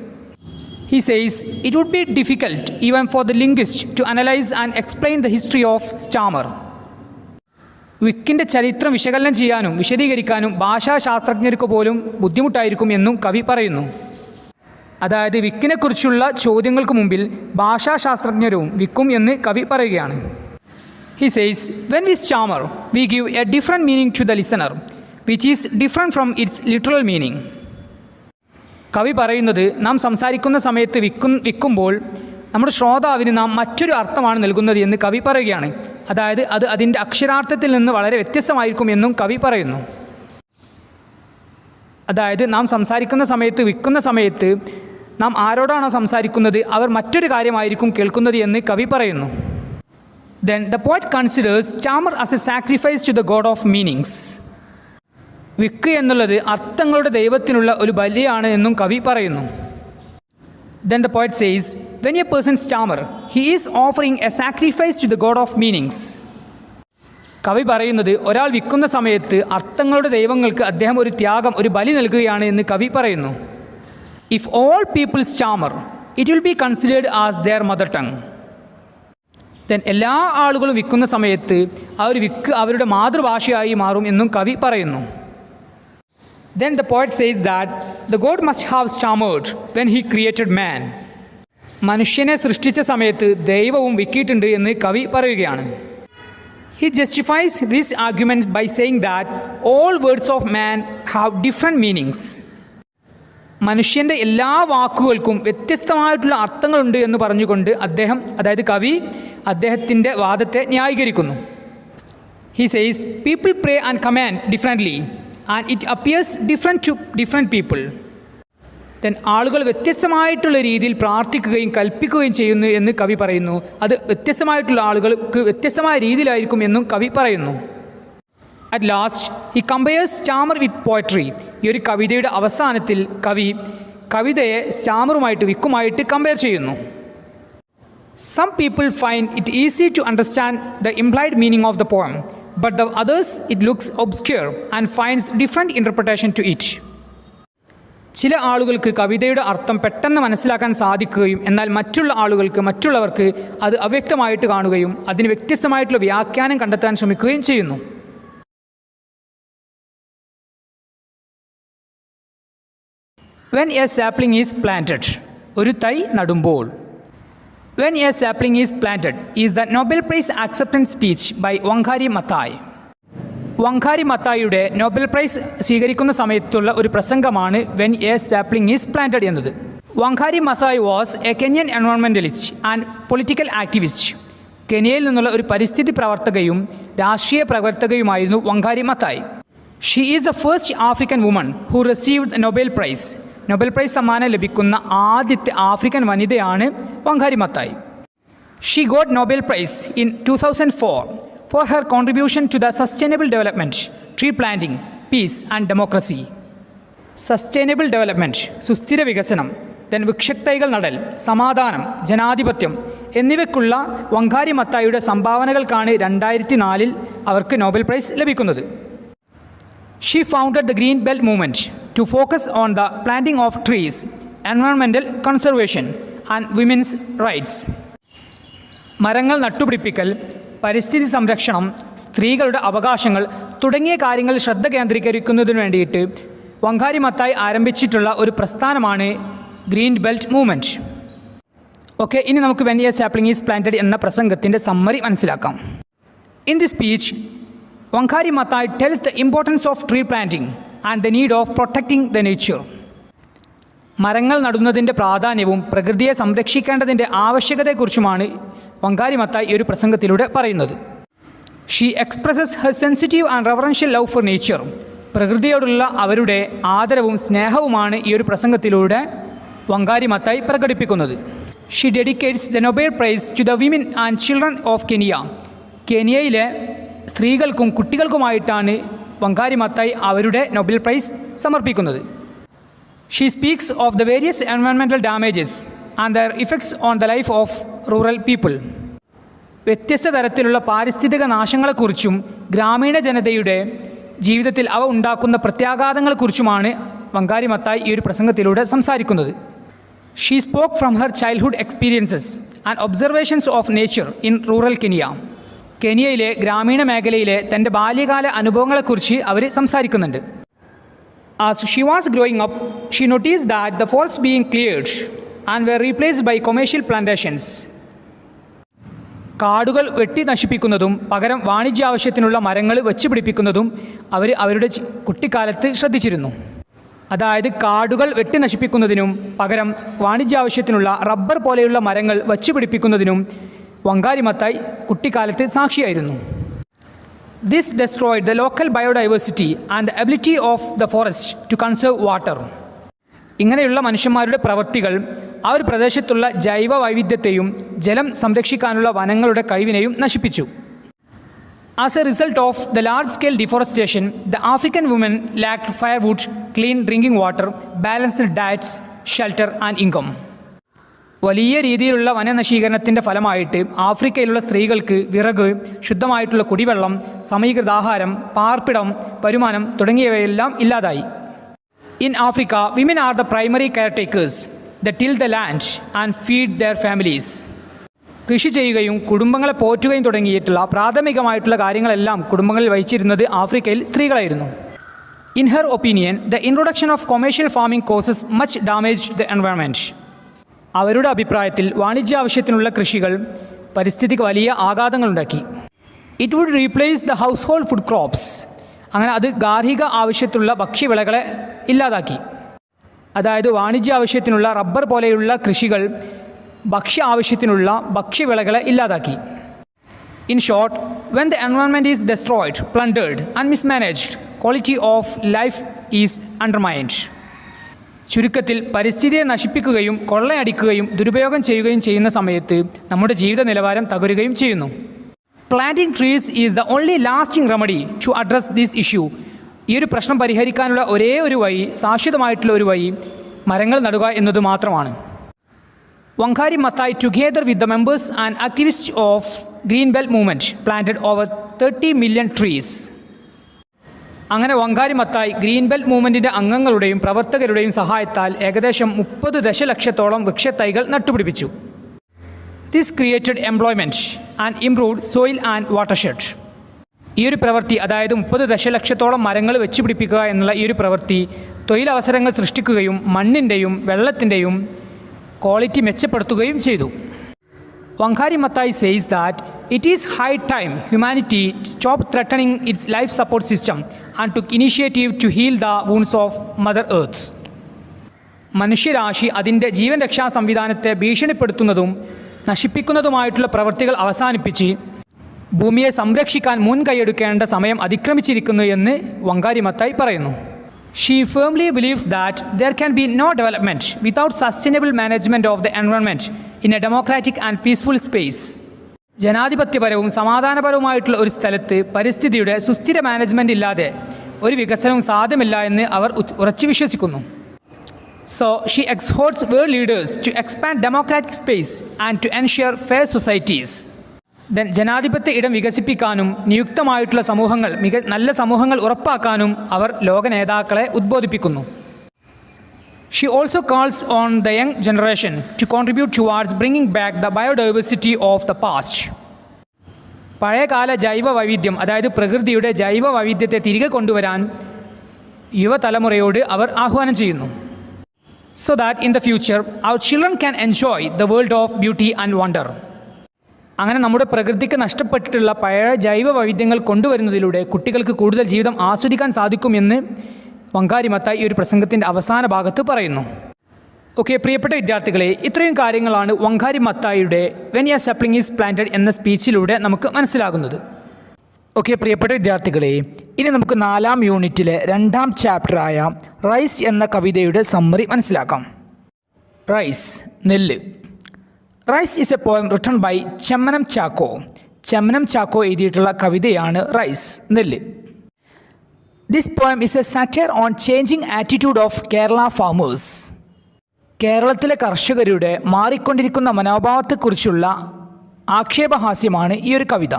He says, it would be difficult even for the linguist to analyze and explain the history of stammer. വിക്കിൻ്റെ ചരിത്രം വിശകലനം ചെയ്യാനും വിശദീകരിക്കാനും ഭാഷാശാസ്ത്രജ്ഞർക്ക് പോലും ബുദ്ധിമുട്ടായിരിക്കും എന്നും കവി പറയുന്നു. അതായത് വിക്കിനെക്കുറിച്ചുള്ള ചോദ്യങ്ങൾക്ക് മുമ്പിൽ ഭാഷാശാസ്ത്രജ്ഞരും വിക്കും എന്ന് കവി പറയുകയാണ്. He says, when we stammer, we give a different meaning to the listener, which is different from its literal meaning. കവി പറയുന്നത് നാം സംസാരിക്കുന്ന സമയത്ത് വിക്കുമ്പോൾ നമ്മുടെ ശ്രോതാവിന് നാം മറ്റൊരു അർത്ഥമാണ് നൽകുന്നത് എന്ന് കവി പറയുകയാണ്. അതായത് അത് അതിൻ്റെ അക്ഷരാർത്ഥത്തിൽ നിന്ന് വളരെ വ്യത്യസ്തമായിരിക്കും എന്നും കവി പറയുന്നു. അതായത് നാം സംസാരിക്കുന്ന സമയത്ത് വിക്കുന്ന സമയത്ത് നാം ആരോടാണോ സംസാരിക്കുന്നത് അവർ മറ്റൊരു കാര്യമായിരിക്കും കേൾക്കുന്നത് എന്ന് കവി പറയുന്നു. Then the poet considers stammer as a sacrifice to the god of meanings. വിക്ക് എന്നുള്ളത് അർത്ഥങ്ങളുടെ ദൈവത്തിനുള്ള ഒരു ബലിയാണ് എന്നും കവി പറയുന്നു. Then the poet says, when a person stammer, he is offering a sacrifice to the god of meanings. കവി പറയുന്നത് ഒരാൾ വിക്കുന്ന സമയത്ത് അർത്ഥങ്ങളുടെ ദൈവങ്ങൾക്ക് അദ്ദേഹം ഒരു ത്യാഗം, ഒരു ബലി നൽകുകയാണ് എന്ന് കവി പറയുന്നു. If all people stammer, it will be considered as their mother tongue. Then എല്ലാ ആളുകളും വിക്കുന്ന സമയത്ത് ആ ഒരു വിക്ക് അവരുടെ മാതൃഭാഷയായി മാറും എന്നും കവി പറയുന്നു. Then the poet says that the God must have stammered when he created man. മനുഷ്യനെ സൃഷ്ടിച്ച സമയത്ത് ദൈവവും വിക്കിയിട്ടുണ്ട് എന്ന് കവി പറയുകയാണ്. He justifies this argument by saying that all words of man have different meanings. മനുഷ്യൻ്റെ എല്ലാ വാക്കുകൾക്കും വ്യത്യസ്തമായിട്ടുള്ള അർത്ഥങ്ങളുണ്ട് എന്ന് പറഞ്ഞുകൊണ്ട് അദ്ദേഹം, അതായത് കവി, അദ്ദേഹത്തിൻ്റെ വാദത്തെ ന്യായീകരിക്കുന്നു. He says, people pray and command differently and it appears different to different people. Then ആളുകൾ വ്യത്യസ്തമായിട്ടുള്ള രീതിയിൽ പ്രാർത്ഥിക്കുകയും കൽപ്പിക്കുകയും ചെയ്യുന്നു എന്ന് കവി പറയുന്നു. അത് വ്യത്യസ്തമായിട്ടുള്ള ആളുകൾക്ക് വ്യത്യസ്തമായ രീതിയിലായിരിക്കും എന്നും കവി പറയുന്നു. At last, he compares stammer with poetry. ഈ ഒരു കവിതയുടെ അവസാനത്തിൽ കവി കവിതയെ സ്റ്റാമറുമായിട്ട് വിക്കുമായിട്ട് കമ്പയർ ചെയ്യുന്നു. Some people find it easy to understand the implied meaning of the poem, but the others it looks obscure and finds different interpretation to it. ചില ആളുകൾക്ക് കവിതയുടെ അർത്ഥം പെട്ടെന്ന് മനസ്സിലാക്കാൻ സാധിക്കുകയും എന്നാൽ മറ്റുള്ളവർക്ക് അത് അവ്യക്തമായിട്ട് കാണുകയും അതിന് വ്യത്യസ്തമായിട്ടുള്ള വ്യാഖ്യാനം കണ്ടെത്താൻ ശ്രമിക്കുകയും ചെയ്യുന്നു. When a sapling is planted, ഒരു തൈ നടുമ്പോൾ. When a sapling is planted is the Nobel Prize acceptance speech by Wangari Maathai. വങ്കാരി മത്തായിയുടെ നോബൽ പ്രൈസ് സ്വീകരിക്കുന്ന സമയത്തുള്ള ഒരു പ്രസംഗമാണ് when a sapling is planted എന്നത്. Wangari Maathai was a Kenyan environmentalist and political activist. കെനിയയിൽ നിന്നുള്ള ഒരു പരിസ്ഥിതി പ്രവർത്തകയും രാഷ്ട്രീയ പ്രവർത്തകയുമായിരുന്നു Wangari Maathai. She is the first African woman who received the Nobel prize. Nobel prize സമ്മാനം ലഭിക്കുന്ന ആദ്യത്തെ ആഫ്രിക്കൻ വനിതയാണ് Wangari Maathai. She got Nobel prize in 2004 for her contribution to the sustainable development, tree planting, peace and democracy. Sustainable development, സുസ്ഥിര വികസനം, then വൃക്ഷത്തൈകൾ നടൽ, സമാധാനം, ജനാധിപത്യം എന്നിവയ്ക്കുള്ള വങ്കാരി മത്തായിയുടെ സംഭാവനകൾക്കാണ് 2004 അവർക്ക് നോബൽ പ്രൈസ് ലഭിക്കുന്നത്. She founded the Green Belt movement to focus on the planting of trees, environmental conservation and women's rights. മരങ്ങൾ നട്ടുപിടിപ്പിക്കൽ, പരിസ്ഥിതി സംരക്ഷണം, സ്ത്രീകളുടെ അവകാശങ്ങൾ തുടങ്ങിയ കാര്യങ്ങൾ ശ്രദ്ധ കേന്ദ്രീകരിക്കുന്നതിന് വേണ്ടിയിട്ട് വങ്കാരി മത്തായി ആരംഭിച്ചിട്ടുള്ള ഒരു പ്രസ്ഥാനമാണ് ഗ്രീൻ ബെൽറ്റ് മൂവ്മെൻറ്റ്. ഓക്കെ, ഇനി നമുക്ക് when a sapling is planted എന്ന പ്രസംഗത്തിൻ്റെ സമ്മറി മനസ്സിലാക്കാം. In the speech വങ്കാരി Mathai tells the importance of tree planting and the need of protecting the nature. മരങ്ങൾ നടുന്നതിൻ്റെ പ്രാധാന്യവും പ്രകൃതിയെ സംരക്ഷിക്കേണ്ടതിൻ്റെ ആവശ്യകതയെക്കുറിച്ചുമാണ് വങ്കാരി മത്തായി ഈ ഒരു പ്രസംഗത്തിലൂടെ പറയുന്നത്. She expresses her sensitive and reverential love for nature. പ്രകൃതിയോടുള്ള അവരുടെ ആദരവും സ്നേഹവുമാണ് ഈ ഒരു പ്രസംഗത്തിലൂടെ വങ്കാരി മത്തായി പ്രകടിപ്പിക്കുന്നത്. She dedicates the Nobel prize to the women and children of Kenya. കെനിയയിലെ സ്ത്രീകൾക്കും കുട്ടികൾക്കുമായിട്ടാണ് വങ്കാരി മത്തായി അവരുടെ നൊബേൽ പ്രൈസ് സമർപ്പിക്കുന്നത്. She speaks of the various environmental damages and their effects on the life of rural people. വ്യത്യസ്ത തരത്തിലുള്ള പാരിസ്ഥിതിക നാശങ്ങളെക്കുറിച്ചും ഗ്രാമീണ ജനതയുടെ ജീവിതത്തിൽ അവ ഉണ്ടാക്കുന്ന പ്രത്യാഘാതങ്ങളെക്കുറിച്ചുമാണ് വങ്കാരി മത്തായി ഈ ഒരു പ്രസംഗത്തിലൂടെ സംസാരിക്കുന്നത്. She spoke from her childhood experiences and observations of nature in rural Kenya. കെനിയയിലെ ഗ്രാമീണ മേഖലയിലെ തൻ്റെ ബാല്യകാല അനുഭവങ്ങളെക്കുറിച്ച് അവർ സംസാരിക്കുന്നുണ്ട്. As she was growing up she notice that the forest being cleared and were replaced by commercial plantations. കാടുകൾ വെട്ടി നശിപ്പിക്കുന്നതും പകരം വാണിജ്യാവശ്യത്തിനുള്ള മരങ്ങൾ വെച്ച് പിടിപ്പിക്കുന്നതും അവർ അവരുടെ കുട്ടിക്കാലത്ത് ശ്രദ്ധിച്ചിരുന്നു. അതായത് കാടുകൾ വെട്ടി നശിപ്പിക്കുന്നതിനും പകരം വാണിജ്യാവശ്യത്തിനുള്ള റബ്ബർ പോലെയുള്ള മരങ്ങൾ വച്ചു പിടിപ്പിക്കുന്നതിനും വങ്കാരി മത്തായി കുട്ടിക്കാലത്ത് സാക്ഷിയായിരുന്നു. This destroyed the local biodiversity and the ability of the forest to conserve water. ഇങ്ങനെയുള്ള മനുഷ്യന്മാരുടെ പ്രവൃത്തികൾ ആ ഒരു പ്രദേശത്തുള്ള ജൈവ വൈവിധ്യത്തെയും ജലം സംരക്ഷിക്കാനുള്ള വനങ്ങളുടെ കഴിവിനെയും നശിപ്പിച്ചു. As a result of the large scale deforestation the African woman lacked firewood, clean drinking water, balanced diets, shelter and income. വലിയ രീതിയിലുള്ള വനനശീകരണത്തിൻ്റെ ഫലമായിട്ട് ആഫ്രിക്കയിലുള്ള സ്ത്രീകൾക്ക് വിറക്, ശുദ്ധമായിട്ടുള്ള കുടിവെള്ളം, സമീകൃത ആഹാരം, പാർപ്പിടം, വരുമാനം തുടങ്ങിയവയെല്ലാം ഇല്ലാതായി. In Africa, women are the primary caretakers. They till the land and feed their families. കൃഷി ചെയ്യുകയും കുടുംബങ്ങളെ പോറ്റുകയും തുടങ്ങിയിട്ടുള്ള പ്രാഥമികമായിട്ടുള്ള കാര്യങ്ങളെല്ലാം കുടുംബങ്ങളിൽ വഹിച്ചിരുന്നത് ആഫ്രിക്കയിൽ സ്ത്രീകളായിരുന്നു. In her opinion, the introduction of commercial farming causes much damage to the environment. അവരുടെ അഭിപ്രായത്തിൽ വാണിജ്യാവശ്യത്തിനുള്ള കൃഷികൾ പരിസ്ഥിതിക്ക് വലിയ ആഘാതങ്ങളുണ്ടാക്കി. It would replace the household food crops. അങ്ങനെ അത് ഗാർഹിക ആവശ്യത്തിലുള്ള ഭക്ഷ്യവിളകളെ ഇല്ലാതാക്കി. അതായത് വാണിജ്യ ആവശ്യത്തിനുള്ള റബ്ബർ പോലെയുള്ള കൃഷികൾ ഭക്ഷ്യ ആവശ്യത്തിനുള്ള ഭക്ഷ്യവിളകളെ ഇല്ലാതാക്കി. In short, when the environment is destroyed, plundered and mismanaged, quality of life is undermined. ചുരുക്കത്തിൽ പരിസ്ഥിതിയെ നശിപ്പിക്കുകയും കൊള്ളയടിക്കുകയും ദുരുപയോഗം ചെയ്യുകയും ചെയ്യുന്ന സമയത്ത് നമ്മുടെ ജീവിത നിലവാരം തകരുകയും ചെയ്യുന്നു. Planting trees is the only lasting remedy to address this issue. ഈ ഒരു പ്രശ്നം പരിഹരിക്കാനുള്ള ഒരേ ഒരു വഴി, ശാശ്വതമായിട്ടുള്ള ഒരു വഴി മരങ്ങൾ നടുക എന്നത് മാത്രമാണ്. വങ്കാരി Mathai together with the members and activist of green belt movement planted over 30 million trees. അങ്ങനെ വങ്കാരി മത്തായി ഗ്രീൻ ബെൽറ്റ് മൂവ്മെൻറ്റിൻ്റെ അംഗങ്ങളുടെയും പ്രവർത്തകരുടെയും സഹായത്താൽ ഏകദേശം 30 ദശലക്ഷത്തോളം വൃക്ഷത്തൈകൾ നട്ടുപിടിപ്പിച്ചു. This created employment and improved soil and watershed. ഈ ഒരു പ്രവൃത്തി, അതായത് 30 ദശലക്ഷത്തോളം മരങ്ങൾ വെച്ച് പിടിപ്പിക്കുക എന്നുള്ള ഈ ഒരു പ്രവൃത്തി തൊഴിലവസരങ്ങൾ സൃഷ്ടിക്കുകയും മണ്ണിൻ്റെയും വെള്ളത്തിൻ്റെയും ക്വാളിറ്റി മെച്ചപ്പെടുത്തുകയും ചെയ്തു. വങ്കാരി Mathai says that it is high time humanity stopped threatening its life support system and took initiative to heal the wounds of Mother Earth. മനുഷ്യരാശി അതിൻ്റെ ജീവൻ രക്ഷാ സംവിധാനത്തെ ഭീഷണിപ്പെടുത്തുന്നതും നശിപ്പിക്കുന്നതുമായിട്ടുള്ള പ്രവൃത്തികൾ അവസാനിപ്പിച്ച് ഭൂമിയെ സംരക്ഷിക്കാൻ മുൻകൈയെടുക്കേണ്ട സമയം അതിക്രമിച്ചിരിക്കുന്നു എന്ന് വങ്കാരി മത്തായി പറയുന്നു. She firmly believes that there can be no development without sustainable management of the environment in a democratic and peaceful space. ജനാധിപത്യപരവും സമാധാനപരവുമായിട്ടുള്ള ഒരു സ്ഥലത്ത് പരിസ്ഥിതിയുടെ സുസ്ഥിര മാനേജ്മെൻറ്റ് ഇല്ലാതെ ഒരു വികസനവും സാധ്യമല്ല എന്ന് അവർ ഉറച്ചു വിശ്വസിക്കുന്നു. So she exhorts world leaders to expand democratic space and to ensure fair societies. Then ജനാധിപത്യ ഇടം വികസിപ്പിക്കാനും നിയുക്തമായിട്ടുള്ള സമൂഹങ്ങൾ നല്ല സമൂഹങ്ങൾ ഉറപ്പാക്കാനും അവർ ലോക നേതാക്കളെ ഉദ്ബോധിപ്പിക്കുന്നു. She also calls on the young generation to contribute towards bringing back the biodiversity of the past. പഴയകാല ജൈവ വൈവിധ്യം, അതായത് പ്രകൃതിയുടെ ജൈവ വൈവിധ്യത്തെ തിരികെ കൊണ്ടുവരാൻ യുവതലമുറയോട് അവർ ആഹ്വാനം ചെയ്യുന്നു. So that in the future our children can enjoy the world of beauty and wonder. അങ്ങനെ നമ്മുടെ പ്രകൃതിക്ക് നഷ്ടപ്പെട്ടിട്ടുള്ള പഴയ ജൈവ വൈവിധ്യങ്ങൾ കൊണ്ടുവരുന്നതിലൂടെ കുട്ടികൾക്ക് കൂടുതൽ ജീവിതം ആസ്വദിക്കാൻ സാധിക്കുമെന്ന് വങ്കാരി മത്തായി ഈ ഒരു പ്രസംഗത്തിൻ്റെ അവസാന ഭാഗത്ത് പറയുന്നു. ഓക്കെ, പ്രിയപ്പെട്ട വിദ്യാർത്ഥികളെ, ഇത്രയും കാര്യങ്ങളാണ് വങ്കാരി മത്തായിയുടെ when a sapling is planted എന്ന സ്പീച്ചിലൂടെ നമുക്ക് മനസ്സിലാകുന്നത്. ഓക്കെ, പ്രിയപ്പെട്ട വിദ്യാർത്ഥികളെ, ഇനി നമുക്ക് 4ാം യൂണിറ്റിലെ 2ാം ചാപ്റ്ററായ റൈസ് എന്ന കവിതയുടെ സമ്മറി മനസ്സിലാക്കാം. റൈസ്, നെല്ല്. Rice is a poem written by Chemmanam Chacko. Chemmanam Chacko എഴുതിയിട്ടുള്ള കവിതയാണ് റൈസ്, നെല്ല്. This poem is a satire on changing attitude of Kerala farmers. കേരളത്തിലെ കർഷകരുടെ മാറിക്കൊണ്ടിരിക്കുന്ന മനോഭാവത്തെക്കുറിച്ചുള്ള ആക്ഷേപഹാസ്യമാണ് ഈ ഒരു കവിത.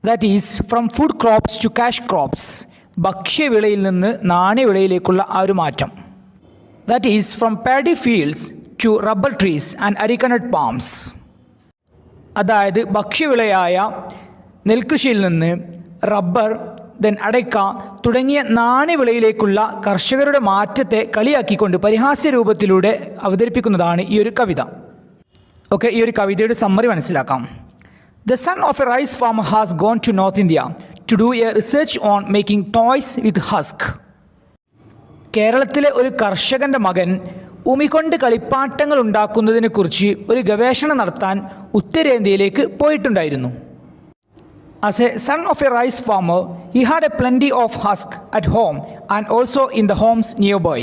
That is from food crops to cash crops. ഭക്ഷ്യവിളയിൽ നിന്ന് നാണ്യവിളയിലേക്കുള്ള ആ ഒരു മാറ്റം. That is from paddy fields to rubber trees and arecanut palms. അതായത് ഭക്ഷ്യവിളയായ നെൽകൃഷിയിൽ നിന്ന് റബ്ബർ, ദെൻ അടയ്ക്ക തുടങ്ങിയ നാണ്യവിളയിലേക്കുള്ള കർഷകരുടെ മാറ്റത്തെ കളിയാക്കിക്കൊണ്ട് പരിഹാസ്യ രൂപത്തിലൂടെ അവതരിപ്പിക്കുന്നതാണ് ഈ ഒരു കവിത. ഓക്കെ, ഈ ഒരു കവിതയുടെ സമ്മറി മനസ്സിലാക്കാം. The son of a rice farmer has gone to north India to do a research on making toys with husk. കേരളത്തിലെ ഒരു കർഷകൻ്റെ മകൻ ഉമികൊണ്ട് കളിപ്പാട്ടങ്ങൾ ഉണ്ടാക്കുന്നതിനെക്കുറിച്ച് ഒരു ഗവേഷണം നടത്താൻ ഉത്തരേന്ത്യയിലേക്ക് പോയിട്ടുണ്ടായിരുന്നു. As a son of a rice farmer, he had a plenty of husk at home and also in the homes nearby.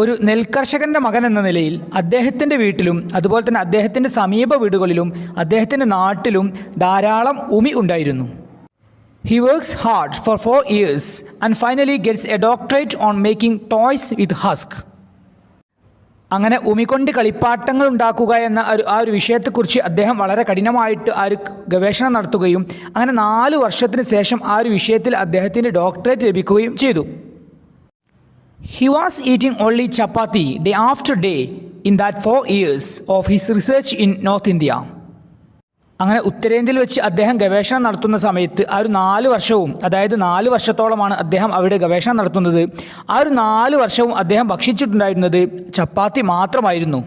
ഒരു നെൽകർഷകൻ്റെ മകൻ എന്ന നിലയിൽ അദ്ദേഹത്തിൻ്റെ വീട്ടിലും അതുപോലെ തന്നെ അദ്ദേഹത്തിൻ്റെ സമീപ വീടുകളിലും അദ്ദേഹത്തിൻ്റെ നാട്ടിലും ധാരാളം ഉമി ഉണ്ടായിരുന്നു. He works hard for 4 years and finally gets a doctorate on making toys with husk. അങ്ങനെ ഉമികൊണ്ട് കളിപ്പാട്ടങ്ങൾ ഉണ്ടാക്കുക എന്ന ആ ഒരു വിഷയത്തെക്കുറിച്ച് അദ്ദേഹം വളരെ കഠിനമായിട്ട് ആ ഒരു ഗവേഷണം നടത്തുകയും അങ്ങനെ 4 വർഷത്തിന് ശേഷം ആ ഒരു വിഷയത്തിൽ അദ്ദേഹത്തിന് ഡോക്ടറേറ്റ് ലഭിക്കുകയും ചെയ്തു. He was eating only chapati day after day in that 4 years of his research in north India. അങ്ങനെ ഉത്തരേന്ത്യയിൽ വെച്ച് അദ്ദേഹം ഗവേഷണം നടത്തുന്ന സമയത്ത് ആ ഒരു 4 വർഷവും, അതായത് 4 വർഷത്തോളമാണ് അദ്ദേഹം അവിടെ ഗവേഷണം നടത്തുന്നത്. ആ ഒരു 4 വർഷവും അദ്ദേഹം ഭക്ഷിച്ചിട്ടുണ്ടായിരുന്നത് ചപ്പാത്തി മാത്രമായിരുന്നു.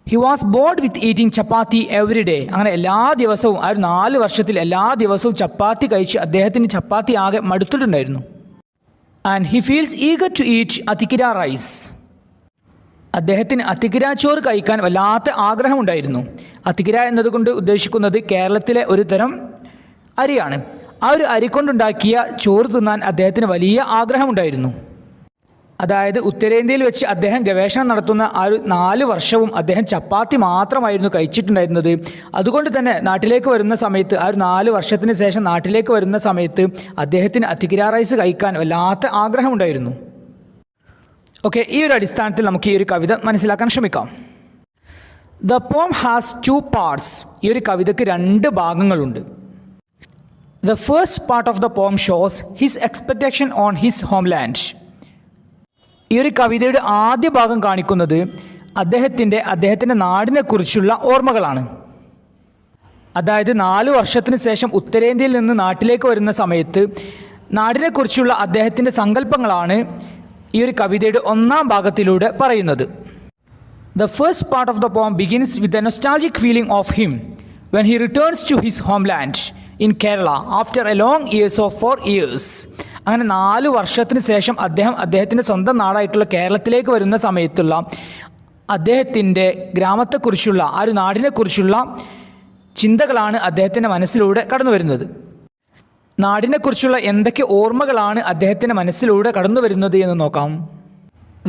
He was board with eating chapati every day. അങ്ങനെ എല്ലാ ദിവസവും ആ ഒരു 4 വർഷത്തിൽ എല്ലാ ദിവസവും ചപ്പാത്തി കഴിച്ച് അദ്ദേഹത്തിന് ചപ്പാത്തി ആകെ മടുത്തിട്ടുണ്ടായിരുന്നു. And he feels eager to eat athikkira rice. അദ്ദേഹത്തിന് അതിക്കിര ചോറ് കഴിക്കാൻ വല്ലാത്ത ആഗ്രഹമുണ്ടായിരുന്നു. അതിക്കിര എന്നതുകൊണ്ട് ഉദ്ദേശിക്കുന്നത് കേരളത്തിലെ ഒരു തരം അരിയാണ്. ആ ഒരു അരി കൊണ്ടുണ്ടാക്കിയ ചോറ് തിന്നാൻ അദ്ദേഹത്തിന് വലിയ ആഗ്രഹമുണ്ടായിരുന്നു. അതായത് ഉത്തരേന്ത്യയിൽ വെച്ച് അദ്ദേഹം ഗവേഷണം നടത്തുന്ന ആ ഒരു 4 വർഷവും അദ്ദേഹം ചപ്പാത്തി മാത്രമായിരുന്നു കഴിച്ചിട്ടുണ്ടായിരുന്നത്. അതുകൊണ്ട് തന്നെ നാട്ടിലേക്ക് വരുന്ന സമയത്ത് ആ ഒരു 4 വർഷത്തിന് ശേഷം നാട്ടിലേക്ക് വരുന്ന സമയത്ത് അദ്ദേഹത്തിന് അതിക്കിര റൈസ് കഴിക്കാൻ വല്ലാത്ത ആഗ്രഹമുണ്ടായിരുന്നു. ഓക്കെ, ഈ ഒരു അടിസ്ഥാനത്തിൽ നമുക്ക് ഈ ഒരു കവിത മനസ്സിലാക്കാൻ ശ്രമിക്കാം. The poem has 2 parts. ഈ ഒരു കവിതയ്ക്ക് 2 ഭാഗങ്ങളുണ്ട്. The first part of the poem shows his expectation on his homeland. ഈ ഒരു കവിതയുടെ ആദ്യ ഭാഗം കാണിക്കുന്നത് അദ്ദേഹത്തിൻ്റെ നാടിനെക്കുറിച്ചുള്ള ഓർമ്മകളാണ്. അതായത് 4 വർഷത്തിന് ശേഷം ഉത്തരേന്ത്യയിൽ നിന്ന് നാട്ടിലേക്ക് വരുന്ന സമയത്ത് നാടിനെക്കുറിച്ചുള്ള അദ്ദേഹത്തിൻ്റെ സങ്കല്പങ്ങളാണ് ഈ ഒരു കവിതയുടെ 1ാം ഭാഗത്തിലൂടെ പറയുന്നത്. The first part of the poem begins with a nostalgic feeling of him when he returns to his homeland in Kerala after a long years of 4 years. അങ്ങനെ 4 വർഷത്തിന് ശേഷം അദ്ദേഹത്തിൻ്റെ സ്വന്തം നാടായിട്ടുള്ള കേരളത്തിലേക്ക് വരുന്ന സമയത്തുള്ള അദ്ദേഹത്തിൻ്റെ ഗ്രാമത്തെക്കുറിച്ചുള്ള ആ ഒരു നാടിനെക്കുറിച്ചുള്ള ചിന്തകളാണ് അദ്ദേഹത്തിൻ്റെ മനസ്സിലൂടെ കടന്നു വരുന്നത്. നാടിനെക്കുറിച്ചുള്ള എന്തൊക്കെ ഓർമ്മകളാണ് അദ്ദേഹത്തിൻ്റെ മനസ്സിലൂടെ കടന്നു വരുന്നത് എന്ന് നോക്കാം.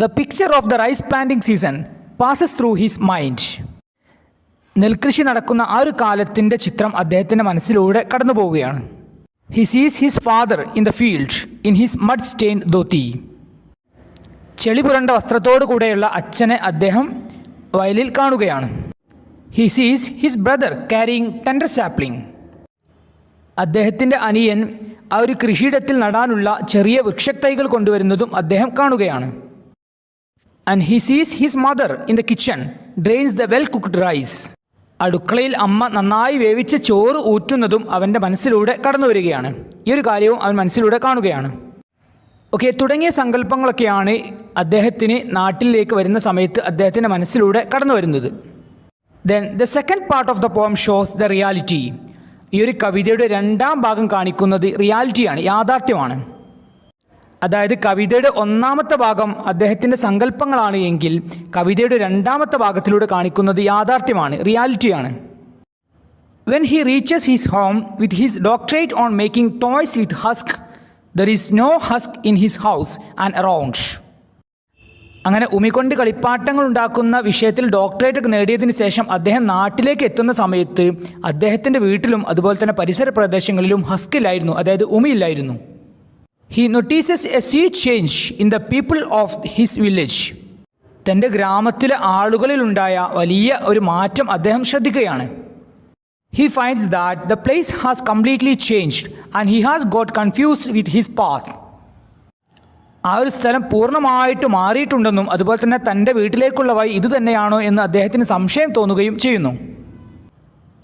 The picture of the rice planting season passes through his mind. നെൽകൃഷി നടക്കുന്ന ആ ഒരു കാലത്തിൻ്റെ ചിത്രം അദ്ദേഹത്തിൻ്റെ മനസ്സിലൂടെ കടന്നു പോവുകയാണ്. He sees his father in the field in his mud stain dhoti. ചെളി പുരണ്ട വസ്ത്രത്തോടു കൂടെയുള്ള അച്ഛനെ അദ്ദേഹം വയലിൽ കാണുകയാണ്. He sees his brother carrying tender sapling. അദ്ദേഹത്തിൻ്റെ അനിയൻ ആ ഒരു കൃഷിയിടത്തിൽ നടാനുള്ള ചെറിയ വൃക്ഷത്തൈകൾ കൊണ്ടുവരുന്നതും അദ്ദേഹം കാണുകയാണ്. And he sees his mother in the kitchen drains the well cooked rice. അടുക്കളയിൽ അമ്മ നന്നായി വേവിച്ച ചോറ് ഊറ്റുന്നതും അവൻ്റെ മനസ്സിലൂടെ കടന്നു വരികയാണ്. ഈ ഒരു കാര്യവും അവൻ മനസ്സിലൂടെ കാണുകയാണ്. ഓക്കെ, തുടങ്ങിയ സങ്കല്പങ്ങളൊക്കെയാണ് അദ്ദേഹത്തിന് നാട്ടിലേക്ക് വരുന്ന സമയത്ത് അദ്ദേഹത്തിൻ്റെ മനസ്സിലൂടെ കടന്നു വരുന്നത്. Then the second part of the poem shows the reality. ഈ ഒരു കവിതയുടെ 2ാം ഭാഗം കാണിക്കുന്നത് റിയാലിറ്റിയാണ്, യാഥാർത്ഥ്യമാണ്. അതായത് കവിതയുടെ 1ാമത്തെ ഭാഗം അദ്ദേഹത്തിൻ്റെ സങ്കല്പങ്ങളാണ് എങ്കിൽ കവിതയുടെ 2ാമത്തെ ഭാഗത്തിലൂടെ കാണിക്കുന്നത് യാഥാർത്ഥ്യമാണ്, റിയാലിറ്റിയാണ്. When he reaches his home with his doctorate on making toys with husk, there is no husk in his house and around. അങ്ങനെ ഉമികൊണ്ട് കളിപ്പാട്ടങ്ങൾ ഉണ്ടാക്കുന്ന വിഷയത്തിൽ ഡോക്ടറേറ്റ് നേടിയതിന് ശേഷം അദ്ദേഹം നാട്ടിലേക്ക് എത്തുന്ന സമയത്ത് അദ്ദേഹത്തിൻ്റെ വീട്ടിലും അതുപോലെ തന്നെ പരിസര പ്രദേശങ്ങളിലും ഹസ്കില്ലായിരുന്നു, അതായത് ഉമിയില്ലായിരുന്നു. He notices a sweet change in the people of his village. തൻ്റെ ഗ്രാമത്തിലെ ആളുകളിലുണ്ടായ വലിയ ഒരു മാറ്റം അദ്ദേഹം ശ്രദ്ധിക്കുകയാണ്. He finds that the place has completely changed and he has got confused with his path. ആ ഒരു സ്ഥലം പൂർണ്ണമായിട്ട് മാറിയിട്ടുണ്ടെന്നും അതുപോലെ തന്നെ തൻ്റെ വീട്ടിലേക്കുള്ള വഴി ഇത് തന്നെയാണോ എന്ന് അദ്ദേഹത്തിന് സംശയം തോന്നുകയും ചെയ്യുന്നു.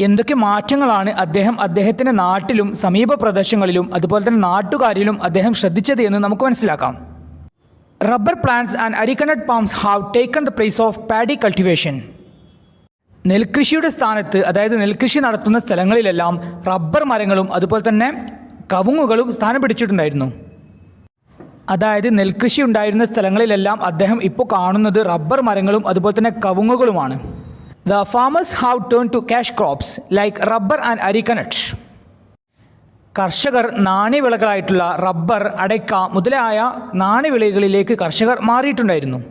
എന്തൊക്കെ മാറ്റങ്ങളാണ് അദ്ദേഹത്തിൻ്റെ നാട്ടിലും സമീപ പ്രദേശങ്ങളിലും അതുപോലെ തന്നെ നാട്ടുകാരിലും അദ്ദേഹം ശ്രദ്ധിച്ചത് എന്ന് നമുക്ക് മനസ്സിലാക്കാം. Rubber plants and arecanut palms have taken the place of paddy cultivation. നെൽകൃഷിയുടെ സ്ഥാനത്ത്, അതായത് നെൽകൃഷി നടത്തുന്ന സ്ഥലങ്ങളിലെല്ലാം റബ്ബർ മരങ്ങളും അതുപോലെ തന്നെ കവുങ്ങുകളും സ്ഥാനം പിടിച്ചിട്ടുണ്ടായിരുന്നു. അതായത് നെൽകൃഷി ഉണ്ടായിരുന്ന സ്ഥലങ്ങളിലെല്ലാം അദ്ദേഹം ഇപ്പോൾ കാണുന്നത് റബ്ബർ മരങ്ങളും അതുപോലെ തന്നെ കവുങ്ങുകളുമാണ്. The farmers have turn to cash crops like rubber and arecanut. കർഷകർ നാണ്യവിളകളായിട്ടുള്ള റബ്ബർ, അടയ്ക്ക മുതലായ നാണ്യവിളകളിലേക്ക് കർഷകർ മാറിയിട്ടുണ്ടായിരുന്നു.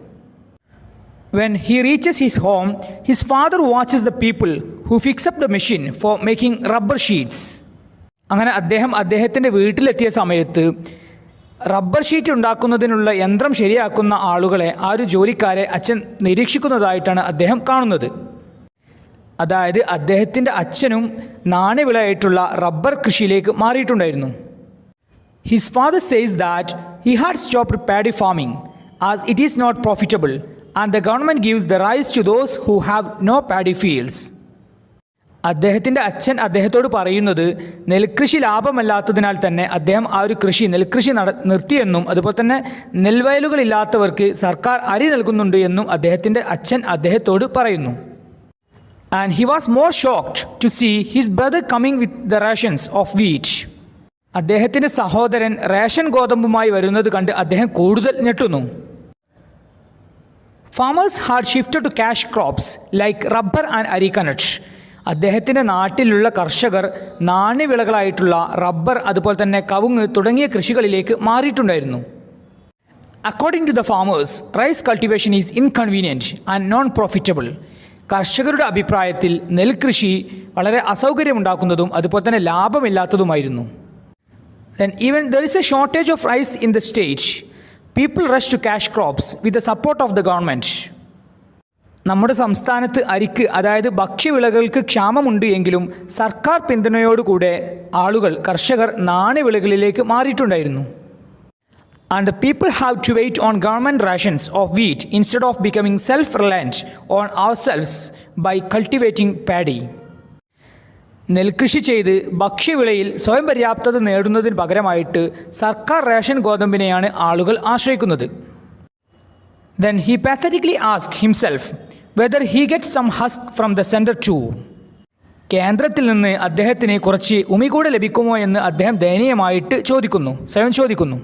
When he reaches his home, his father watches the people who fix up the machine for making rubber sheets. അങ്ങനെ അദ്ദേഹത്തിൻ്റെ വീട്ടിലെത്തിയ സമയത്ത് rubber sheet ഉണ്ടാക്കുന്നതിനുള്ള യന്ത്രം ശരിയാക്കുന്ന ആളുകളെ, ആ ഒരു ജോലിക്കാരെ അച്ഛൻ നിരീക്ഷിക്കുന്നതായിട്ടാണ് അദ്ദേഹം കാണുന്നത്. അതായത് അദ്ദേഹത്തിൻ്റെ അച്ഛനും നാണ്യവിളയായിട്ടുള്ള റബ്ബർ കൃഷിയിലേക്ക് മാറിയിട്ടുണ്ടായിരുന്നു. His father says that he had stopped paddy farming as it is not profitable and the government gives the rice to those who have no paddy fields. അദ്ദേഹത്തിൻ്റെ അച്ഛൻ അദ്ദേഹത്തോട് പറയുന്നത് നെൽകൃഷി ലാഭമല്ലാത്തതിനാൽ തന്നെ അദ്ദേഹം ആ ഒരു നെൽകൃഷി നിർത്തിയെന്നും അതുപോലെ തന്നെ നെൽവയലുകളില്ലാത്തവർക്ക് സർക്കാർ അരി നൽകുന്നുണ്ട് എന്നും അദ്ദേഹത്തിൻ്റെ അച്ഛൻ അദ്ദേഹത്തോട് പറയുന്നു. And he was more shocked to see his brother coming with the rations of wheat. അദ്ദേഹത്തിൻ്റെ സഹോദരൻ റേഷൻ ഗോതമ്പുമായി വരുന്നത് കണ്ട് അദ്ദേഹം കൂടുതൽ ഞെട്ടുന്നു. Farmers had shifted to cash crops like rubber and arecanut. അദ്ദേഹത്തിൻ്റെ നാട്ടിലുള്ള കർഷകർ നാണ്യവിളകളായിട്ടുള്ള റബ്ബർ അതുപോലെ തന്നെ കവുങ്ങ് തുടങ്ങിയ കൃഷികളിലേക്ക് മാറിയിട്ടുണ്ടായിരുന്നു. According to the farmers, rice cultivation is inconvenient and non-profitable. കർഷകരുടെ അഭിപ്രായത്തിൽ നെൽകൃഷി വളരെ അസൗകര്യമുണ്ടാക്കുന്നതും അതുപോലെ തന്നെ ലാഭമില്ലാത്തതുമായിരുന്നു. Then even there is a shortage of rice in the state. People rush to cash crops with the support of the government. നമ്മുടെ സംസ്ഥാനത്ത് അരിക്ക്, അതായത് ഭക്ഷ്യവിളകൾക്ക് ക്ഷാമമുണ്ട് എങ്കിലും സർക്കാർ പിന്തുണയോടുകൂടെ കർഷകർ നാണ്യവിളകളിലേക്ക് മാറിയിട്ടുണ്ടായിരുന്നു. And the people have to wait on government rations of wheat instead of becoming self-reliant on ourselves by cultivating paddy. നെൽകൃഷി ചെയ്ത് ഭക്ഷ്യവിളയിൽ സ്വയം പര്യാപ്തത നേടുന്നതിന് പകരമായിട്ട് സർക്കാർ റേഷൻ ഗോതമ്പിനെയാണ് ആളുകൾ ആശ്രയിക്കുന്നത്. Then he pathetically asked himself whether he gets some husk from the center too. കേന്ദ്രത്തിൽ നിന്ന് അദ്ദേഹത്തിന് കുറച്ച് ഉമി കൂടെ ലഭിക്കുമോ എന്ന് അദ്ദേഹം ദയനീയമായിട്ട് സ്വയം ചോദിക്കുന്നു.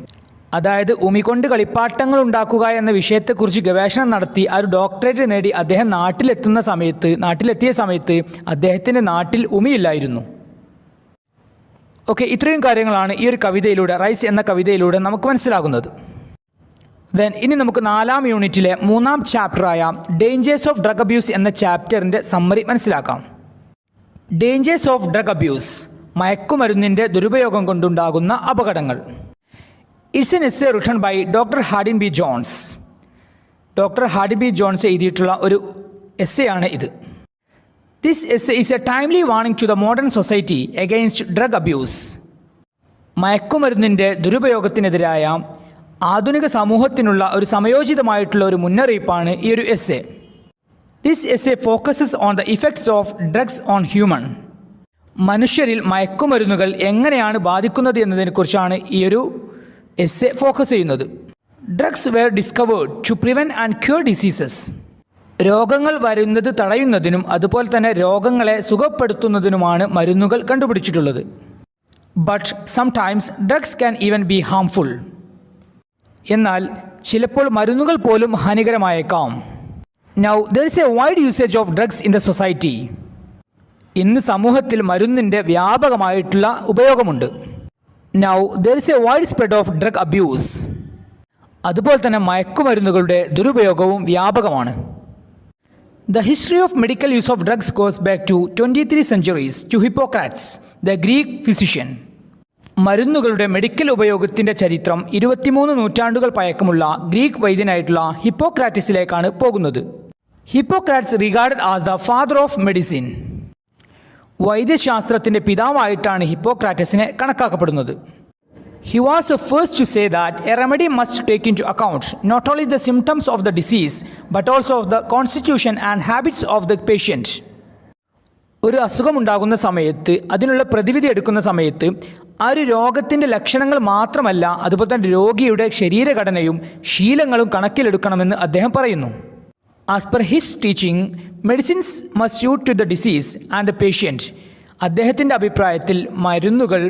അതായത് ഉമി കൊണ്ട് കളിപ്പാട്ടങ്ങൾ ഉണ്ടാക്കുക എന്ന വിഷയത്തെക്കുറിച്ച് ഗവേഷണം നടത്തി ആ ഒരു ഡോക്ടറേറ്റ് നേടി അദ്ദേഹം നാട്ടിലെത്തിയ സമയത്ത് അദ്ദേഹത്തിൻ്റെ നാട്ടിൽ ഉമിയില്ലായിരുന്നു. ഓക്കെ, ഇത്രയും കാര്യങ്ങളാണ് ഈ ഒരു കവിതയിലൂടെ, റൈസ് എന്ന കവിതയിലൂടെ നമുക്ക് മനസ്സിലാകുന്നത്. ദെൻ ഇനി നമുക്ക് 4ാം യൂണിറ്റിലെ 3ാം ചാപ്റ്ററായ ഡേഞ്ചേഴ്സ് ഓഫ് ഡ്രഗ് അബ്യൂസ് എന്ന ചാപ്റ്ററിൻ്റെ സമ്മറി മനസ്സിലാക്കാം. ഡേഞ്ചേഴ്സ് ഓഫ് ഡ്രഗ് അബ്യൂസ്, മയക്കുമരുന്നിൻ്റെ ദുരുപയോഗം കൊണ്ടുണ്ടാകുന്ന അപകടങ്ങൾ. It's an essay written by Dr. Hardin B. Jones. Doctor Hardin B Jones എഴുതിയിട്ടുള്ള ഒരു എസ്സേ ആണ് ഇത്. This essay is a timely warning to the modern society against drug abuse. മയക്കുമരുന്നിൻ്റെ ദുരുപയോഗത്തിനെതിരായ ആധുനിക സമൂഹത്തിനുള്ള ഒരു സമയോചിതമായിട്ടുള്ള ഒരു മുന്നറിയിപ്പാണ് ഈ ഒരു essay. This essay focuses on the effects of drugs on human. മനുഷ്യരിൽ മയക്കുമരുന്നുകൾ എങ്ങനെയാണ് ബാധിക്കുന്നത് എന്നതിനെക്കുറിച്ചാണ് ഈ ഒരു എസ്സേ ഫോക്കസ് ചെയ്യുന്നത്. Drugs were discovered to prevent and cure diseases. രോഗങ്ങൾ വരുന്നത് തടയുന്നതിനും അതുപോലെ തന്നെ രോഗങ്ങളെ സുഖപ്പെടുത്തുന്നതിനുമാണ് മരുന്നുകൾ കണ്ടുപിടിച്ചിട്ടുള്ളത്. But sometimes drugs can even be harmful. എന്നാൽ ചിലപ്പോൾ മരുന്നുകൾ പോലും ഹാനികരമായേക്കാം. Now there is a wide usage of drugs in the society. ഇന്ന് സമൂഹത്തിൽ മരുന്നിൻ്റെ വ്യാപകമായിട്ടുള്ള ഉപയോഗമുണ്ട്. Now there is a wide spread of drug abuse. അതുപോലെ തന്നെ മയക്കുമരുന്നുകളുടെ ദുരുപയോഗവും വ്യാപകമാണ്. The history of medical use of drugs goes back to 23 centuries to Hippocrates, the Greek physician. മരുന്നുകളുടെ medical ഉപയോഗത്തിൻ്റെ ചരിത്രം 23 നൂറ്റാണ്ടുകൾ പഴക്കമുള്ള ഗ്രീക്ക് വൈദ്യനായിട്ടുള്ള ഹിപ്പോക്രാറ്റസിലേക്കാണ് പോകുന്നത്. Hippocrates regarded as the father of medicine. വൈദ്യശാസ്ത്രത്തിൻ്റെ പിതാവായിട്ടാണ് ഹിപ്പോക്രാറ്റസിനെ കണക്കാക്കപ്പെടുന്നത്. He was the first to say that a remedy must take into account not only the symptoms of the disease but also of the constitution and habits of the patient. ഒരു അസുഖമുണ്ടാകുന്ന സമയത്ത് അതിനുള്ള പ്രതിവിധി എടുക്കുന്ന സമയത്ത് ആ ഒരു രോഗത്തിൻ്റെ ലക്ഷണങ്ങൾ മാത്രമല്ല അതുപോലെ തന്നെ രോഗിയുടെ ശരീരഘടനയും ശീലങ്ങളും കണക്കിലെടുക്കണമെന്ന് അദ്ദേഹം പറയുന്നു. As per his teaching medicines must suit to the disease and the patient. അദ്ദേഹത്തിൻ്റെ അഭിപ്രായത്തിൽ മരുന്നുകൾ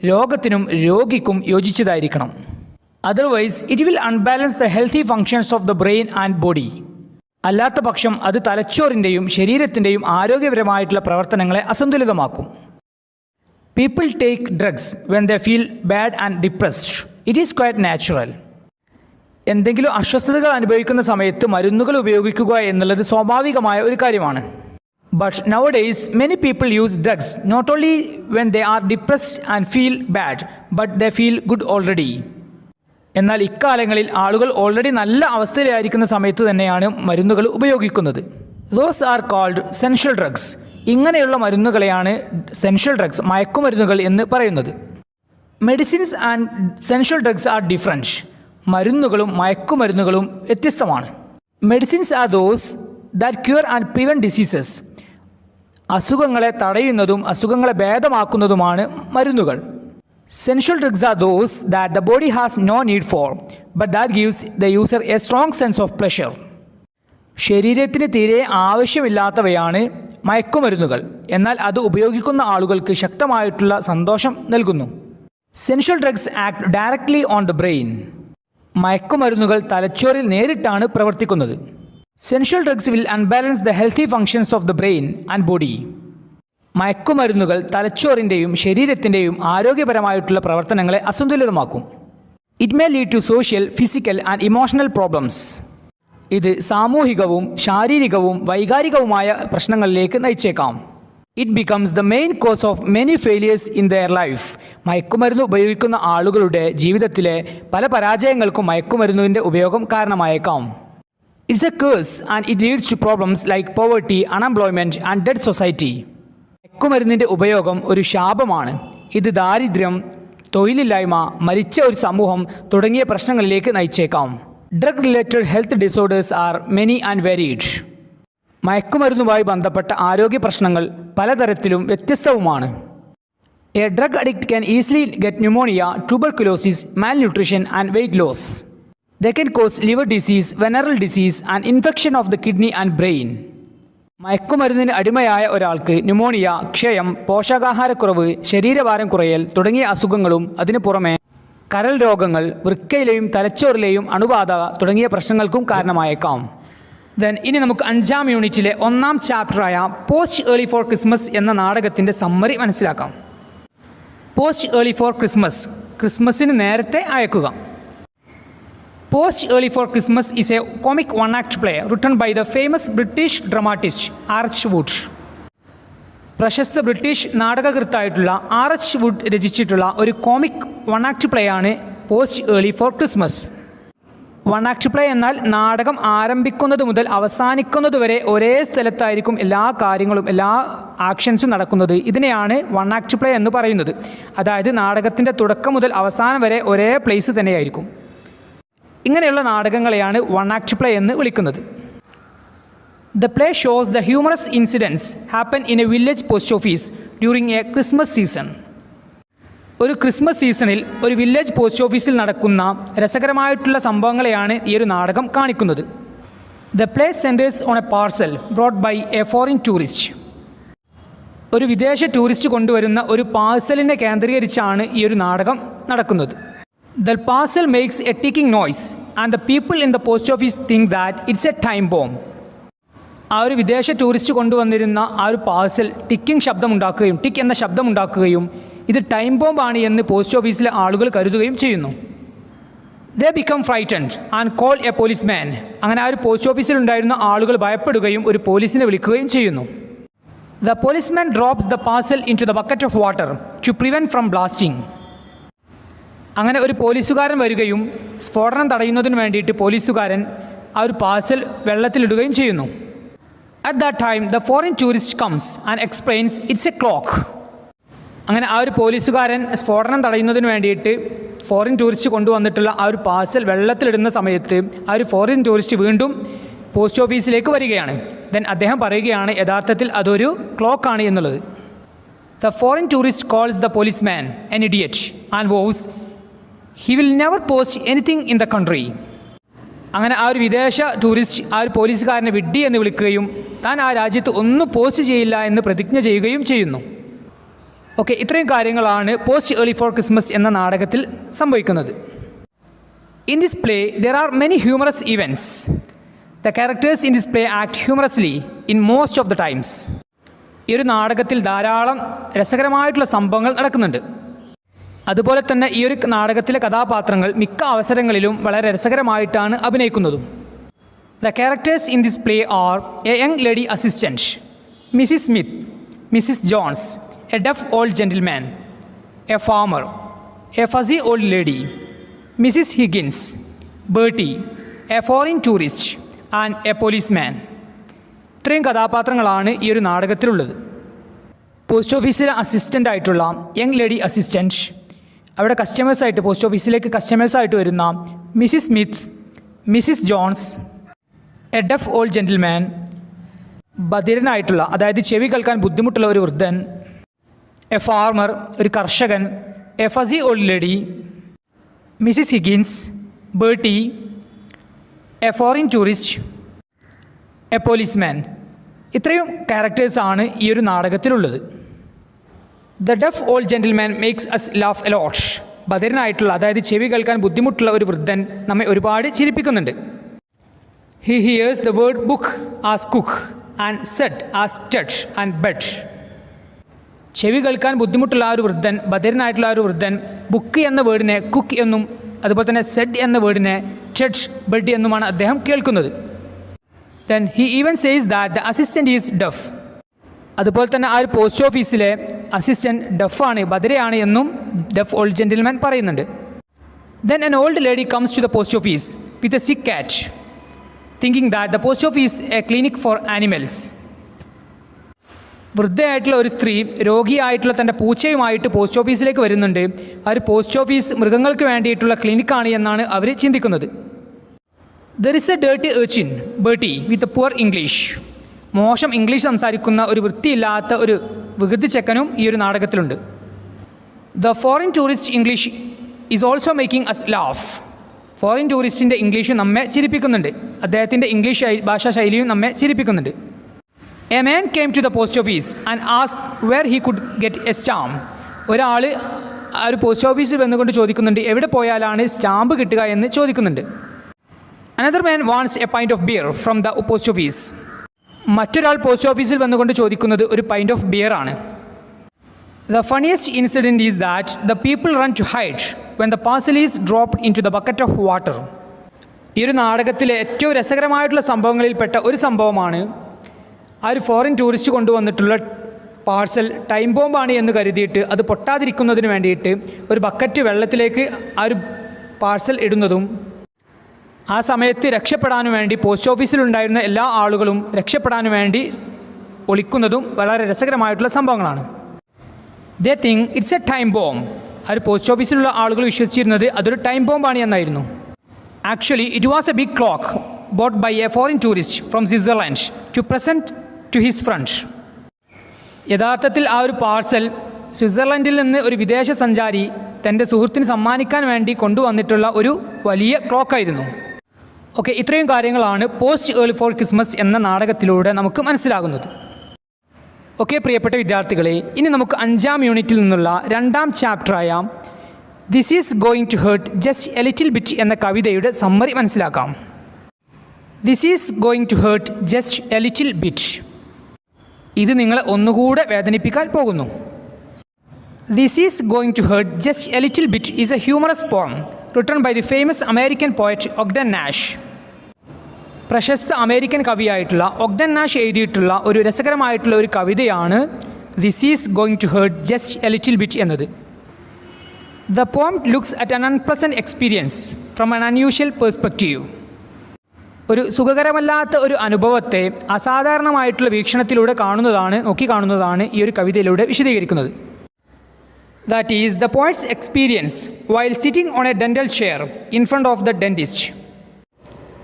രോഗത്തിനും രോഗിക്കും യോജിച്ചതായിരിക്കണം. Otherwise it will unbalance the healthy functions of the brain and body. അല്ലാത്ത പക്ഷം അത് തലച്ചോറിൻ്റെയും ശരീരത്തിൻ്റെയും ആരോഗ്യപരമായിട്ടുള്ള പ്രവർത്തനങ്ങളെ അസന്തുലിതമാക്കും. People take drugs when they feel bad and depressed. It is quite natural. എന്തെങ്കിലും അസ്വസ്ഥതകൾ അനുഭവിക്കുന്ന സമയത്ത് മരുന്നുകൾ ഉപയോഗിക്കുക എന്നുള്ളത് സ്വാഭാവികമായ ഒരു കാര്യമാണ്. But nowadays, many people use drugs not only when they are depressed and feel bad, but they feel good already. എന്നാൽ ഇക്കാലങ്ങളിൽ ആളുകൾ ഓൾറെഡി നല്ല അവസ്ഥയിലായിരിക്കുന്ന സമയത്ത് തന്നെയാണ് മരുന്നുകൾ ഉപയോഗിക്കുന്നത്. Those are called sensual drugs. ഇങ്ങനെയുള്ള മരുന്നുകളെയാണ് സെൻഷ്യൽ ഡ്രഗ്സ്, മയക്കുമരുന്നുകൾ എന്ന് പറയുന്നത്. Medicines and sensual drugs are different. മരുന്നുകളും മയക്കുമരുന്നുകളും വ്യത്യസ്തമാണ്. Medicines are those that cure and prevent diseases. അസുഖങ്ങളെ തടയുന്നതും അസുഖങ്ങളെ ഭേദമാക്കുന്നതുമാണ് മരുന്നുകൾ. Sensual drugs are those that the body has no need for but that gives the user a strong sense of pleasure. ശരീരത്തിന് തീരെ ആവശ്യമില്ലാത്തവയാണ് മയക്കുമരുന്നുകൾ, എന്നാൽ അത് ഉപയോഗിക്കുന്ന ആളുകൾക്ക് ശക്തമായിട്ടുള്ള സന്തോഷം നൽകുന്നു. Sensual drugs act directly on the brain. മയക്കുമരുന്നുകൾ തലച്ചോറിൽ നേരിട്ടാണ് പ്രവർത്തിക്കുന്നത്. Sensual drugs will unbalance the healthy functions of the brain and body. മയക്കുമരുന്നുകൾ തലച്ചോറിൻ്റെയും ശരീരത്തിൻ്റെയും ആരോഗ്യപരമായിട്ടുള്ള പ്രവർത്തനങ്ങളെ അസന്തുലിതമാക്കും. It may lead to social, physical and emotional problems. ഇത് സാമൂഹികവും ശാരീരികവും വൈകാരികവുമായ പ്രശ്നങ്ങളിലേക്ക് നയിച്ചേക്കാം. It becomes the main cause of many failures in their life. മയക്കുമരുന്ന് ഉപയോഗിക്കുന്ന ആളുകളുടെ ജീവിതത്തിലെ പല പരാജയങ്ങൾക്കും മയക്കുമരുന്നിൻ്റെ ഉപയോഗം കാരണമായേക്കാം. It's a curse and it leads to problems like poverty, unemployment and dead society. മയക്കുമരുന്നിൻ്റെ ഉപയോഗം ഒരു ശാപമാണ്. ഇത് ദാരിദ്ര്യം, തൊഴിലില്ലായ്മ, മരിച്ച ഒരു സമൂഹം തുടങ്ങിയ പ്രശ്നങ്ങളിലേക്ക് നയിച്ചേക്കാം. Drug related health disorders are many and varied. മയക്കുമരുന്നുമായി ബന്ധപ്പെട്ട ആരോഗ്യ പ്രശ്നങ്ങൾ പലതരത്തിലും വ്യത്യസ്തവുമാണ്. A drug addict can easily get pneumonia, tuberculosis, malnutrition and weight loss. They can cause liver disease, venereal disease and infection of the kidney and brain. മയക്കുമരുന്നിന് അടിമയായ ഒരാൾക്ക് pneumonia, ക്ഷയം, പോഷകാഹാരക്കുറവ്, ശരീരഭാരം കുറയൽ തുടങ്ങിയ അസുഖങ്ങളും അതിനു പുറമെ കരൾ രോഗങ്ങൾ, വൃക്കയിലെയും തലച്ചോറിലെയും അണുബാധ തുടങ്ങിയ പ്രശ്നങ്ങൾക്കും കാരണമായേക്കാം. ഇനി നമുക്ക് 5ാം യൂണിറ്റിലെ 1ാം ചാപ്റ്ററായ പോസ്റ്റ് ഏർലി ഫോർ ക്രിസ്മസ് എന്ന നാടകത്തിൻ്റെ സമ്മറി മനസ്സിലാക്കാം. പോസ്റ്റ് ഏർലി ഫോർ ക്രിസ്മസ്, ക്രിസ്മസിന് നേരത്തെ അയക്കുക. Post Early for Christmas is a comic one-act play written by the famous British dramatist R.H. Wood. പ്രശസ്ത ബ്രിട്ടീഷ് നാടകകൃത്തായിട്ടുള്ള R.H. വുഡ് രചിച്ചിട്ടുള്ള ഒരു കോമിക് വൺ ആക്ട് പ്ലേ ആണ് post early for Christmas. One act play എന്നാൽ നാടകം ആരംഭിക്കുന്നത് മുതൽ അവസാനിക്കുന്നത് വരെ ഒരേ സ്ഥലത്തായിരിക്കും എല്ലാ കാര്യങ്ങളും, എല്ലാ ആക്ഷൻസും നടക്കുന്നത്. ഇതിനെയാണ് വൺ ആക്ട് പ്ലേ എന്ന് പറയുന്നത്. അതായത് നാടകത്തിൻ്റെ തുടക്കം മുതൽ അവസാനം വരെ ഒരേ പ്ലേസ് തന്നെയായിരിക്കും. ഇങ്ങനെയുള്ള നാടകങ്ങളെയാണ് വൺ ആക്ട് പ്ലേ എന്ന് വിളിക്കുന്നത്. The play shows the humorous incidents happen in a village post office during a Christmas season. ഒരു ക്രിസ്മസ് സീസണിൽ ഒരു വില്ലേജ് പോസ്റ്റ് ഓഫീസിൽ നടക്കുന്ന രസകരമായിട്ടുള്ള സംഭവങ്ങളെയാണ് ഈ ഒരു നാടകം കാണിക്കുന്നത്. The play centres on a parcel brought by a foreign tourist. ഒരു വിദേശ ടൂറിസ്റ്റ് കൊണ്ടുവരുന്ന ഒരു പാഴ്സലിനെ കേന്ദ്രീകരിച്ചാണ് ഈ ഒരു നാടകം നടക്കുന്നത്. The parcel makes a ticking noise and the people in the post office think that it's a time bomb. ആ ഒരു വിദേശ ടൂറിസ്റ്റ് കൊണ്ടുവന്നിരുന്ന ആ ഒരു പാഴ്സൽ ടിക്കിംഗ് ശബ്ദമുണ്ടാക്കുകയും ടിക്ക് എന്ന ശബ്ദമുണ്ടാക്കുകയും ഇത് ടൈം ബോംബാണ് എന്ന് പോസ്റ്റ് ഓഫീസിലെ ആളുകൾ കരുതുകയും ചെയ്യുന്നു. ദേ become frightened and call A policeman. അങ്ങനെ ആ ഒരു പോസ്റ്റ് ഓഫീസിലുണ്ടായിരുന്ന ആളുകൾ ഭയപ്പെടുകയും ഒരു പോലീസിനെ വിളിക്കുകയും ചെയ്യുന്നു. The policeman drops the parcel into the bucket of water to prevent from blasting. അങ്ങനെ ഒരു പോലീസുകാരൻ വരികയും സ്ഫോടനം തടയുന്നതിന് വേണ്ടിയിട്ട് പോലീസുകാരൻ ആ ഒരു പാർസൽ വെള്ളത്തിലിടുകയും ചെയ്യുന്നു. At that time the foreign tourist comes and explains it's A clock. അങ്ങനെ ആ ഒരു പോലീസുകാരൻ സ്ഫോടനം തടയുന്നതിന് വേണ്ടിയിട്ട് ഫോറിൻ ടൂറിസ്റ്റ് കൊണ്ടുവന്നിട്ടുള്ള ആ ഒരു പാർസൽ വെള്ളത്തിലിടുന്ന സമയത്ത് ആ ഒരു ഫോറിൻ ടൂറിസ്റ്റ് വീണ്ടും പോസ്റ്റ് ഓഫീസിലേക്ക് വരികയാണ്. ദെൻ അദ്ദേഹം പറയുകയാണ് യഥാർത്ഥത്തിൽ അതൊരു ക്ലോക്കാണ് എന്നുള്ളത്. The foreign tourist calls the policeman an idiot and vows he will never post anything in the country. അങ്ങനെ ആ ഒരു വിദേശ ടൂറിസ്റ്റ് ആ ഒരു പോലീസുകാരനെ വിഡ്ഢി എന്ന് വിളിക്കുകയും താൻ ആ രാജ്യത്ത് ഒന്നും പോസ്റ്റ് ചെയ്യില്ല എന്ന് പ്രതിജ്ഞ ചെയ്യുകയും ചെയ്യുന്നു. ഓക്കെ, ഇത്രയും കാര്യങ്ങളാണ് പോസ്റ്റ് ഏർലി ഫോർ ക്രിസ്മസ് എന്ന നാടകത്തിൽ സംഭവിക്കുന്നത്. In this play there are many humorous events. The characters in this play act humorously in most of the times. ഈ ഒരു നാടകത്തിൽ ധാരാളം രസകരമായിട്ടുള്ള സംഭവങ്ങൾ നടക്കുന്നുണ്ട്. അതുപോലെ തന്നെ ഈ ഒരു നാടകത്തിലെ കഥാപാത്രങ്ങൾ മിക്ക അവസരങ്ങളിലും വളരെ രസകരമായിട്ടാണ് അഭിനയിക്കുന്നതും. The characters in this play are a young lady assistant, Mrs Smith, Mrs Jones, a deaf old gentleman, a farmer, a fussy old lady, Mrs Higgins, Bertie, a foreign tourist and a policeman. ഇത്രയും കഥാപാത്രങ്ങളാണ് ഈ ഒരു നാടകത്തിലുള്ളത്. Post ഓഫീസിലെ assistant ആയിട്ടുള്ള young lady assistant, അവിടെ കസ്റ്റമേഴ്സായിട്ട് post ഓഫീസിലേക്ക് കസ്റ്റമേഴ്സായിട്ട് വരുന്ന Mrs Smith, Mrs Jones, a deaf old gentleman, ബധിരനായിട്ടുള്ള അതായത് ചെവി കേൾക്കാൻ ബുദ്ധിമുട്ടുള്ള ഒരു വൃദ്ധൻ, എ ഫാർമർ ഒരു കർഷകൻ, a fussy old lady, Mrs Higgins, Bertie, a foreign tourist, a policeman. ഇത്രയും ക്യാരക്ടേഴ്സാണ് ഈ ഒരു നാടകത്തിലുള്ളത്. The deaf old gentleman makes us laugh a lot. ബധിരനായിട്ടുള്ള അതായത് ചെവി കേൾക്കാൻ ബുദ്ധിമുട്ടുള്ള ഒരു വൃദ്ധൻ നമ്മെ ഒരുപാട് ചിരിപ്പിക്കുന്നുണ്ട്. He hears the word book as cook and set as touch and bed. ചെവി കേൾക്കാൻ ബുദ്ധിമുട്ടുള്ള ആ ഒരു വൃദ്ധൻ, ബധിരനായിട്ടുള്ള ആ ഒരു വൃദ്ധൻ ബുക്ക് എന്ന വേർഡിനെ കുക്ക് എന്നും അതുപോലെ തന്നെ സെഡ് എന്ന വേർഡിനെ ടച്ച് ബെഡ് എന്നുമാണ് അദ്ദേഹം കേൾക്കുന്നത്. Then he even says that the assistant is duff. അതുപോലെ തന്നെ ആ ഒരു പോസ്റ്റ് ഓഫീസിലെ അസിസ്റ്റൻറ്റ് ഡഫാണ്, ബധിരയാണ് എന്നും ഡഫ് ഓൾഡ് ജെൻറ്റിൽമാൻ പറയുന്നുണ്ട്. Then an old lady comes to the post office with a sick cat, thinking that the post office is a clinic for animals. വൃദ്ധയായിട്ടുള്ള ഒരു സ്ത്രീ രോഗിയായിട്ടുള്ള തൻ്റെ പൂച്ചയുമായിട്ട് പോസ്റ്റ് ഓഫീസിലേക്ക് വരുന്നുണ്ട്. ആ ഒരു പോസ്റ്റ് ഓഫീസ് മൃഗങ്ങൾക്ക് വേണ്ടിയിട്ടുള്ള ക്ലിനിക്കാണ് എന്നാണ് അവർ ചിന്തിക്കുന്നത്. There is a dirty urchin Bertie with poor English. മോശം ഇംഗ്ലീഷ് സംസാരിക്കുന്ന ഒരു വൃത്തിയില്ലാത്ത ഒരു വികൃതി ചെക്കനും ഈ ഒരു നാടകത്തിലുണ്ട്. The foreign tourist English is also making us laugh. Foreign ടൂറിസ്റ്റിൻ്റെ ഇംഗ്ലീഷ് നമ്മെ ചിരിപ്പിക്കുന്നുണ്ട്. അദ്ദേഹത്തിൻ്റെ ഇംഗ്ലീഷ് ഭാഷാ ശൈലിയും നമ്മെ ചിരിപ്പിക്കുന്നുണ്ട്. A man came to the post office and ask where he could get a stamp. ഒരാൾ ആ ഒരു പോസ്റ്റ് ഓഫീസിൽ വന്നുകൊണ്ട് ചോദിക്കുന്നുണ്ട് എവിടെ പോയാലാണ് സ്റ്റാമ്പ് കിട്ടുക എന്ന് ചോദിക്കുന്നുണ്ട്. Another man wants a pint of beer from the post office. മറ്റൊരാൾ പോസ്റ്റ് ഓഫീസിൽ വന്നുകൊണ്ട് ചോദിക്കുന്നത് ഒരു പൈൻറ്റ് ഓഫ് ബിയർ ആണ്. The funniest incident is that the people run to hide when the parcel is dropped into the bucket of water. ഈ ഒരു നാടകത്തിലെ ഏറ്റവും രസകരമായിട്ടുള്ള സംഭവങ്ങളിൽപ്പെട്ട ഒരു സംഭവമാണ് ആ ഒരു ഫോറിൻ ടൂറിസ്റ്റ് കൊണ്ടുവന്നിട്ടുള്ള പാർസൽ ടൈം ബോംബാണ് എന്ന് കരുതിയിട്ട് അത് പൊട്ടാതിരിക്കുന്നതിന് വേണ്ടിയിട്ട് ഒരു ബക്കറ്റ് വെള്ളത്തിലേക്ക് ആ ഒരു പാർസൽ ഇടുന്നതും ആ സമയത്ത് രക്ഷപ്പെടാനും വേണ്ടി പോസ്റ്റ് ഓഫീസിലുണ്ടായിരുന്ന എല്ലാ ആളുകളും രക്ഷപ്പെടാനും വേണ്ടി ഒളിക്കുന്നതും വളരെ രസകരമായിട്ടുള്ള സംഭവങ്ങളാണ്. They think it's A time bomb. ആ ഒരു പോസ്റ്റ് ഓഫീസിലുള്ള ആളുകൾ വിശ്വസിച്ചിരുന്നത് അതൊരു ടൈം ബോംബാണ് എന്നായിരുന്നു. Actually it was a big clock bought by a foreign tourist from Switzerland to present to his friend. യഥാർത്ഥത്തിൽ ആ ഒരു പാർസൽ സ്വിറ്റ്സർലൻഡിൽ നിന്ന് ഒരു വിദേശ സഞ്ചാരി തൻ്റെ സുഹൃത്തിന് സമ്മാനിക്കാൻ വേണ്ടി കൊണ്ടുവന്നിട്ടുള്ള ഒരു വലിയ ക്ലോക്കായിരുന്നു. ഓക്കെ, ഇത്രയും കാര്യങ്ങളാണ് പോസ്റ്റ് ഏർലി ഫോർ ക്രിസ്മസ് എന്ന നാടകത്തിലൂടെ നമുക്ക് മനസ്സിലാകുന്നത്. ഓക്കെ പ്രിയപ്പെട്ട വിദ്യാർത്ഥികളെ, ഇനി നമുക്ക് 5ാം യൂണിറ്റിൽ നിന്നുള്ള 2ാം ചാപ്റ്ററായ this is going to hurt just a little bit എന്ന കവിതയുടെ സമ്മറി മനസ്സിലാക്കാം. This is going to hurt just a little bit. ഇത് നിങ്ങളെ ഒന്നുകൂടെ വേദനിപ്പിക്കാൻ പോകുന്നു. This is going to hurt just a little bit is a humorous poem written by the famous American poet Ogden Nash. പ്രശസ്ത American കവിയായിട്ടുള്ള Ogden Nash എഴുതിയിട്ടുള്ള ഒരു രസകരമായിട്ടുള്ള ഒരു കവിതയാണ് this is going to hurt just a little bit എന്നത്. The poem looks at an unpleasant experience from an unusual perspective. ഒരു സുഖകരമല്ലാത്ത ഒരു അനുഭവത്തെ അസാധാരണമായിട്ടുള്ള വീക്ഷണത്തിലൂടെ നോക്കി കാണുന്നതാണ് ഈ ഒരു കവിതയിലൂടെ വിശദീകരിക്കുന്നത്. That is the poet's experience while sitting on a dental chair in front of the dentist.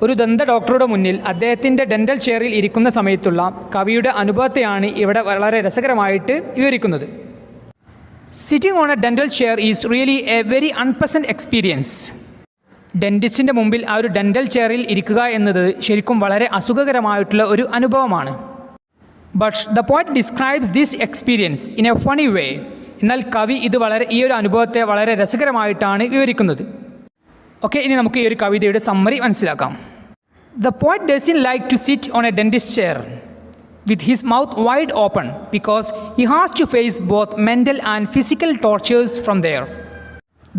ഒരു ദന്ത ഡോക്ടറുടെ മുന്നിൽ അദ്ദേഹത്തിൻ്റെ ഡെൻ്റൽ ചെയറിൽ ഇരിക്കുന്ന സമയത്തുള്ള കവിയുടെ അനുഭവത്തെയാണ് ഇവിടെ വളരെ രസകരമായിട്ട് വിവരിക്കുന്നത്. Sitting on a dental chair is really a very unpleasant experience. ഡെൻറ്റിസ്റ്റിൻ്റെ മുമ്പിൽ ആ ഒരു ഡെൻ്റൽ ചെയറിൽ ഇരിക്കുക എന്നത് ശരിക്കും വളരെ അസുഖകരമായിട്ടുള്ള ഒരു അനുഭവമാണ്. But the poet describes this experience in a funny way. എന്നാൽ കവി ഈ ഒരു അനുഭവത്തെ വളരെ രസകരമായിട്ടാണ് വിവരിക്കുന്നത്. ഓക്കെ, ഇനി നമുക്ക് ഈ ഒരു കവിതയുടെ സമ്മറി മനസ്സിലാക്കാം. The poet doesn't like to sit on a dentist chair with his mouth wide open because he has to face both mental and physical tortures from there.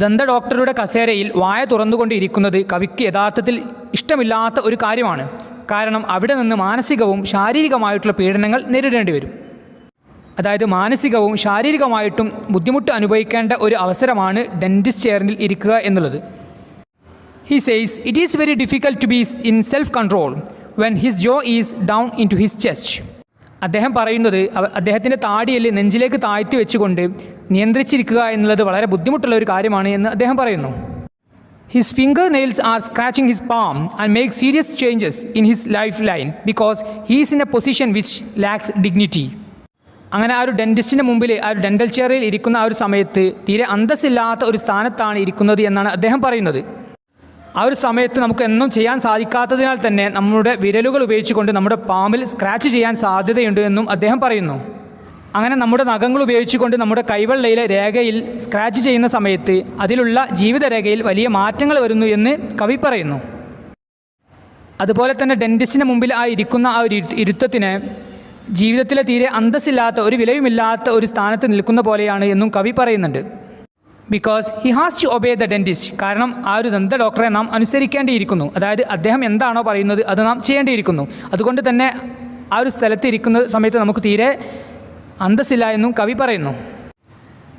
ദന്ത ഡോക്ടറുടെ കസേരയിൽ വായ തുറന്നുകൊണ്ട് ഇരിക്കുന്നത് കവിക്ക് യഥാർത്ഥത്തിൽ ഇഷ്ടമില്ലാത്ത ഒരു കാര്യമാണ്. കാരണം അവിടെ നിന്ന് മാനസികവും ശാരീരികമായിട്ടുള്ള പീഡനങ്ങൾ നേരിടേണ്ടി വരും. അതായത് മാനസികവും ശാരീരികമായിട്ടും ബുദ്ധിമുട്ട് അനുഭവിക്കേണ്ട ഒരു അവസരമാണ് ഡെൻറ്റിസ്റ്റ് ചെയറിൽ ഇരിക്കുക എന്നുള്ളത്. He says it is very difficult to be in self-control when his jaw is down into his chest. അദ്ദേഹം പറയുന്നത് അദ്ദേഹത്തിൻ്റെ താടിയെല്ല് നെഞ്ചിലേക്ക് താഴ്ത്തി വെച്ചുകൊണ്ട് നിയന്ത്രിച്ചിരിക്കുക എന്നുള്ളത് വളരെ ബുദ്ധിമുട്ടുള്ള ഒരു കാര്യമാണ് എന്ന് അദ്ദേഹം പറയുന്നു. His fingernails are scratching his palm and make serious changes in his lifeline because he is in a position which lacks dignity. അങ്ങനെ ആ ഒരു ഡെൻറ്റിസ്റ്റിൻ്റെ മുമ്പിൽ ആ ഒരു ഡെൻ്റൽ ചെയറിൽ ഇരിക്കുന്ന ആ ഒരു സമയത്ത് തീരെ അന്തസ്സില്ലാത്ത ഒരു സ്ഥാനത്താണ് ഇരിക്കുന്നത് എന്നാണ് അദ്ദേഹം പറയുന്നത്. ആ ഒരു സമയത്ത് നമുക്ക് എന്നും ചെയ്യാൻ സാധിക്കാത്തതിനാൽ തന്നെ നമ്മുടെ വിരലുകൾ ഉപയോഗിച്ചുകൊണ്ട് നമ്മുടെ പാമ്പിൽ സ്ക്രാച്ച് ചെയ്യാൻ സാധ്യതയുണ്ട് എന്നും അദ്ദേഹം പറയുന്നു. അങ്ങനെ നമ്മുടെ നഖങ്ങൾ ഉപയോഗിച്ചുകൊണ്ട് നമ്മുടെ കൈവെള്ളയിലെ രേഖയിൽ സ്ക്രാച്ച് ചെയ്യുന്ന സമയത്ത് അതിലുള്ള ജീവിതരേഖയിൽ വലിയ മാറ്റങ്ങൾ വരുന്നു എന്ന് കവി പറയുന്നു. അതുപോലെ തന്നെ ഡെൻറ്റിസ്റ്റിന് മുമ്പിൽ ഇരിക്കുന്ന ആ ഒരു ഇരുത്തത്തിന് ജീവിതത്തിലെ തീരെ അന്തസ്സില്ലാത്ത ഒരു വിലയുമില്ലാത്ത ഒരു സ്ഥാനത്ത് നിൽക്കുന്ന പോലെയാണ് എന്നും കവി പറയുന്നുണ്ട്. Because he has to obey the dentist. കാരണം ആ ഒരു ദന്ത ഡോക്ടറെ നാം അനുസരിക്കേണ്ടിയിരിക്കുന്നു. അതായത് അദ്ദേഹം എന്താണോ പറയുന്നത് അത് നാം ചെയ്യേണ്ടിയിരിക്കുന്നു. അതുകൊണ്ട് തന്നെ ആ ഒരു സ്ഥലത്ത് ഇരിക്കുന്ന സമയത്ത് നമുക്ക് തീരെ അന്തസ്സില്ല എന്നും കവി പറയുന്നു.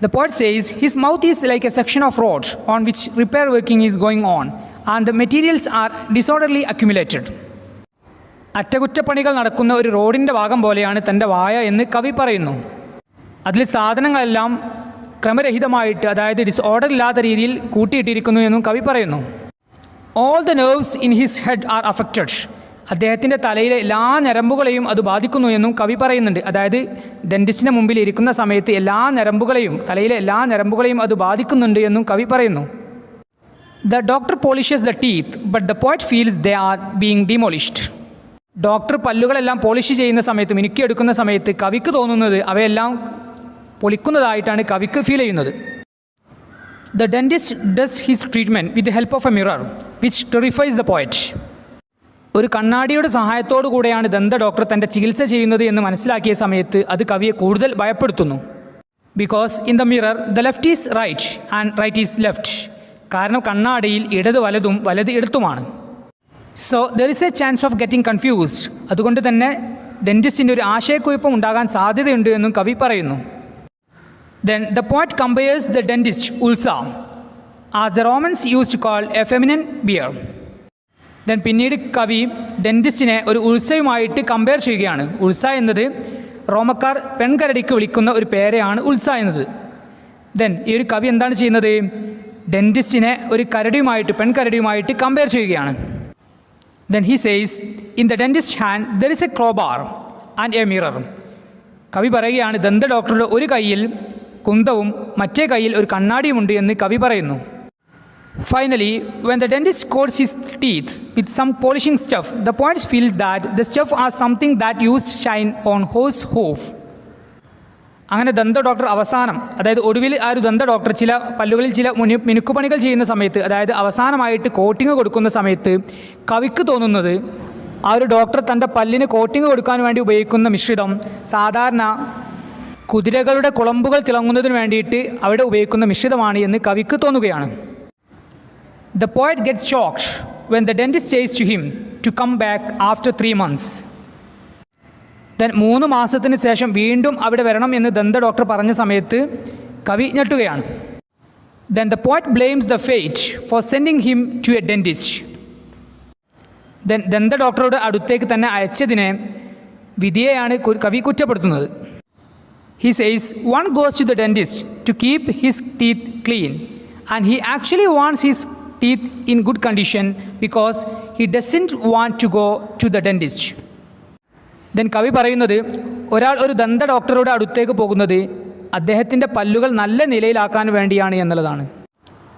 The poet says his mouth is like A section off road on which repair working is going on and the materials are disorderly accumulated. അറ്റകുറ്റപ്പണികൾ നടക്കുന്ന ഒരു റോഡിൻ്റെ ഭാഗം പോലെയാണ് തൻ്റെ വായ എന്ന് കവി പറയുന്നു. അതിൽ സാധനങ്ങളെല്ലാം ക്രമരഹിതമായിട്ട്, അതായത് ഡിസോർഡർ ഇല്ലാത്ത രീതിയിൽ കൂട്ടിയിട്ടിരിക്കുന്നു എന്നും കവി പറയുന്നു. All the nerves in his head R affected. അദ്ദേഹത്തിൻ്റെ തലയിലെ എല്ലാ ഞരമ്പുകളെയും അത് ബാധിക്കുന്നു എന്നും കവി പറയുന്നുണ്ട്. അതായത് ഡെൻറ്റിസ്റ്റിന് മുമ്പിൽ ഇരിക്കുന്ന സമയത്ത് തലയിലെ എല്ലാ ഞരമ്പുകളെയും അത് ബാധിക്കുന്നുണ്ട് എന്നും കവി പറയുന്നു. The doctor polishes the teeth but the poet feels they are being demolished. Doctor പല്ലുകളെല്ലാം പോളിഷ് ചെയ്യുന്ന സമയത്ത്, മിനുക്കിയെടുക്കുന്ന സമയത്ത് കവിക്ക് തോന്നുന്നത് അവയെല്ലാം പൊളിക്കുന്നതായിട്ടാണ് കവിക്ക് ഫീൽ ചെയ്യുന്നത്. The dentist does his treatment with the help of a mirror which terrifies the poet. ഒരു കണ്ണാടിയുടെ സഹായത്തോടു കൂടെയാണ് ദന്ത ഡോക്ടർ തൻ്റെ ചികിത്സ ചെയ്യുന്നത് എന്ന് മനസ്സിലാക്കിയ സമയത്ത് അത് കവിയെ കൂടുതൽ ഭയപ്പെടുത്തുന്നു. Because in the mirror the left is right and right is left. കാരണം കണ്ണാടിയിൽ ഇടത് വലതും വലത് ഇടത്തുമാണ്. So there is a chance of getting confused. അതുകൊണ്ട് തന്നെ ഡെൻറ്റിസ്റ്റിൻ്റെ ഒരു ആശയക്കുഴപ്പം ഉണ്ടാകാൻ സാധ്യതയുണ്ട് എന്നും കവി പറയുന്നു. Then the poet compares the dentist Ulsa, as the Romans used to call a feminine bear. Then പിന്നീട് കവി ഡെൻറ്റിസ്റ്റിനെ ഒരു ഉത്സവമായിട്ട് കമ്പയർ ചെയ്യുകയാണ്. ഉത്സ എന്നത് റോമക്കാർ പെൺകരടിക്ക് വിളിക്കുന്ന ഒരു പേരെയാണ് ഉത്സ എന്നത്. ദെൻ ഈ ഒരു കവി എന്താണ് ചെയ്യുന്നത്? ഡെൻറ്റിസ്റ്റിനെ ഒരു പെൺകരടിയുമായിട്ട് കമ്പയർ ചെയ്യുകയാണ്. Then he says, in the dentist's hand there is a crowbar and a mirror. കവി പറയുകയാണ്, ദന്ത ഡോക്ടറുടെ ഒരു കയ്യിൽ കുന്തവും മറ്റേ കയ്യിൽ ഒരു കണ്ണാടിയുമുണ്ട് എന്ന് കവി പറയുന്നു. Finally, when the dentist coats his teeth with some polishing stuff, the poet feels that the stuff are something that used to shine on horse hoof. അങ്ങനെ ദന്ത ഡോക്ടർ അതായത് ഒടുവിൽ ആ ഒരു ദന്ത ഡോക്ടർ പല്ലുകളിൽ ചില മിനുക്കുപണികൾ ചെയ്യുന്ന സമയത്ത്, അതായത് അവസാനമായിട്ട് കോട്ടിങ് കൊടുക്കുന്ന സമയത്ത് കവിക്ക് തോന്നുന്നത് ആ ഒരു ഡോക്ടർ തൻ്റെ പല്ലിന് കോട്ടിങ് കൊടുക്കാൻ വേണ്ടി ഉപയോഗിക്കുന്ന മിശ്രിതം സാധാരണ കുതിരകളുടെ കുളമ്പുകൾ തിളങ്ങുന്നതിന് വേണ്ടിയിട്ട് അവിടെ ഉപയോഗിക്കുന്ന മിശ്രിതമാണ് എന്ന് കവിക്ക് തോന്നുകയാണ്. The poet gets shocked when the dentist says to him to come back after 3 months. Then 3 മാസത്തിന് ശേഷം വീണ്ടും അവിടെ വരണം എന്ന് ദന്ത ഡോക്ടർ പറഞ്ഞ സമയത്ത് കവി ഞെട്ടുകയാണ്. Then the poet blames the fate for sending him to a dentist. Then ദന്ത ഡോക്ടറുടെ അടുത്തേക്ക് തന്നെ അയച്ചതിനെ വിധിയെയാണ് കവി കുറ്റപ്പെടുത്തുന്നത്. He says one goes to the dentist to keep his teeth clean, and he actually wants his teeth in good condition because he doesn't want to go to the dentist. Then കവി പറയുന്നത് ഒരാൾ ഒരു ദന്ത ഡോക്ടറുടെ അടുത്തേക്ക് പോകുന്നത് അദ്ദേഹത്തിൻ്റെ പല്ലുകൾ നല്ല നിലയിലാക്കാൻ വേണ്ടിയാണ് എന്നുള്ളതാണ്.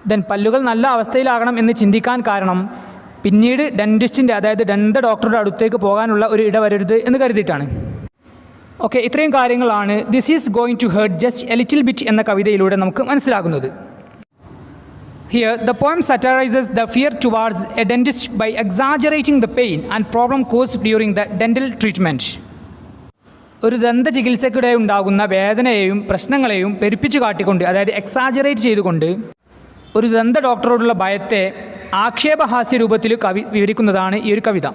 ദെൻ പല്ലുകൾ നല്ല അവസ്ഥയിലാകണം എന്ന് ചിന്തിക്കാൻ കാരണം പിന്നീട് ഡെൻറ്റിസ്റ്റിൻ്റെ അതായത് ദന്ത ഡോക്ടറുടെ അടുത്തേക്ക് പോകാനുള്ള ഒരു ഇടവരരുത് എന്ന് കരുതിയിട്ടാണ്. ഓക്കെ, ഇത്രയും കാര്യങ്ങളാണ് this is going to hurt just a little bit എന്ന കവിതയിലൂടെ നമുക്ക് മനസ്സിലാകുന്നത്. Here, the poem satirizes the fear towards a dentist by exaggerating the pain and problem caused during the dental treatment. ഒരു ദന്ത ചികിത്സയ്ക്കിടെ ഉണ്ടാകുന്ന വേദനയെയും പ്രശ്നങ്ങളെയും പെരുപ്പിച്ചു കാട്ടിക്കൊണ്ട്, അതായത് എക്സാജറേറ്റ് ചെയ്തുകൊണ്ട് ഒരു ദന്ത ഡോക്ടറോടുള്ള ഭയത്തെ ആക്ഷേപഹാസ്യ രൂപത്തിൽ കവി വിവരിക്കുന്നതാണ് ഈ ഒരു കവിത.